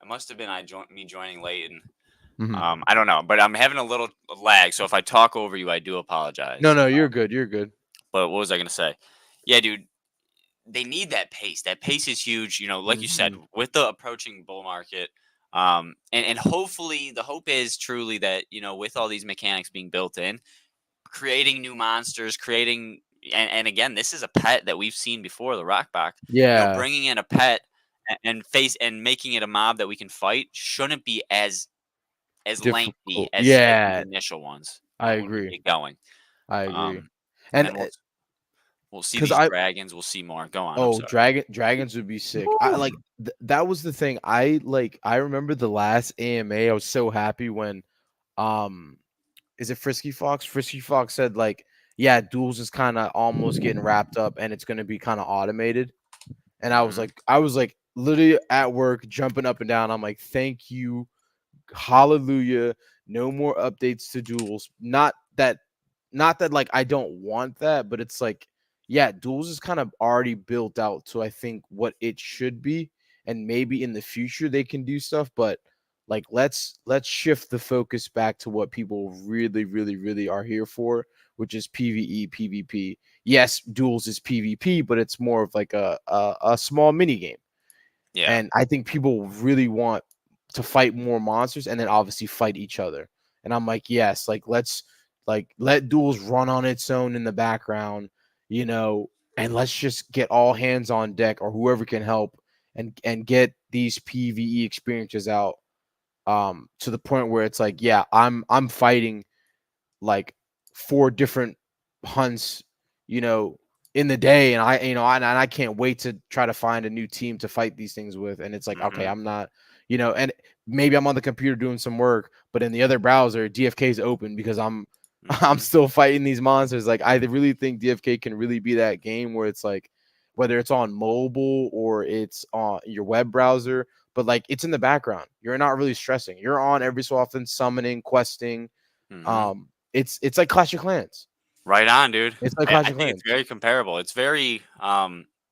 must have been me joining late, and I don't know. But I'm having a little lag, so if I talk over you, I do apologize. No, you're good. You're good. But what was I gonna say? Yeah, dude. They need that pace. That pace is huge. Like you said, with the approaching bull market. And hopefully the hope is truly that, with all these mechanics being built in, creating new monsters, creating, and again, this is a pet that we've seen before, the rock box. Yeah, Bringing in a pet and making it a mob that we can fight shouldn't be as lengthy difficult. as these Yeah, initial ones I when we agree. get going. I agree. Um, and And then we'll see because these I dragons. We'll see more. Go on. I'm oh, sorry. dragons would be sick. I like that was the thing. I remember the last AMA. I was so happy when um is it Frisky Fox? Frisky Fox said like, yeah, duels is kind of almost getting wrapped up and it's going to be kind of automated. And Mhm. I was like literally at work jumping up and down. I'm like, thank you, hallelujah, no more updates to duels. Not that like I don't want that, but it's like, yeah, duels is kind of already built out to I think what it should be, and maybe in the future they can do stuff, but like let's shift the focus back to what people really, really, really are here for, which is PvE, PvP. Yes, duels is PvP, but it's more of like a small mini game. Yeah. And I think people really want to fight more monsters and then obviously fight each other. And I'm like, yes, like let's like let duels run on its own in the background, and let's just get all hands on deck or whoever can help and get these PvE experiences out to the point where it's like, yeah, I'm fighting like 4 different hunts, you know, in the day, and I can't wait to try to find a new team to fight these things with. And it's like, okay, Mhm. I'm not, and maybe I'm on the computer doing some work, but in the other browser, DFK is open because I'm I'm Mhm. still fighting these monsters. Like I really think DFK can really be that game where it's like whether it's on mobile or it's on your web browser, but like it's in the background. You're not really stressing. You're on every so often summoning, questing. Mhm. It's like Clash of Clans. Right on, dude. It's like I Clash of think it's Clans. very comparable. It's very,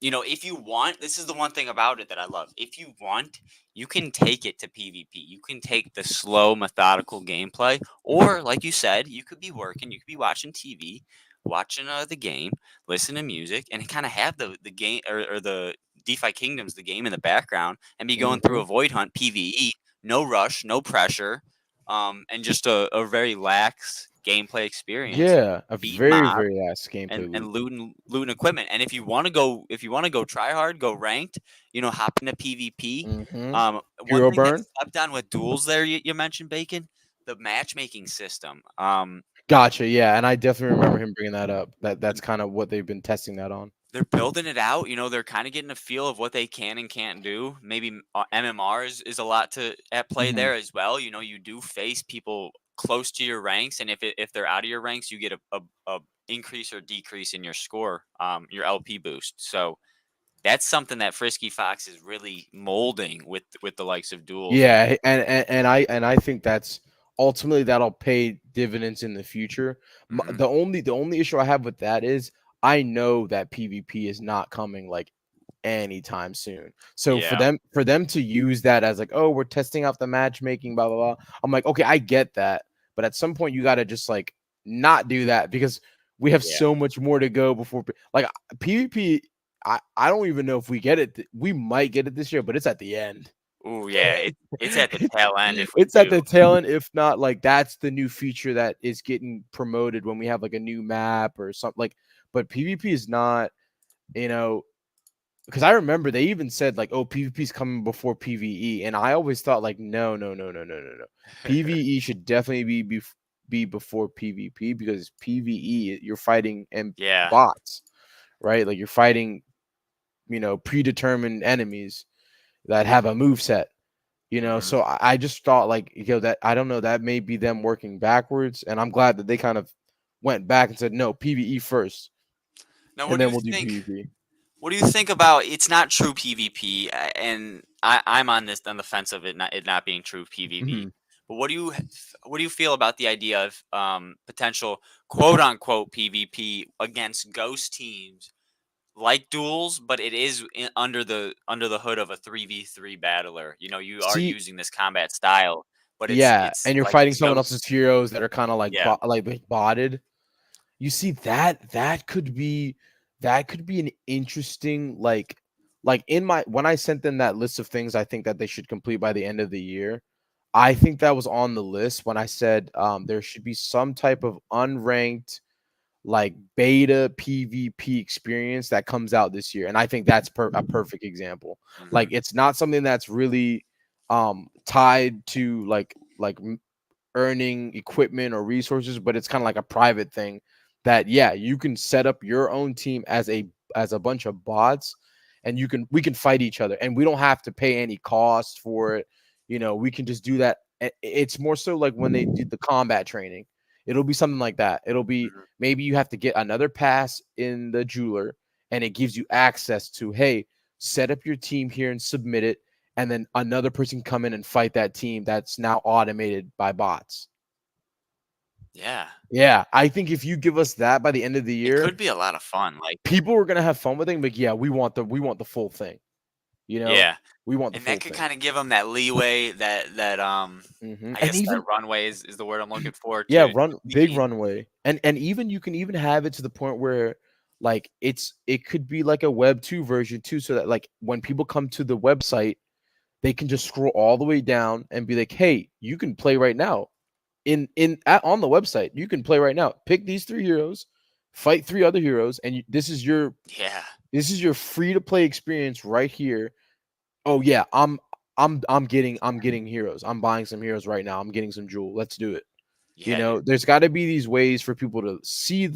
if you want, this is the one thing about it that I love. If you want, you can take it to PvP. You can take the slow, methodical gameplay, or like you said, you could be working, you could be watching TV, watching the game, listen to music, and kind of have the game or the DeFi Kingdoms, the game in the background, and be going through Mhm. a void hunt PvE, no rush, no pressure, and just a very lax gameplay experience, Yeah, a beating very, mobs very last gameplay and loop. looting equipment. And if you want to go try hard, go ranked, hop into PvP. Mhm. One Hero thing that's burn. slept on with duels there, you mentioned Bacon, the matchmaking system. Gotcha. Yeah, and I definitely remember him bringing that up. The That's kind of what they've been testing that on. They're building it out. They're kind of getting a feel of what they can and can't do. Maybe MMR is a lot to at play Mhm. there as well. You do face people close to your ranks, and if they're out of your ranks, you get a increase or decrease in your score, your LP boost. So that's something that Frisky Fox is really molding with the likes of duels. Yeah, and I think that's ultimately that'll pay dividends in the future. Hmm. The only issue I have with that is I know that PvP is not coming like anytime soon. So for Yeah, them to use that as like, oh, we're testing out the matchmaking, blah blah blah. I'm like, okay, I get that, but at some point you got to just like not do that because we have yeah. so much more to go before like PvP. I don't even know if we get it. We might get it this year, but it's at the end. Ooh, yeah. It's at the tail end if we It's at do. the tail end, if not like that's the new feature that is getting promoted when we have like a new map or something like. But PvP is not, you know, because I remember they even said like, "Oh, PvP is coming before PvE," and I always thought like, no, no, no, no, no, no, no. PvE should definitely be before PvP because PvE you're fighting and Yeah. bots, right? Like you're fighting, predetermined enemies that have a move set. Hmm. So I just thought like, that I don't know, that may be them working backwards, and I'm glad that they kind of went back and said no, PvE first, Now, and then we'll do PvP. what do you think about it's not true PvP, and I'm on the fence of it not being true PvP. Hmm. But what do you feel about the idea of potential quote unquote PvP against ghost teams like duels, but it is under the hood of a 3v3 battler. You are See, using this combat style, but it's yeah, it's and you're like fighting these someone ghosts. else's heroes that are kind of like Yeah. botted. You see that could be an interesting like in my when I sent them that list of things I think that they should complete by the end of the year. I think that was on the list when I said there should be some type of unranked like beta PvP experience that comes out this year, and I think that's a perfect example. Like it's not something that's really tied to like earning equipment or resources, but it's kind of like a private thing that you can set up your own team as a bunch of bots, and we can fight each other, and we don't have to pay any cost for it. We can just do that. It's more so like when they did the combat training. It'll be something like that. It'll be maybe you have to get another pass in the jeweler, and it gives you access to, hey, set up your team here and submit it, and then another person come in and fight that team that's now automated by bots. Yeah, I think if you give us that by the end of the It year, could be a lot of fun. Like people are gonna have fun with it. But we want the full thing. yeah, We want the and full that could thing. kind of give them that leeway that And I guess even that runway is the word I'm looking for yeah, to big lead. runway, and even you can even have it to the point where like it could be like a Web 2 version too, so that like when people come to the website, they can just scroll all the way down and be like, hey, you can play right now. On the website, you can play right now. Pick these 3 heroes, fight 3 other heroes, and this is your free to play experience right here. Oh yeah, I'm getting heroes. I'm buying some heroes right now. I'm getting some jewel. Let's do it. Dude. There's got to be these ways for people to see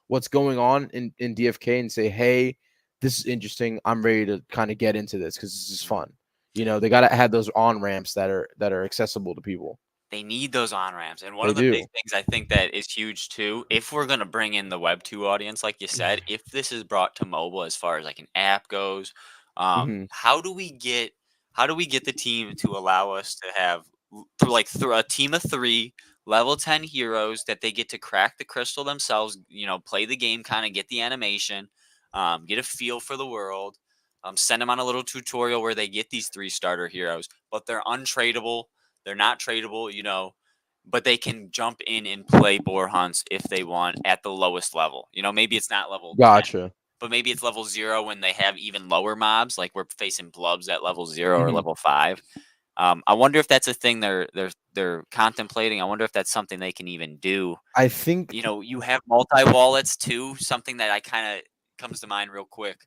what's going on in DFK and say, hey, this is interesting. I'm ready to kind of get into this because this is fun. They got to have those on ramps that are accessible to people. They need those on ramps, and one They of the big do. things I think that is huge too, if we're gonna bring in the Web 2 audience, like you said, if this is brought to mobile as far as like an app goes, Mhm. how do we get the team to allow us to have through a team of 3 level 10 heroes that they get to crack the crystal themselves, play the game, kind of get the animation, get a feel for the world, send them on a little tutorial where they get these 3 starter heroes, but they're untradeable. They're not tradable, but they can jump in and play boar hunts if they want at the lowest level. Maybe it's not level 10, Gotcha. but maybe it's level 0 when they have even lower mobs, like we're facing blubs at level 0 or Mhm. level 5. I wonder if that's a thing they're contemplating. I wonder if that's something they can even do. I think You have multi-wallets too, something that I kind of comes to mind real quick.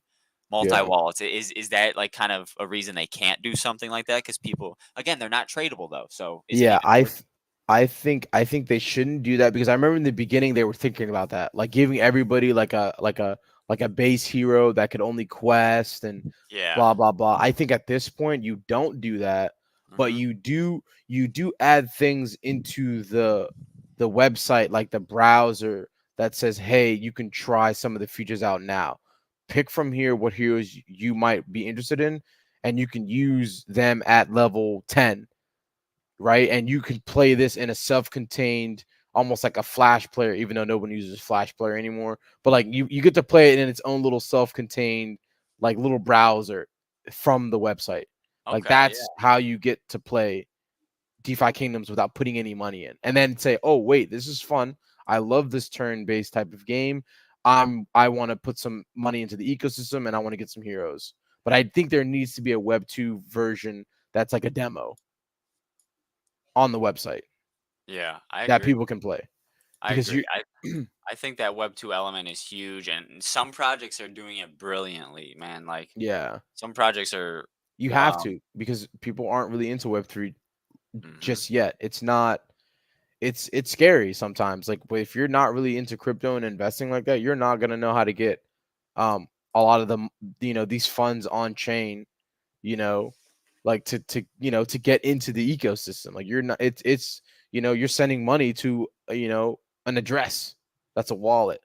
yeah. Multi-wallets. Is that like kind of a reason they can't do something like that? Because people, again, they're not tradable though. So is it Yeah, even worth? I think they shouldn't do that because I remember in the beginning they were thinking about that, like giving everybody like a base hero that could only quest and Yeah. blah blah blah. I think at this point you don't do that, but Hmm. you do add things into the website like the browser that says, "Hey, you can try some of the features out now. Pick from here what heroes you might be interested in, and you can use them at level 10." Right? And you can play this in a self-contained, almost like a Flash player, even though no one uses Flash player anymore. But like you get to play it in its own little self-contained, like little browser from the website. Like Okay. that's how you get to play DefiKingdoms without putting any money in. And then say, oh wait, this is fun. I love this turn-based type of game. I want to put some money into the ecosystem and I want to get some heroes. But I think there needs to be a Web 2 version that's like a demo on the website Yeah. I that agree. people can play I because agree. I think that Web 2 element is huge, and some projects are doing it brilliantly, man. Like yeah, some projects are. you have to because people aren't really into Web3 Hmm. just yet. It's not. It's scary sometimes. Like if you're not really into crypto and investing like that, you're not gonna know how to get a lot of them. These funds on chain. You know, like to get into the ecosystem. Like you're not. It's you're sending money to an address that's a wallet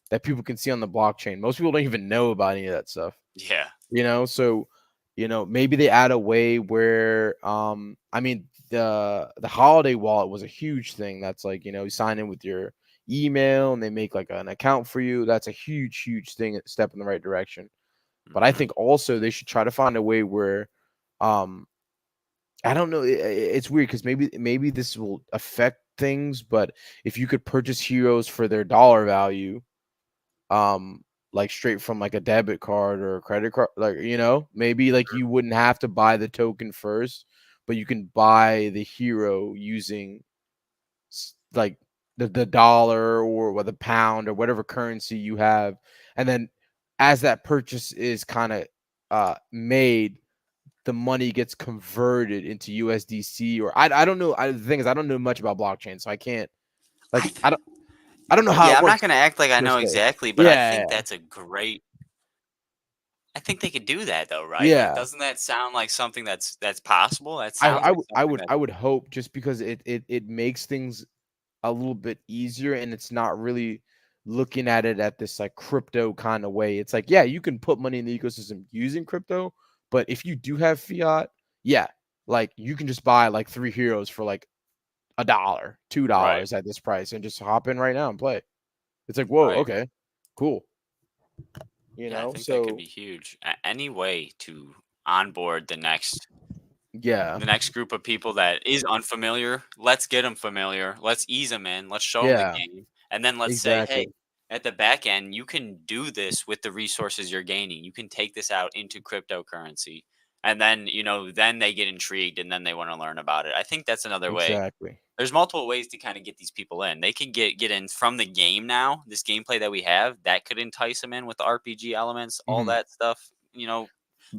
that people can see on the blockchain. Most people don't even know about any of that stuff. Yeah. So maybe they add a way where I mean the holiday wallet was a huge thing. That's like, you sign in with your email and they make like an account for you. That's a huge thing, step in the right direction. But I Hmm. think also they should try to find a way where um I don't know, it's weird because maybe this will affect things, but if you could purchase heroes for their dollar value, um like straight from like a debit card or a credit card, like maybe like you wouldn't have to buy the token first, but you can buy the hero using like the dollar or the pound or whatever currency you have, and then as that purchase is kind of made, the money gets converted into USDC, or I don't know. The thing is, I don't know much about blockchain, so I can't like I don't know how Yeah, it I'm not works gonna act like I per know se. exactly, but I Yeah, think that's a great. I think they could do that though, right? Like, yeah. doesn't that sound like something that's possible? That I sounds I like would I something would that I would hope, just because it makes things a little bit easier, and it's not really looking at it at this like crypto kind of way. It's like, yeah, you can put money in the ecosystem using crypto, but if you do have fiat, yeah, like you can just buy like 3 heroes for like $1, $2 right, at this price and just hop in right now and play. It's like, whoa, right. okay, cool. Yeah, I think that could So be huge. Any way to onboard yeah, the next group of people that is unfamiliar, let's get them familiar. Let's ease them in. Let's show them the yeah, game, and then let's say, hey, exactly, at the back end, you can do this with the resources you're gaining. You can take this out into cryptocurrency, and then then they get intrigued, and then they want to learn about it. I think that's another way. exactly. There's multiple ways to kind of get these people in. They can get in from the game now. This gameplay that we have that could entice them in with the RPG elements, all Mhm. that stuff.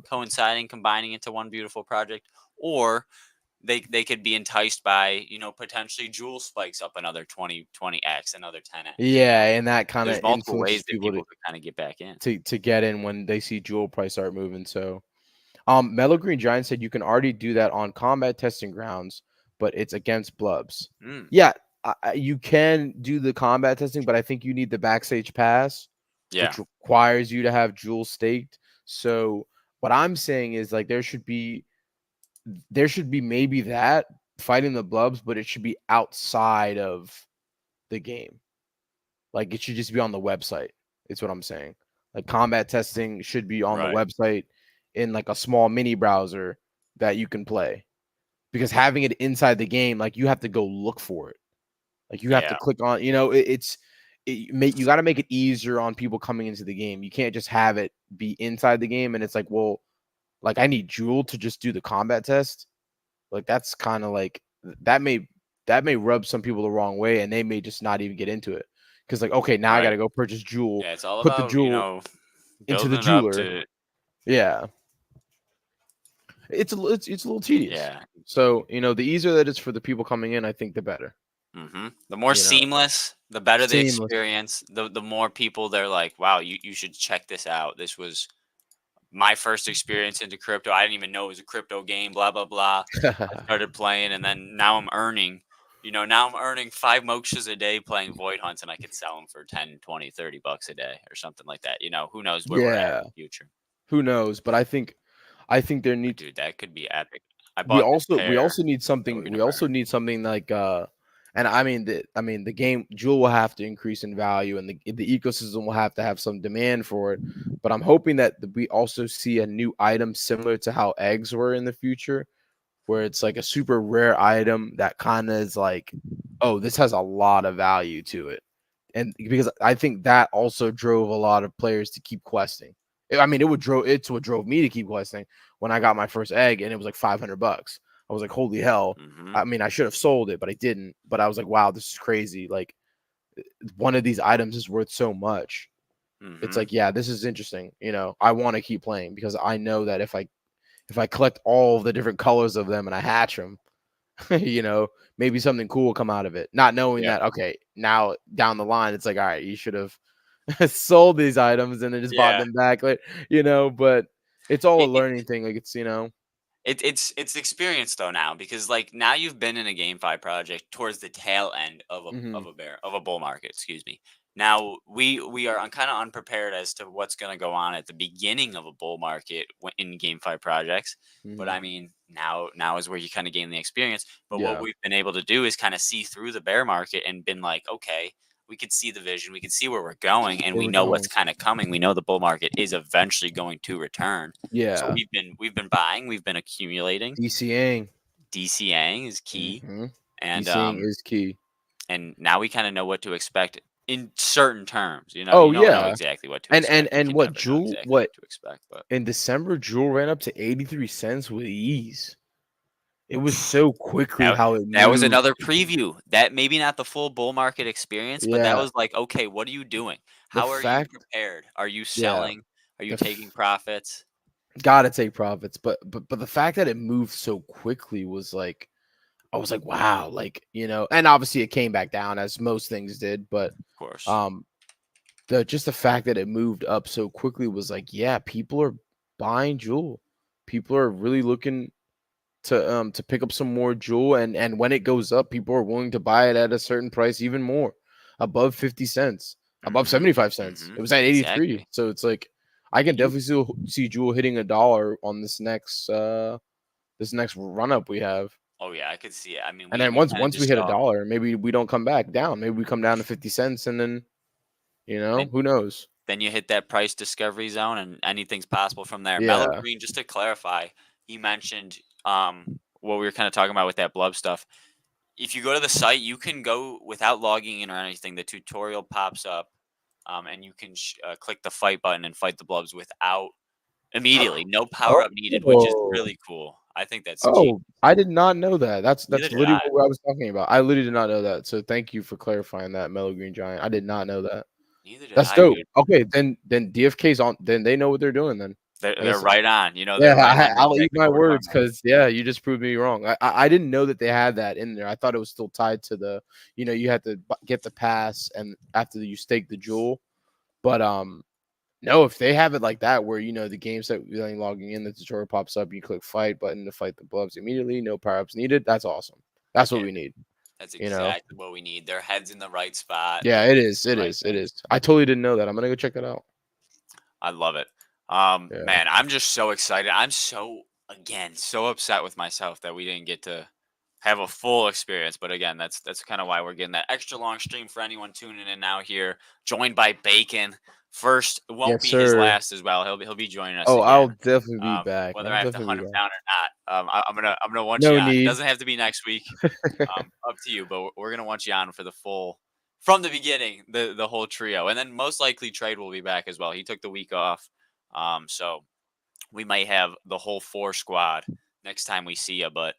Coinciding, combining into one beautiful project, or they could be enticed by potentially jewel spikes up another 20x, another 10x. Yeah, and that kind of There's multiple influences ways that people people could kind of get back in. to get in when they see jewel price start moving. So Mellow Green Giant said you can already do that on combat testing grounds, but it's against blubs. Mm, Yeah, you can do the combat testing, but I think you need the backstage pass, yeah, which requires you to have jewel staked. So what I'm saying is, like, there should be maybe that fighting the blubs, but it should be outside of the game. Like, it should just be on the website. It's what I'm saying. Like, combat testing should be on the right. website in like a small mini browser that you can play. Because having it inside the game, like, you have to go look for it. Like, you have to Yeah, click on, you got to make it easier on people coming into the game. You can't just have it be inside the game and it's like, well, like, I need Jewel to just do the combat test. Like, that's kind of like that may rub some people the wrong way, and they may just not even get into it. Because, like, okay, now I got right. to go purchase Jewel, Yeah, it's all put the about Jewel into the building it up jeweler. to. Yeah, it's a little tedious. Yeah. So, the easier that is for the people coming in, I think the better. The more You know, seamless, the better the seamless. experience. The more people they're like, wow, you should check this out. This was my first experience into crypto. I didn't even know it was a crypto game, blah, blah, blah. I started playing, and then now I'm earning, now I'm earning 5 moksas a day playing void hunts, and I could sell them for 10, 20, $30 a day or something like that. Who knows where we're at in Yeah, the future. who knows? But I think there But needs dude, that could be epic. I we bought this also we pair also need that we're something going we to also burn. need something like and the game Jewel will have to increase in value, and the ecosystem will have to have some demand for it. But I'm hoping that we also see a new item similar to how eggs were in the future, where it's like a super rare item that kind of is like, oh, this has a lot of value to it. And because I think that also drove a lot of players to keep questing. I mean, it's what drove me to keep questing when I got my first egg and it was like $500. I was like, holy hell. Hmm. I mean, I should have sold it, but I didn't. But I was like, wow, this is crazy. Like, one of these items is worth so much. It's Hmm. like, yeah, this is interesting. I want to keep playing because I know that if I collect all the different colors of them and I hatch them, maybe something cool will come out of it. Not knowing Yeah. that, okay, now down the line, it's like, all right, you should have sold these items and then just bought Yeah. them back. Like, but it's all a It, it, learning thing. Like, it's. it's experience though now, because like now you've been in a GameFi project towards the tail end of a Mhm. bull market, excuse me. Now we are kind of unprepared as to what's going to go on at the beginning of a bull market in GameFi projects. But Mhm. I mean, now is where you kind of gain the experience. But what Yeah. we've been able to do is kind of see through the bear market and been like, okay, we could see the vision, we could see where we're going, and Where we we're know what's going. kind of coming. We know the bull market is eventually going to return. So Yeah. we've been buying, we've been accumulating. DCing. DCAing is key, Mhm. and DCing is key. now we kind of know what to expect in certain terms. Oh You don't know yeah. exactly what to And expect. You and can what never know Jewel exactly what what to expect, but in December Jewel ran up to 83 cents with ease. It was so quickly That, how it that was moved. another preview. That maybe not the full bull market experience, but that Yeah, was like, okay, what are you doing? the How are you fact, prepared? Are you yeah, selling? Are you the taking profits? gotta take profits, but the fact that it moved so quickly was like, I was like, wow, like, and obviously it came back down as most things did, but Of course. um the fact that it moved up so quickly was like, yeah, people are buying Jewel. People are really looking to pick up some more Jewel, and when it goes up, people are willing to buy it at a certain price, even more, above 50 cents, above Mm-hmm. 75 cents. Mm-hmm. It was at 83. Exactly. So it's like I can You, definitely still see Jewel hitting $1 on this next run up we have. oh yeah, I could see it. I mean, And then we once kind of once we just hit a saw. dollar, maybe we don't come back down. Maybe we come down to 50 cents, and then who knows? Then you hit that price discovery zone and anything's possible from there. Mellow Yeah. Green, just to clarify, he mentioned what we were kind of talking about with that blub stuff. If you go to the site, you can go without logging in or anything. The tutorial pops up, and you can click the fight button and fight the blubs without immediately. No power up needed, which is Oh. really cool. I think that's genius. Oh, I did not know that. That's Neither that's did literally I. what I was talking about. I literally did not know that. So thank you for clarifying that, Mellow Green Giant. I did not know that. Neither did That's I, dope. dude. Okay, then DFK's on. Then they know what they're doing. Then I They're guess. right on. You know, Yeah, they're right on the I'll eat my Jacob words Marmite. because yeah, you just proved me wrong. I didn't know that they had that in there. I thought it was still tied to the, you had to get the pass and after you stake the jewel. But no, if they have it like that, where the games that you're logging in, the tutorial pops up, you click fight button to fight the blobs immediately, no power ups needed. That's awesome. That's what Yeah, we need. that's You know. exactly what we need. Their heads in the right spot. Yeah, They're it doing is. the It right is. It thing. is. I totally didn't know that. I'm gonna go check that out. I love it. Yeah. Man, I'm just so excited. I'm so upset with myself that we didn't get to have a full experience. But again, that's kind of why we're getting that extra long stream for anyone tuning in now here, joined by Bacon. First, it won't Yes, be his sir. last as well. He'll be joining us Oh, again. I'll definitely be back. Whether I'll I have to definitely hunt be him back. down or not, I'm gonna want you No on. need. Doesn't have to be next week. Up to you, but we're gonna want you on for the full from the beginning, the whole trio, and then most likely Trade will be back as well. He took the week off, so we might have the whole 4 squad next time we see you. But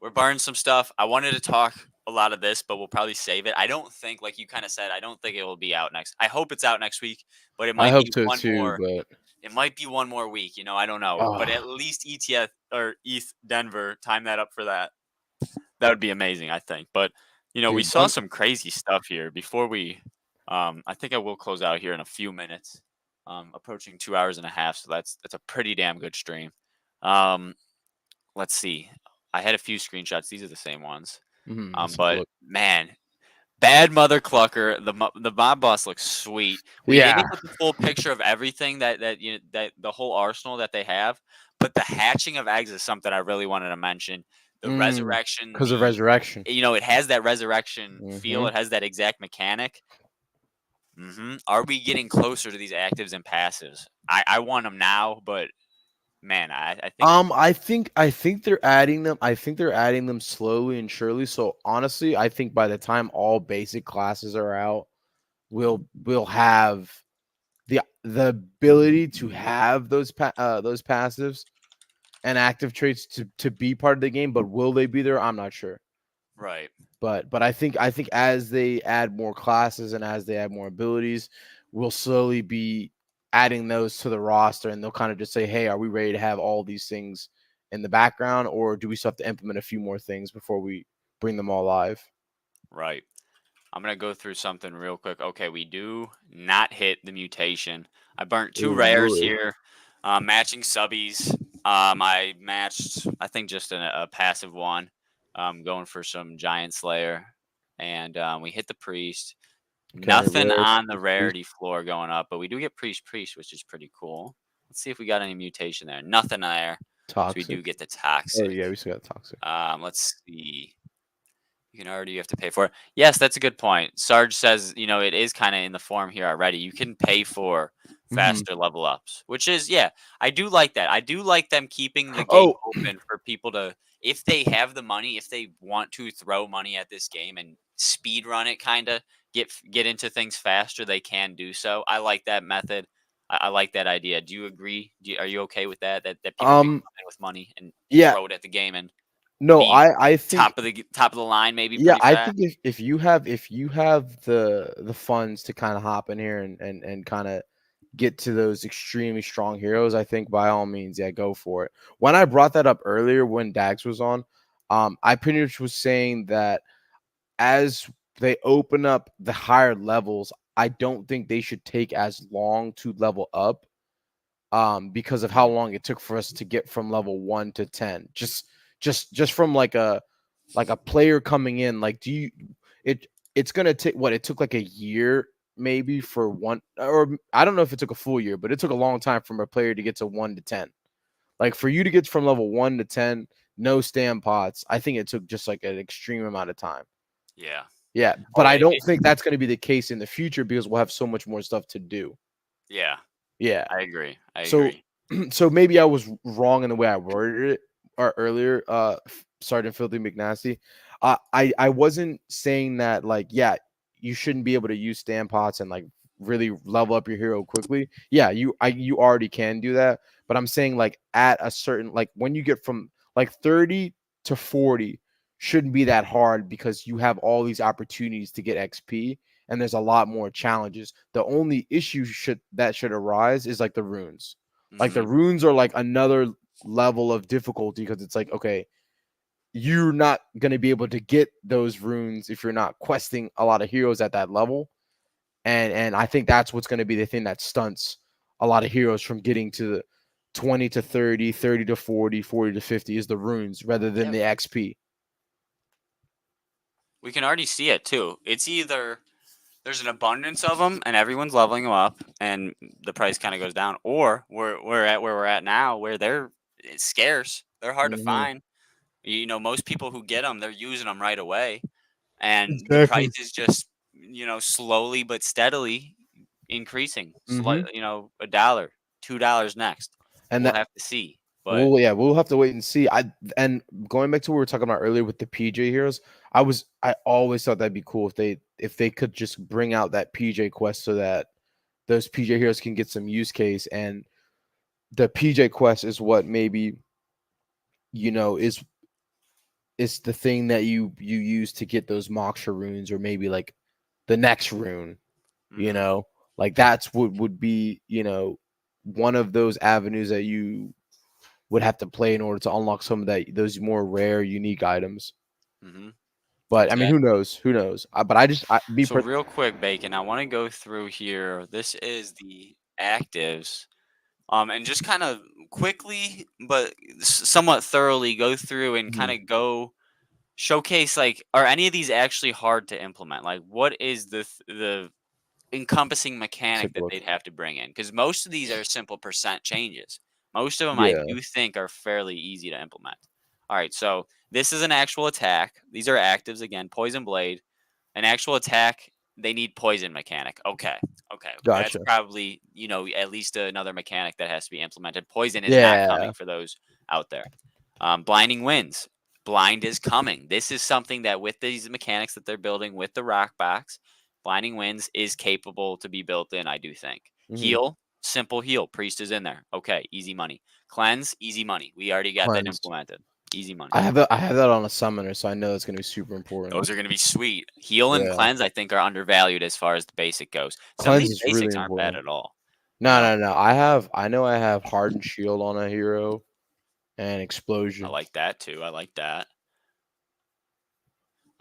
we're burning some stuff. I wanted to talk a lot of this, but we'll probably save it. I don't think, like you kind of said, I don't think it will be out next. I hope it's out next week, but it I might hope be so one too, more. but It might be one more week. I don't know. But oh, at least ETF or ETH Denver, time that up for that. That would be amazing, I think. But we dude, saw some crazy stuff here before we. I think I will close out here in a few minutes. Approaching 2 hours and a half, so that's a pretty damn good stream. Um, let's see. I had a few screenshots. These are the same ones. let's take a But look. man, bad MotherClucker. The mob boss looks sweet. We Yeah. didn't get the full picture of everything that the whole arsenal that they have, but the hatching of eggs is something I really wanted to mention. The resurrection, Because of resurrection. it has that resurrection feel. Hmm. It has that exact mechanic. Are we getting closer to these actives and passives? I want them now, but man, I think I think they're adding them. I think they're adding them slowly and surely. So honestly, I think by the time all basic classes are out, we'll have the ability to have those passives and active traits to be part of the game. But will they be there? I'm not sure. right. But I think as they add more classes and as they add more abilities, we'll slowly be adding those to the roster, and they'll kind of just say, "Hey, are we ready to have all these things in the background, or do we still have to implement a few more things before we bring them all live?" Right. I'm gonna go through something real quick. Okay, we do not hit the mutation. I burnt 2 rares Ooh, here, matching subbies. I matched, I think, just a passive one. Going for some Giant Slayer, and we hit the priest. okay, Nothing rare. on the rarity floor going up, but we do get priest, which is pretty cool. Let's see if we got any mutation there. Nothing there, so we do Toxic. get the Oh toxic. yeah, we still got toxic. Let's see. You have to pay for it. Yes, that's a good point. Sarge says, it is kind of in the form here already. You can pay for Hmm. faster level ups, which is, yeah, I do like that. I do like them keeping the game Oh, open for people to, if they have the money, if they want to throw money at this game and speed run it, kind of get into things faster, they can do so. I like that method. I like that idea. Do you agree? Are you okay with that? That people can um, come in with money and yeah, throw it at the game and No, be I think top of the line, maybe yeah, pretty I fast. think if you have the funds to kind of hop in here and kind of get to those extremely strong heroes, I think by all means, yeah, go for it. When I brought that up earlier when Dax was on, I pretty much was saying that as they open up the higher levels, I don't think they should take as long to level up because of how Mhm. long it took for us to get from level 1 to 10. Just from like a player coming in, like do you it's going to take what it took like a year maybe for one, or I don't know if it took a full year, but it took a long time from a player to get to 1 to 10. Like for you to get from level 1 to 10, no stand pots, I think it took just like an extreme amount of time. Yeah. Yeah, but Oh, I don't think that's going to be the case in the future because we'll have so much more stuff to do. yeah. Yeah. I agree. I So agree. so maybe I was wrong in the way I worded it earlier, Sergeant Filthy McNasty. I wasn't saying that like, yeah, you shouldn't be able to use stand pots and like really level up your hero quickly. Yeah, you already can do that, but I'm saying like at a certain, like when you get from like 30 to 40 shouldn't be that hard because you have all these opportunities to get XP and there's a lot more challenges. The only issue should arise is like the runes. Like the Hmm. runes are like another level of difficulty because it's like, okay, you're not going to be able to get those runes if you're not questing a lot of heroes at that level. And I think that's what's going to be the thing that stunts a lot of heroes from getting to the 20 to 30, 30 to 40, 40 to 50 is the runes rather than Yeah. the XP. We can already see it too. It's either there's an abundance of them and everyone's leveling them up and the price kind of goes down, or we're at where we're at now where they're scarce. They're hard to Mhm. find. Most people who get them, they're using them right away, and the price Exactly. is just slowly but steadily increasing. Mhm. $1, $2 next. And We'll that have to see, but Well, yeah, we'll have to wait and see. And going back to what we were talking about earlier with the PJ heroes, I always thought that'd be cool if they could just bring out that PJ quest so that those PJ heroes can get some use case. And the PJ quest is what maybe is the thing that you use to get those Moksha runes, or maybe like the next rune. You mhm, know, like that's what would be one of those avenues that you would have to play in order to unlock some of those more rare, unique items. mhm, But I mean, who exactly. knows? Who knows? But I just So real quick, Bacon, I want to go through here. This is the actives, and just kind of quickly, but somewhat thoroughly go through and kind Mhm. of go showcase, like, are any of these actually hard to implement? Like, what is the encompassing Take mechanic a that look. they'd have to bring in? Because most of these are simple percent changes. Most of them I Yeah. do think are fairly easy to implement. All right, so this is an actual attack. These are actives again. Poison blade, an actual attack. They need poison mechanic. Okay, okay, that's Gotcha. probably at least another mechanic that has to be implemented. Poison is not coming Yeah. for those out there. Blinding winds. Blind is coming. This is something that with these mechanics that they're building with the rock box, blinding winds is capable to be built in. I do think. Mhm. Heal. Simple heal. Priest is in there. Okay, easy money. Cleanse. Easy money. We already got that Cleanse. implemented. Easy money. I have that on a summoner, so I know it's gonna be super important. Those are going to be sweet. Heal and Yeah. cleanse, I think, are undervalued as far as the basic goes. Some of Cleanse these is really basics aren't bad important. at all. You No, know, no, no. I have hardened shield on a hero and I explosion. like that too. I like that.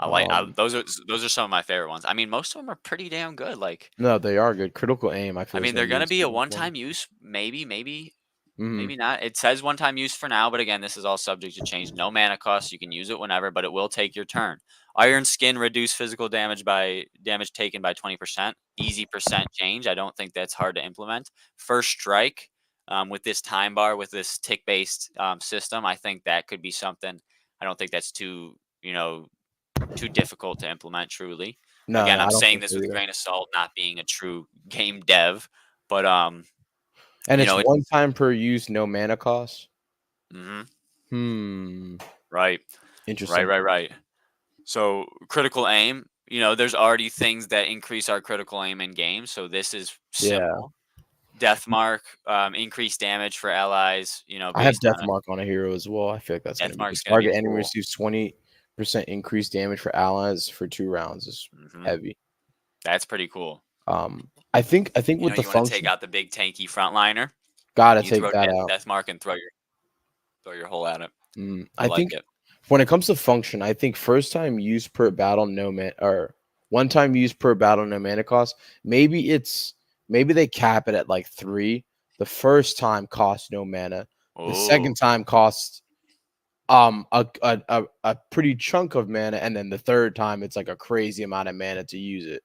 Um, Those are some of my favorite ones. I mean, most of them are pretty damn good. Like, no, they are good. Critical aim, I I feel is mean, gonna they're going be to be a super important. one-time use, maybe, Mhm. maybe not. It says one-time use for now, but again, this is all subject to change. No mana cost. You can use it whenever, but it will take your turn. Iron skin reduce physical damage taken by 20%. Easy percent change. I don't think that's hard to implement. First strike, with this time bar, with this tick-based system, I think that could be something. I don't think that's too difficult to implement. Truly, No, again, no, I'm I don't saying think this so with a either. grain of salt, not being a true game dev, but And it's it's one time per use, no mana cost. mhm, Hmm. right, right, Interesting. right, right. So critical aim, there's already things that increase our critical aim in games, so this is Yeah. simple. Death Mark, increased damage for allies. I have Based Death on Mark on a hero as well. I feel like that's going Death to be good. Mark's gonna be Target enemy cool. receives 20% increased damage for allies for 2 rounds. Is heavy. That's pretty cool. I think with the You want to take function, out the big tanky frontliner. gotta You take throw that out. Death Mark and throw your hole at it. I I like think it. when it comes to function, I think first time use per battle no man or one time use per battle no mana cost. Maybe they cap it at like 3. The first time costs no mana. The second Oh, time costs a pretty chunk of mana, and then the third time it's like a crazy amount of mana to use it.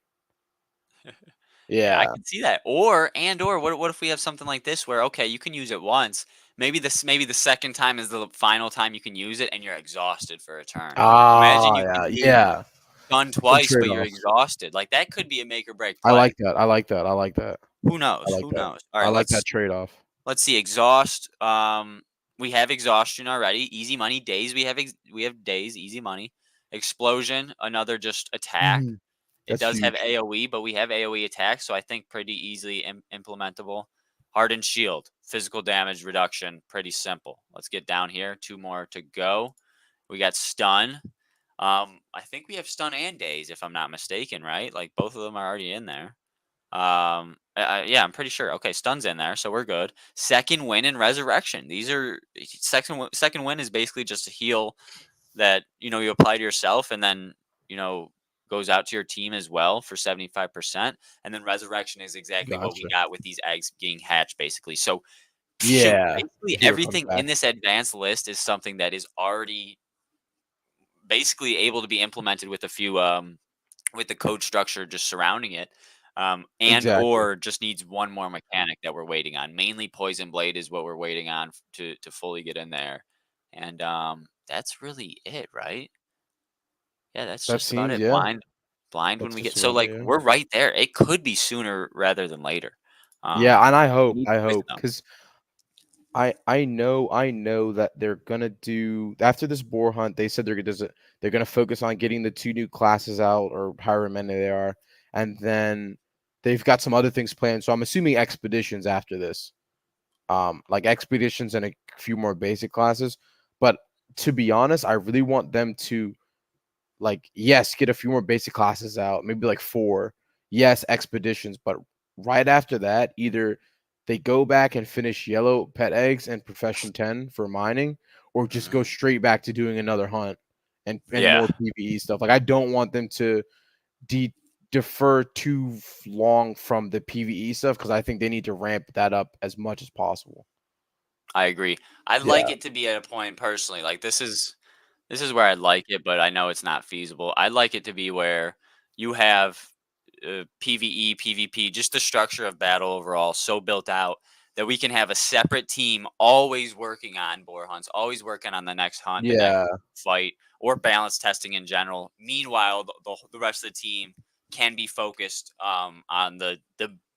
yeah, I Yeah. can see that. Or what if we have something like this where okay, you can use it once. Maybe the second time is the final time you can use it, and you're exhausted for a turn. Imagine you Yeah, can use yeah. stun Good twice, but you're trade-off. exhausted. Like that could be a make or break I play. like that. I like that. I like that. Who I knows? like Who that. knows? All I right, like that trade-off. let's see. Exhaust. We have exhaustion already. Easy money. Days. We have days. Easy money. Explosion. Another just attack. It That's does have huge. AoE, but we have AoE attack, so I think pretty easily implementable. Hardened shield, physical damage reduction, pretty simple. Let's get down here. 2 more to go. We got stun. I think we have stun and days, if I'm not mistaken, right? Like both of them are already in there. Yeah, I'm pretty sure. Okay, stun's in there, so we're good. Second win and resurrection. These are second win is basically just a heal that you apply to yourself, and then you know goes out to your team as well for 75%. And then resurrection is exactly what we Gotcha. got with these eggs being hatched, basically. So shoot, Yeah. basically Hero comes everything back. in this advanced list is something that is already basically able to be implemented with a few with the code structure just surrounding it. And Exactly. or just needs one more mechanic that we're waiting on. Mainly Poison Blade is what we're waiting on to fully get in there. And that's really it, right? Yeah, that's That just about seems it. yeah. Blind when That's we get just so about it, like yeah. we're right there. It could be sooner rather than later. Yeah, and I We hope need I the hope wisdom. because I know that they're gonna do after this boar hunt. They said they're gonna focus on getting the 2 new classes out or however many they are, and then they've got some other things planned. So I'm assuming expeditions after this, like expeditions and a few more basic classes. But to be honest, I really want them to like yes, get a few more basic classes out, maybe like 4. Yes, expeditions, but right after that, either they go back and finish yellow pet eggs and profession 10 for mining, or just Mhm. go straight back to doing another hunt and Yeah, more PvE stuff. Like I don't want them to de- defer too long from the PvE stuff because I think they need to ramp that up as much as possible. I agree. I'd like Yeah. it to be at a point personally. Like this is where I'd like it, but I know it's not feasible. I'd like it to be where you have PVE, PvP, just the structure of battle overall so built out that we can have a separate team always working on boar hunts, always working on the next hunt, the next Yeah. fight, or balance testing in general. Meanwhile, the rest of the team can be focused on the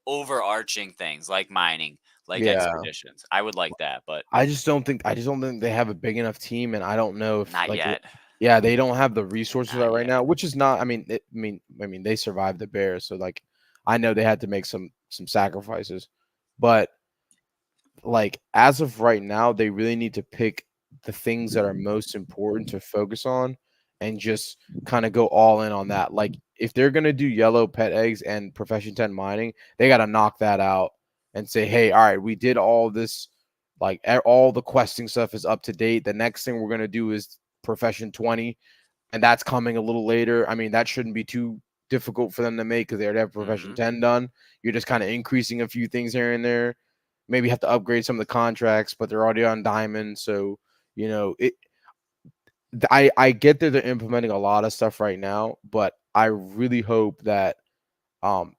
overarching things like mining, like Yeah. expeditions. I would like that, but I just don't think they have a big enough team, and I don't know if not like yet. yeah, they don't have the resources for that Not right yet. now, which is not. I mean, they survived the Bears, so like, I know they had to make some sacrifices, but like as of right now, they really need to pick the things that are most important to focus on, and just kind of go all in on that. Like if they're gonna do yellow pet eggs and profession 10 mining, they gotta knock that out and say, hey, all right, we did all this, like all the questing stuff is up to date. The next thing we're gonna do is profession 20, and that's coming a little later. I mean, that shouldn't be too difficult for them to make because they already have profession Hmm. 10 done. You're just kind of increasing a few things here and there. Maybe have to upgrade some of the contracts, but they're already on diamond. So, it I get that they're implementing a lot of stuff right now, but I really hope that um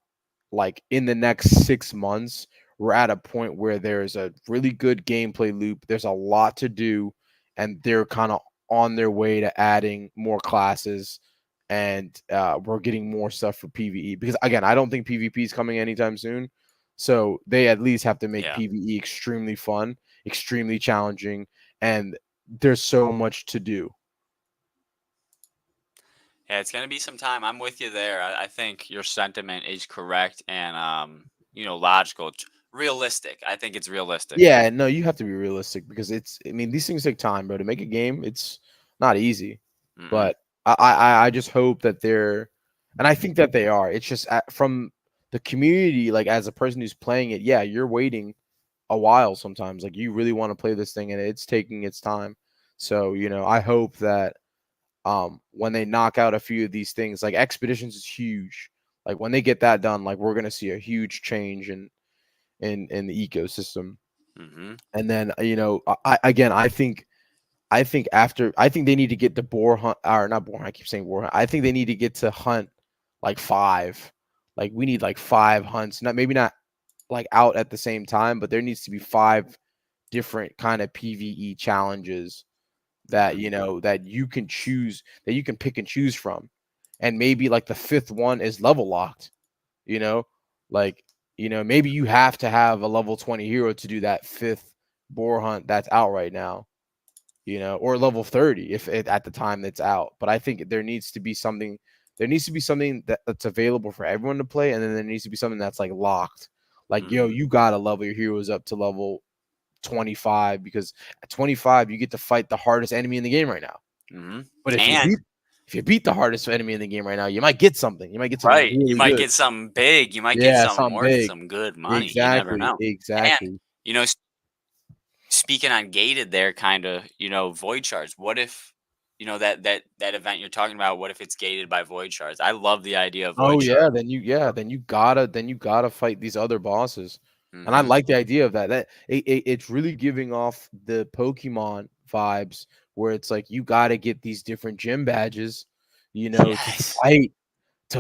like in the next 6 months, we're at a point where there's a really good gameplay loop. There's a lot to do, and they're kind of on their way to adding more classes, and we're getting more stuff for PVE. Because again, I don't think PvP is coming anytime soon. So they at least have to make Yeah. PvE extremely fun, extremely challenging, and there's so much to do. Yeah, it's gonna be some time. I'm with you there. I think your sentiment is correct and logical. realistic. I think it's realistic. Yeah, no, you have to be realistic because I mean, these things take time, bro. To make a game, it's not easy. Mm-mm. But I just hope that they're, and I think that they are. It's just from the community, like as a person who's playing it, yeah, you're waiting a while sometimes. Like you really want to play this thing, and it's taking its time. So I hope that when they knock out a few of these things, like expeditions is huge. Like when they get that done, like we're gonna see a huge change in the ecosystem. Mm-hmm. And then I think they need to get the boar hunt, or not boar hunt. I keep saying boar hunt. I think they need to get to hunt like 5. Like we need like 5 hunts. Maybe not like out at the same time, but there needs to be 5 different kind of PvE challenges that that you can choose, that you can pick and choose from. And maybe like the 5th one is level locked, you know? Like, maybe you have to have a level 20 hero to do that 5th boar hunt that's out right now, or level 30 if at the time that's out. But I think there needs to be something that's available for everyone to play, and then there needs to be something that's like locked. Like, yo, Mm-hmm. you gotta level your heroes up to level 25, because at 25 you get to fight the hardest enemy in the game right now. Mm-hmm. But And if you beat the hardest enemy in the game right now, you might get something. You might get something right, you really might good. get something big. You might get Yeah, something something worth big. some good money. You never Exactly. know. And Exactly. you know, speaking on gated there, kind of, void shards. What if, that event you're talking about? What if it's gated by void shards? I love the idea of Oh void shards. yeah, then you gotta fight these other bosses. And I Mm-hmm. like the idea of that. It's really giving off the Pokemon vibes, where it's like you gotta get these different gym badges, to Yes.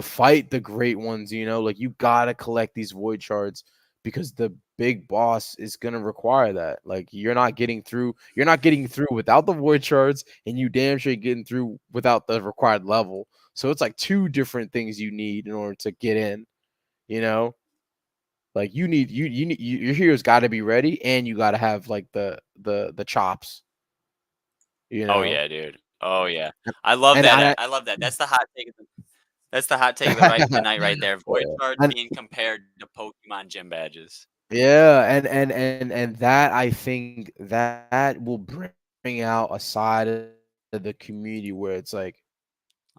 fight the great ones. Like you gotta collect these void shards, because the big boss is gonna require that. Like you're not getting through without the void shards, and you damn sure getting through without the required level. So it's like 2 different things you need in order to get in, you know? Like your hero's got to be ready, and you got to have like the chops, you Oh know? yeah, dude. Oh yeah. I love And that. I I love that. That's the hot take. That's the hot take of the night right there. Void shards and being compared to Pokemon gym badges. yeah, and that, I think that will bring out a side of the community where it's like,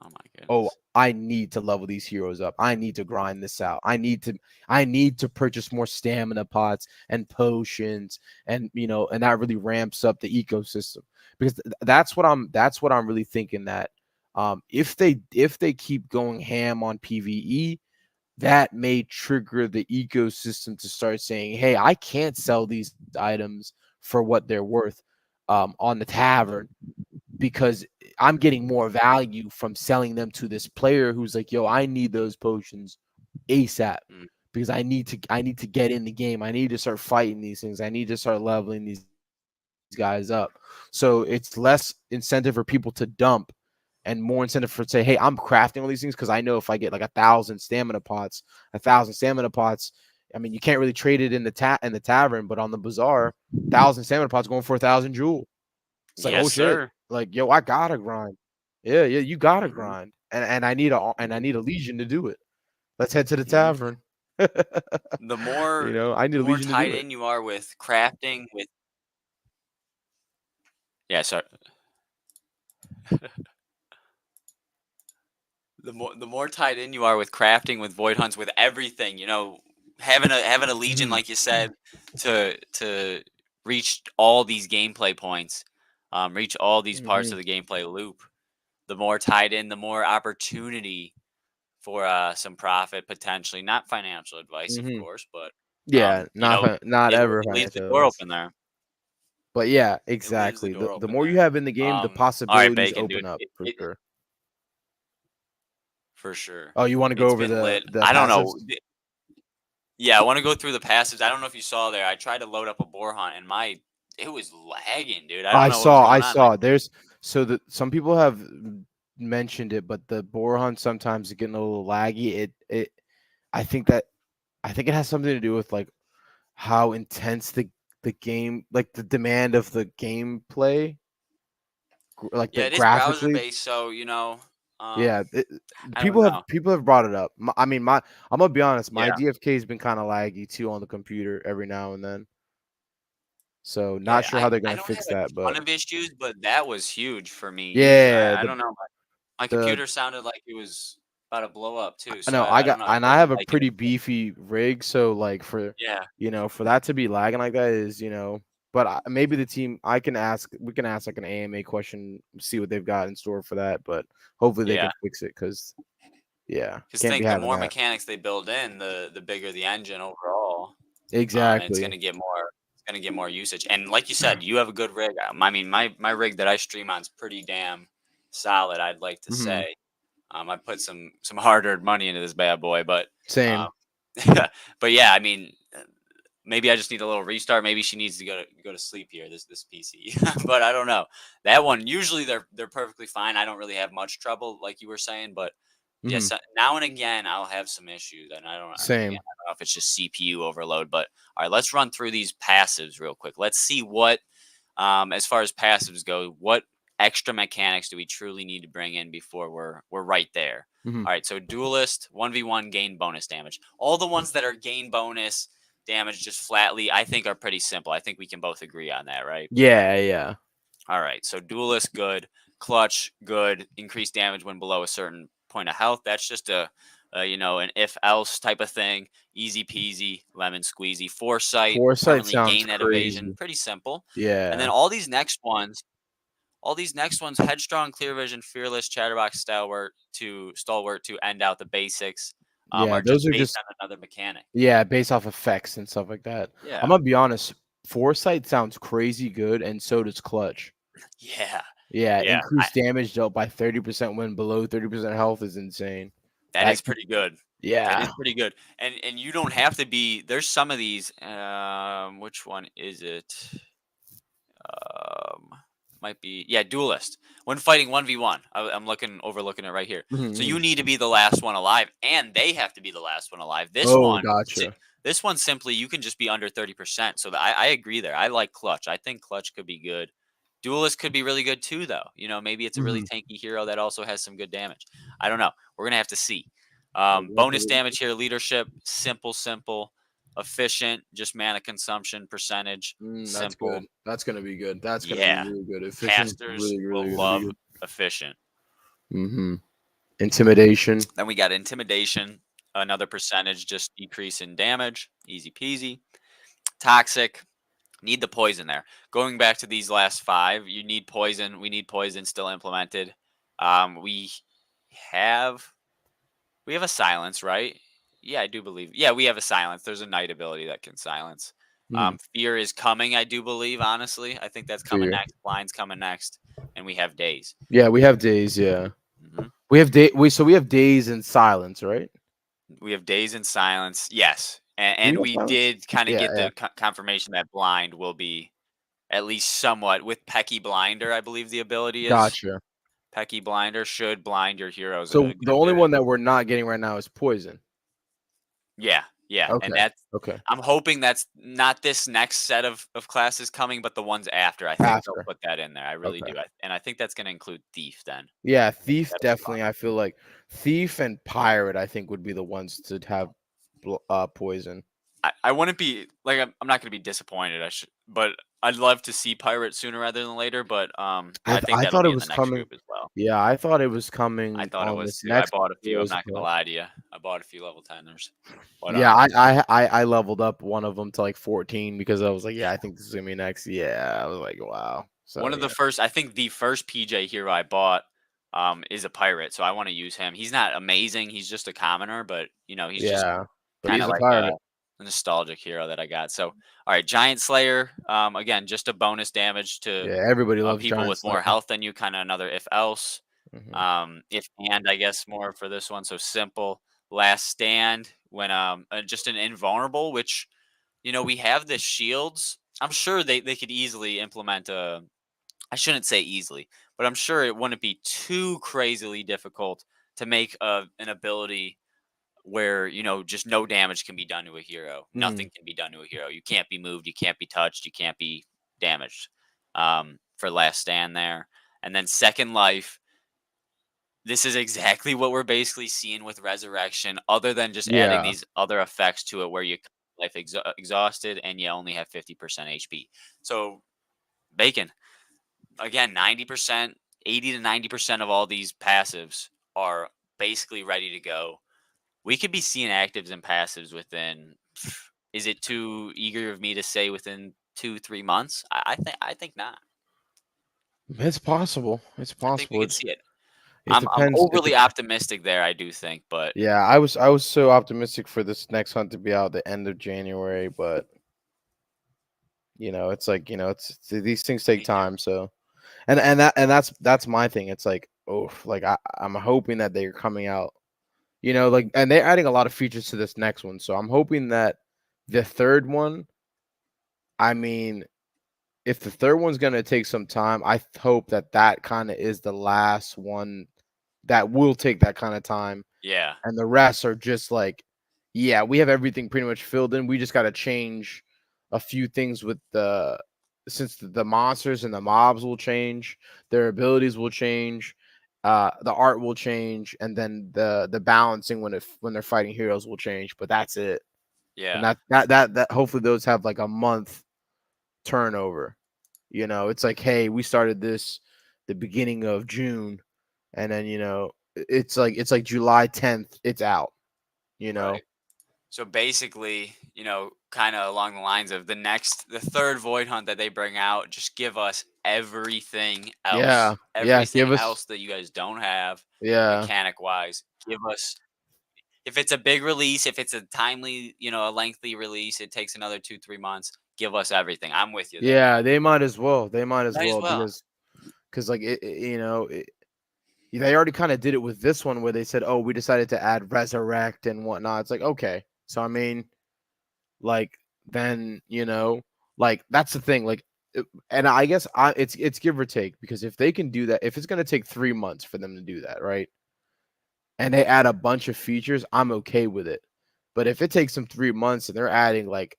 Oh my oh, goodness. I need to level these heroes up. I need to grind this out. I need to purchase more stamina pots and potions, and and that really ramps up the ecosystem, because that's what I'm really thinking, that if they keep going ham on PvE, that may trigger the ecosystem to start saying, "Hey, I can't sell these items for what they're worth on the tavern, because I'm getting more value from selling them to this player who's like, yo, I need those potions ASAP, Mm. because I need to get in the game. I need to start fighting these things. I need to start leveling these guys up." So it's less incentive for people to dump, and more incentive for say, "Hey, I'm crafting all these things because I know if I get like 1,000 stamina pots. I mean, you can't really trade it in the tavern, but on the bazaar, 1,000 stamina pots going for 1,000 jewel. It's like, Yes, oh shit, sir. like, yo, I gotta grind. Yeah, yeah, you gotta Hmm. grind, and I need a legion to do it. Let's head to the Hmm. tavern. The more I need the a more legion to tied do it. in you are with crafting with yeah, sorry. The more tied in you are with crafting, with void hunts, with everything, having a legion, Mhm, like you said, to reach all these gameplay points, reach all these parts mhm, of the gameplay loop. The more tied in, the more opportunity for some profit potentially. Not financial advice, of mhm. course, but Yeah, not ever it leaves the financial door advice, open there. but yeah, It leaves the exactly. The door the open more you there. have in the game, the All right, possibilities Bacon, open dude. up for sure. For sure. Oh, you want to go It's over been the lit. the I don't passives? know. Yeah, I want to go through the passives. I don't know if you saw there. I tried to load up a boar hunt and it was lagging, dude. I don't I know what was saw, I going on. saw. Some people have mentioned it, but the boar hunt sometimes is getting a little laggy. I think that I think it has something to do with like how intense the game, like the demand of the gameplay, like Yeah, the it is browser graphically. based, so Yeah, I don't know. people have brought it up. I mean, I'm gonna be honest. My Yeah. DFK has been kind of laggy too on the computer every now and then. So not Yeah, sure how they're I gonna don't have fix a that, but ton of issues, but that was huge for me. Usually, yeah, I don't know. My the computer sounded like it was about to blow up too. I So know I don't know. I I wasn't have a liking it. pretty beefy rig, so like for Yeah. for that to be lagging like that is but maybe the team we can ask like an AMA question, see what they've got in store for that, but hopefully they Yeah. can fix it because yeah, Because can't be think the having more that. mechanics they build in, the bigger the engine overall. And it's Exactly. gonna get more. It's gonna get more usage. And like you said, you have a good rig. I mean, my rig that I stream on is pretty damn solid. I'd like to Hmm. say. I put some hard earned money into this bad boy, but um, Same. but yeah, I mean, maybe I just need a little restart. Maybe she needs to go to sleep here. This PC, but I don't know. That one usually they're perfectly fine. I don't really have much trouble, like you were saying, but Hmm. yes, now and again I'll have some issues, and again Same. I don't know if it's just CPU overload. But all right, let's run through these passives real quick. Let's see what as far as passives go, what extra mechanics do we truly need to bring in before we're right there? Hmm. All right, so duelist 1v1 gain bonus damage. All the ones that are gain bonus damage just flatly, I think are pretty simple. I think we can both agree on that, right? Yeah, yeah. All right, so duelist good, clutch good, increased damage when below a certain point of health. That's just an if else type of thing. Easy peasy, lemon squeezy. Foresight, Foresight permanently sounds gain that evasion. crazy. Pretty simple. And then Yeah. all these next ones, headstrong, clear vision, fearless, chatterbox, stalwart to end out the basics, Yeah, are just those are based just on another mechanic. based off effects and stuff like that. I'm Yeah. gonna be honest, Foresight sounds crazy good, and so does Clutch. Yeah. Yeah, Yeah. increased damage dealt by 30% when below 30% health is insane. That That is pretty good. That is yeah. pretty good. And you don't have to be there's some of these which one is it? Um might be duelist. When fighting 1v1. I'm overlooking it right here. Mhm, So mhm. you need to be the last one alive and they have to be the last one alive. Oh, gotcha. This one simply you can just be under 30%. So I agree there. I like clutch. I think clutch could be good. Duelist could be really good too though. Maybe it's a really Mhm. tanky hero that also has some good damage. I don't know. We're going to have to see. Yeah, we'll have to Bonus wait and damage here, leadership, simple, efficient, just mana consumption percentage, that's simple. good. That's gonna be good. That's gonna be Yeah, really good. Efficient, casters really, really will gonna be love good. efficient. Intimidation. Then we got intimidation, another percentage, just decrease in damage, easy peasy. Toxic, need the poison there. Going back to these last five, you need poison. We need poison still implemented. We have a silence, right? Yeah, I do believe. Yeah, we have a silence. There's a night ability that can silence. Mhm. Fear is coming, I do believe, honestly. I think that's coming Fear. next. Blind's coming next. And we have days. Yeah, we have days, yeah. hmm We have days in silence, right? We have days in silence. Yes. And, Do we and have we silence? did kind of Yeah, get yeah. the confirmation that blind will be at least somewhat with Pecky Blinder, I believe the ability is. Gotcha. Pecky Blinder should blind your heroes a So the good only bit. one that we're not getting right now is poison. Yeah, and Okay. that's Okay. I'm hoping that's not this next set of classes coming, but the ones after. I think they'll After. put that in there. I really Okay. do, and I think that's going to include Thief. Then Yeah, I think Thief that'll be fun. definitely. I feel like Thief and Pirate, I think, would be the ones to have poison. I wouldn't be like I'm not going to be disappointed. But I'd love to see Pirate sooner rather than later. But I think I that'll thought it be in the was next coming. group as well. Yeah, I thought it was I coming thought it on was this too. I next bought a few. I'm heroes, not going to but lie to you. I bought a few level 10ers. But yeah, I leveled up one of them to like 14 because I was like, yeah, I think this is gonna be next. Yeah, I was like, wow. So one of the first, I think the first PJ hero I bought is a pirate, so I want to use him. He's not amazing. He's just a commoner, but he's just yeah, but kind he's of a like pirate. a nostalgic hero that I got. So, all right, Giant Slayer. Again, just a bonus damage to Yeah, everybody loves people Giant with more Slayer. health than you. Kind of another if else. Hmm. If and I guess more for this one. So simple. Last stand when just an invulnerable, which we have the shields. I'm sure they could easily implement a. I shouldn't say easily, but I'm sure it wouldn't be too crazily difficult to make an ability where just no damage can be done to a hero. Mm. Nothing can be done to a hero. You can't be moved. You can't be touched. You can't be damaged. For last stand there, and then second life. this is exactly what we're basically seeing with Resurrection, other than just adding Yeah. these other effects to it where you life exhausted and you only have 50% HP. So Bacon, again, 90%, 80 to 90% of all these passives are basically ready to go. We could be seeing actives and passives within, is it too eager of me to say within 2-3 months? I think not. It's possible. It's I think we possible. could see it. It I'm depends. It overly optimistic there, I do think, but Yeah, I was so optimistic for this next hunt to be out the end of January, but it's like, these things take me too. time, so and that's my thing. It's like, oh, like I'm hoping that they're coming out, like, and they're adding a lot of features to this next one. So I'm hoping that the third one, I mean, if the third one's going to take some time, I hope that kind of is the last one that will take that kind of time. Yeah. And the rest are just like, yeah, we have everything pretty much filled in. We just got to change a few things with since the monsters and the mobs will change, their abilities will change, the art will change, and then the balancing when they're fighting heroes will change. But that's it. And Yeah. that hopefully those have like a month turnover. It's like, hey, we started this the beginning of June, and then it's like July 10th, it's out. You know, Right. So basically, kind of along the lines of the third Void Hunt that they bring out, just give us everything else. yeah, yeah. Everything Give us, else that you guys don't have, yeah, mechanic wise. Give us, if it's a big release, if it's a timely, a lengthy release, it takes another 2-3 months. Give us everything. I'm with you there. yeah. They might as well. They might as Might as well well. because like they already kind of did it with this one where they said, oh, we decided to add resurrect and whatnot. It's like, okay, so I mean, like, then like, that's the thing, like, and I guess it's give or take, because if they can do that, if it's going to take 3 months for them to do that, right, and they add a bunch of features, I'm okay with it. But if it takes them 3 months and they're adding like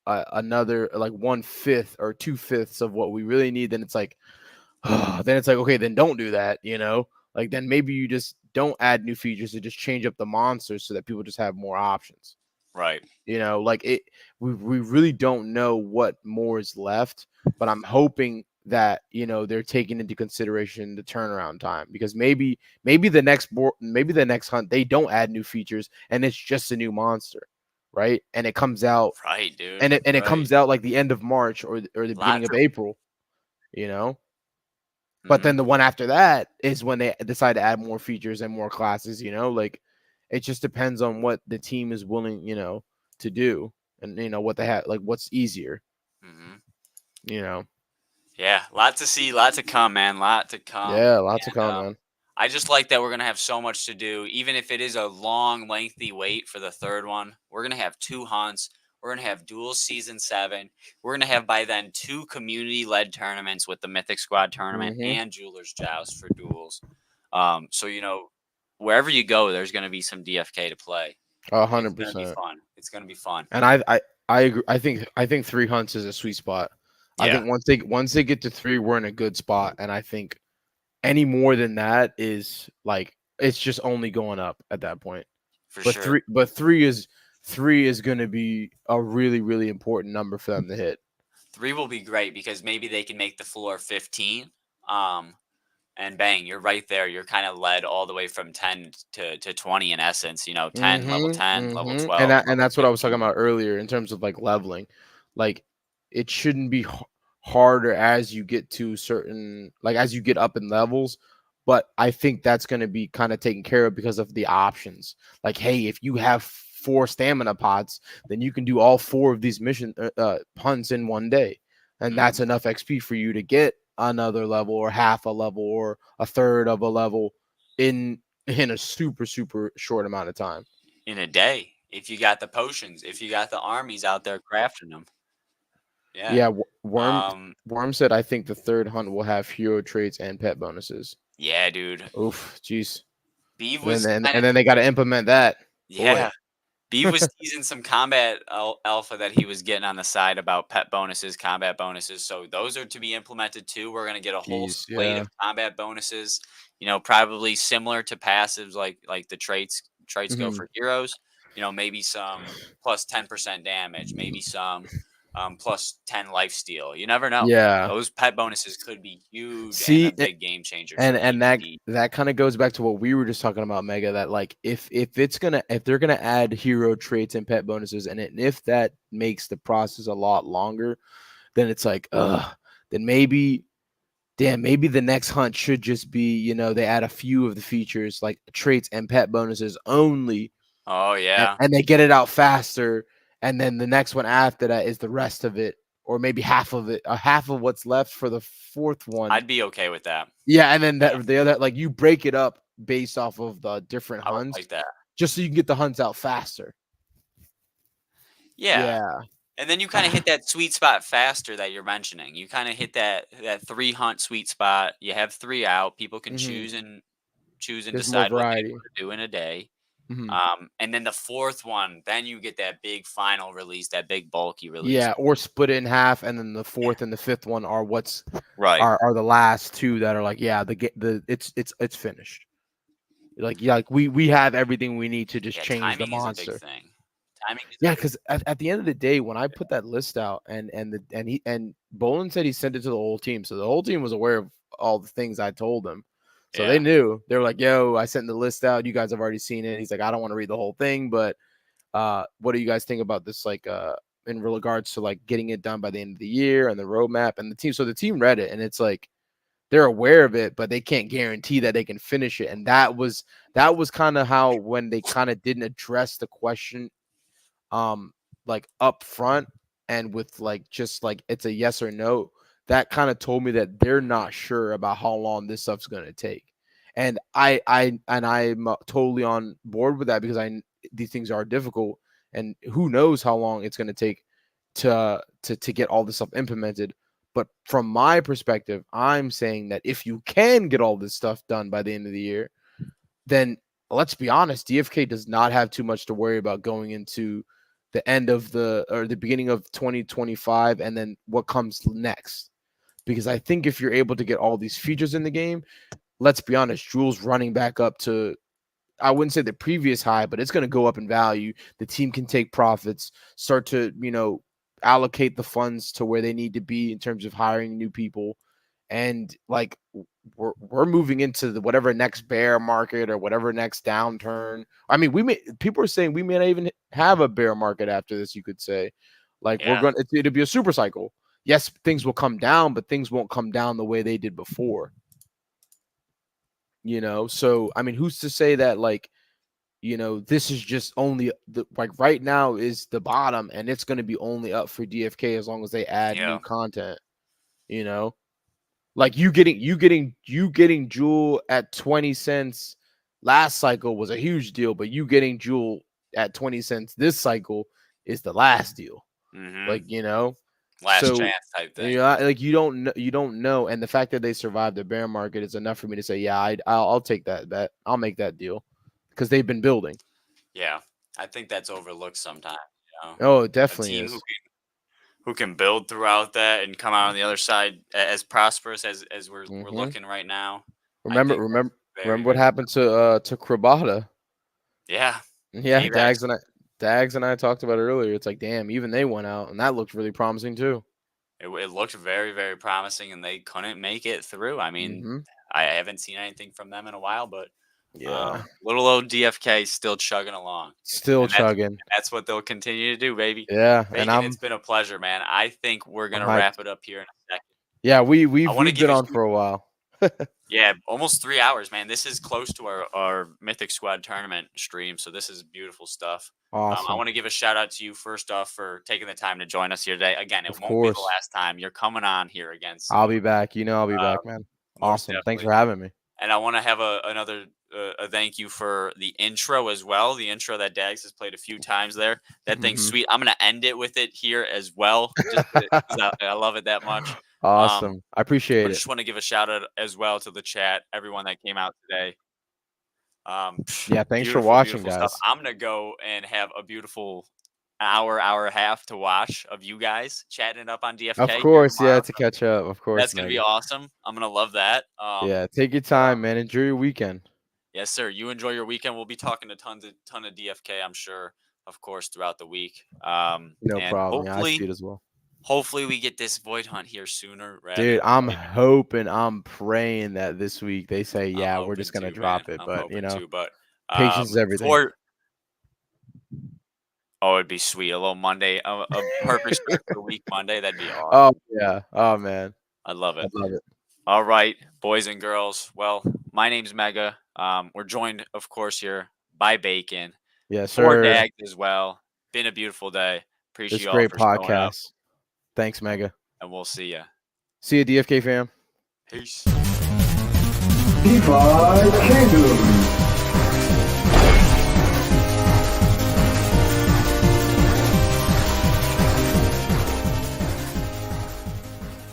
another like 1/5 or 2/5 of what we really need, then it's like, then it's like, okay, then don't do that, like, then maybe you just don't add new features to just change up the monsters so that people just have more options. Right. Like, we really don't know what more is left, but I'm hoping that they're taking into consideration the turnaround time, because maybe maybe the next hunt they don't add new features and it's just a new monster, right? And it comes out Right, dude. and it Right. comes out like the end of March or the beginning Lots of of. April, you know. But Mhm. then the one after that is when they decide to add more features and more classes, like, it just depends on what the team is willing, to do, and what they have, like, what's easier, Mhm. you know. Yeah, lot to see, lot to come, man. Lot to come. Yeah, lots of And comment, man. I just like that we're gonna have so much to do, even if it is a long, lengthy wait for the third one. We're gonna have 2 hunts. We're gonna have dual season 7. We're gonna have by then 2 community-led tournaments with the Mythic Squad tournament Mhm. and Jewelers Joust for duels. So wherever you go, there's gonna be some DFK to play. It's gonna be 100%. fun. It's gonna be fun. And I agree. I think 3 hunts is a sweet spot. I Yeah, think once they get to 3, we're in a good spot, and I think any more than that is like, it's just only going up at that point. for But sure. three is going to be a really, really important number for them to hit. 3 will be great because maybe they can make the floor 15. Um, and bang, you're right there. You're kind of led all the way from 10 to 20 in essence, 10, level 10, level And 12, and level that's what I was talking 15. about earlier in terms of like leveling. Like, it shouldn't be harder as you get to certain, like, as you get up in levels, but I think that's going to be kind of taken care of because of the options. Like, hey, if you have 4 stamina pots, then you can do all 4 of these mission hunts in one day, and Mhm. that's enough XP for you to get another level or half a level or a third of a level in a super, super short amount of time. In a day, if you got the potions, if you got the armies out there crafting them. Yeah. Yeah, Worm Um, Worm said, I think the third hunt will have hero traits and pet bonuses. yeah, dude. Oof, jeez. Beeve And was then kind and of, then they got to implement that. Boy. yeah. Beeve was teasing some combat alpha that he was getting on the side about pet bonuses, combat bonuses. So those are to be implemented too. We're going to get a whole Jeez, slate of yeah. combat bonuses probably similar to passives like the traits go Mhm. for heroes. Maybe some plus 10% damage, maybe some plus 10 life steal. You never know. Yeah. Those pet bonuses could be huge and a See, big game changer for and that PvP. that kind of goes back to what we were just talking about, Mega. That like if they're gonna add hero traits and pet bonuses, and if that makes the process a lot longer, then it's like, then maybe, damn, maybe the next hunt should just be, they add a few of the features like traits and pet bonuses only, Oh and, yeah, and they get it out faster, and then the next one after that is the rest of it, or maybe half of it, half of what's left for the fourth one. I'd be okay with that. Yeah, and then Yeah, the other, like, you break it up based off of the different I would hunts, like that. just so you can get the hunts out faster. Yeah. Yeah. And then you kind of hit that sweet spot faster that you're mentioning. You kind of hit that 3 hunt sweet spot. You have 3 out. People can Mhm. choose and There's more decide what they variety. want to do in a day. Mhm. And then the fourth one, then you get that big final release, that big bulky release. Yeah, or split it in half, and then the fourth and the fifth one are what's Right. are the last two that are like, yeah, it's finished. Like, yeah, like we have everything we need to just Yeah, change the timing is a big monster. thing. Timing is Yeah, everything. because at the end of the day, when I put that list out, and Bolin said he sent it to the whole team, so the whole team was aware of all the things I told them, so they Yeah. knew. They were like, "Yo, I sent the list out. You guys have already seen it." He's like, "I don't want to read the whole thing, but what do you guys think about this? Like, in regards to like getting it done by the end of the year and the roadmap and the team." So the team read it, and it's like they're aware of it, but they can't guarantee that they can finish it. And that was kind of how, when they kind of didn't address the question like up front, and with like just like it's a yes or no, that kind of told me that they're not sure about how long this stuff's going to take. And I'm totally on board with that, because these things are difficult, and who knows how long it's going to take to get all this stuff implemented. But from my perspective, I'm saying that if you can get all this stuff done by the end of the year, then let's be honest, DFK does not have too much to worry about going into the end of the beginning of 2025, and then what comes next. Because I think if you're able to get all these features in the game, let's be honest, Jules running back up to, I wouldn't say the previous high, but it's going to go up in value. The team can take profits, start to, allocate the funds to where they need to be in terms of hiring new people. And like, we're moving into the whatever next bear market or whatever next downturn. I mean, people are saying we may not even have a bear market after this, you could say. Like, Yeah. it'll be a super cycle. Yes, things will come down, but things won't come down the way they did before. So I mean, who's to say that, like, this is just only like right now is the bottom, and it's going to be only up for DFK as long as they add Yeah. new content. You know, like you getting Jewel at 20 cents last cycle was a huge deal, but you getting Jewel at 20 cents this cycle is the last deal. Mm-hmm. Like, Last so chance type thing. like you don't know, and the fact that they survived the bear market is enough for me to say, yeah, I'll take that bet. I'll make that deal, because they've been building. Yeah. I think that's overlooked sometimes. Oh, it A definitely team is. who can build throughout that and come out on the other side as prosperous as we're Hmm. looking right now. I Remember, think that's remember, very, remember what very happened to Krabata? yeah. Yeah, T-Rex. Dags and I talked about it earlier. It's like, damn, even they went out, and that looked really promising too. It looked very, very promising, and they couldn't make it through. I mean, Hmm. I haven't seen anything from them in a while, but Yeah, little old DFK is still chugging along, still and that's chugging. that's what they'll continue to do, baby. Yeah, and Bacon, it's been a pleasure, man. I think we're I'm gonna hyped. wrap it up here in a second. Yeah, I we've want to we've give been a on huge for a while. yeah, almost 3 hours, man. This is close to our Mythic Squad tournament stream, so this is beautiful stuff. I Awesome. want to give a shout out to you first off for taking the time to join us here today. Again, it Of won't be the course. last time. You're coming on here again I'll soon, be back. I'll be back, man. most Awesome. Thanks definitely. for having me. And I want to have another a thank you for the intro as well. The intro that Dags has played a few times there. That thing's Hmm. sweet. I'm gonna end it with it here as well, just because I love it that much. Um, Awesome. I appreciate but it. just want to give a shout out as well to the chat, everyone that came out today. Yeah, thanks for Beautiful, watching, beautiful stuff. guys. I'm gonna go and have a beautiful hour and a half to watch of you guys chatting it up on DFK. Of here course, tomorrow. yeah, to catch up. Of course, That's gonna be awesome. I'm gonna love that. Yeah, take your time, man. Enjoy your weekend. Yes, sir. You enjoy your weekend. We'll be talking to ton of DFK, I'm sure, of course, throughout the week. No And problem. Yeah, I see it as well. hopefully we get this void hunt here sooner rather Dude, than I'm later. hoping, I'm praying that this week they say, I'm yeah, we're hoping just gonna too, drop man. it. I'm But hoping too, but patience is everything. It'd be sweet. A little Monday, a perfect start for week Monday. That'd be awesome. Oh yeah. Oh man. I love it. I love it. All right, boys and girls. Well, my name's Mega. We're joined, of course, here by Bacon. Yes, For sir. Dags as well. Been a beautiful day. Appreciate It's you all great for showing up, podcast. Thanks, Mega. and we'll see ya. See you, DFK fam. Peace. DefiKingdoms.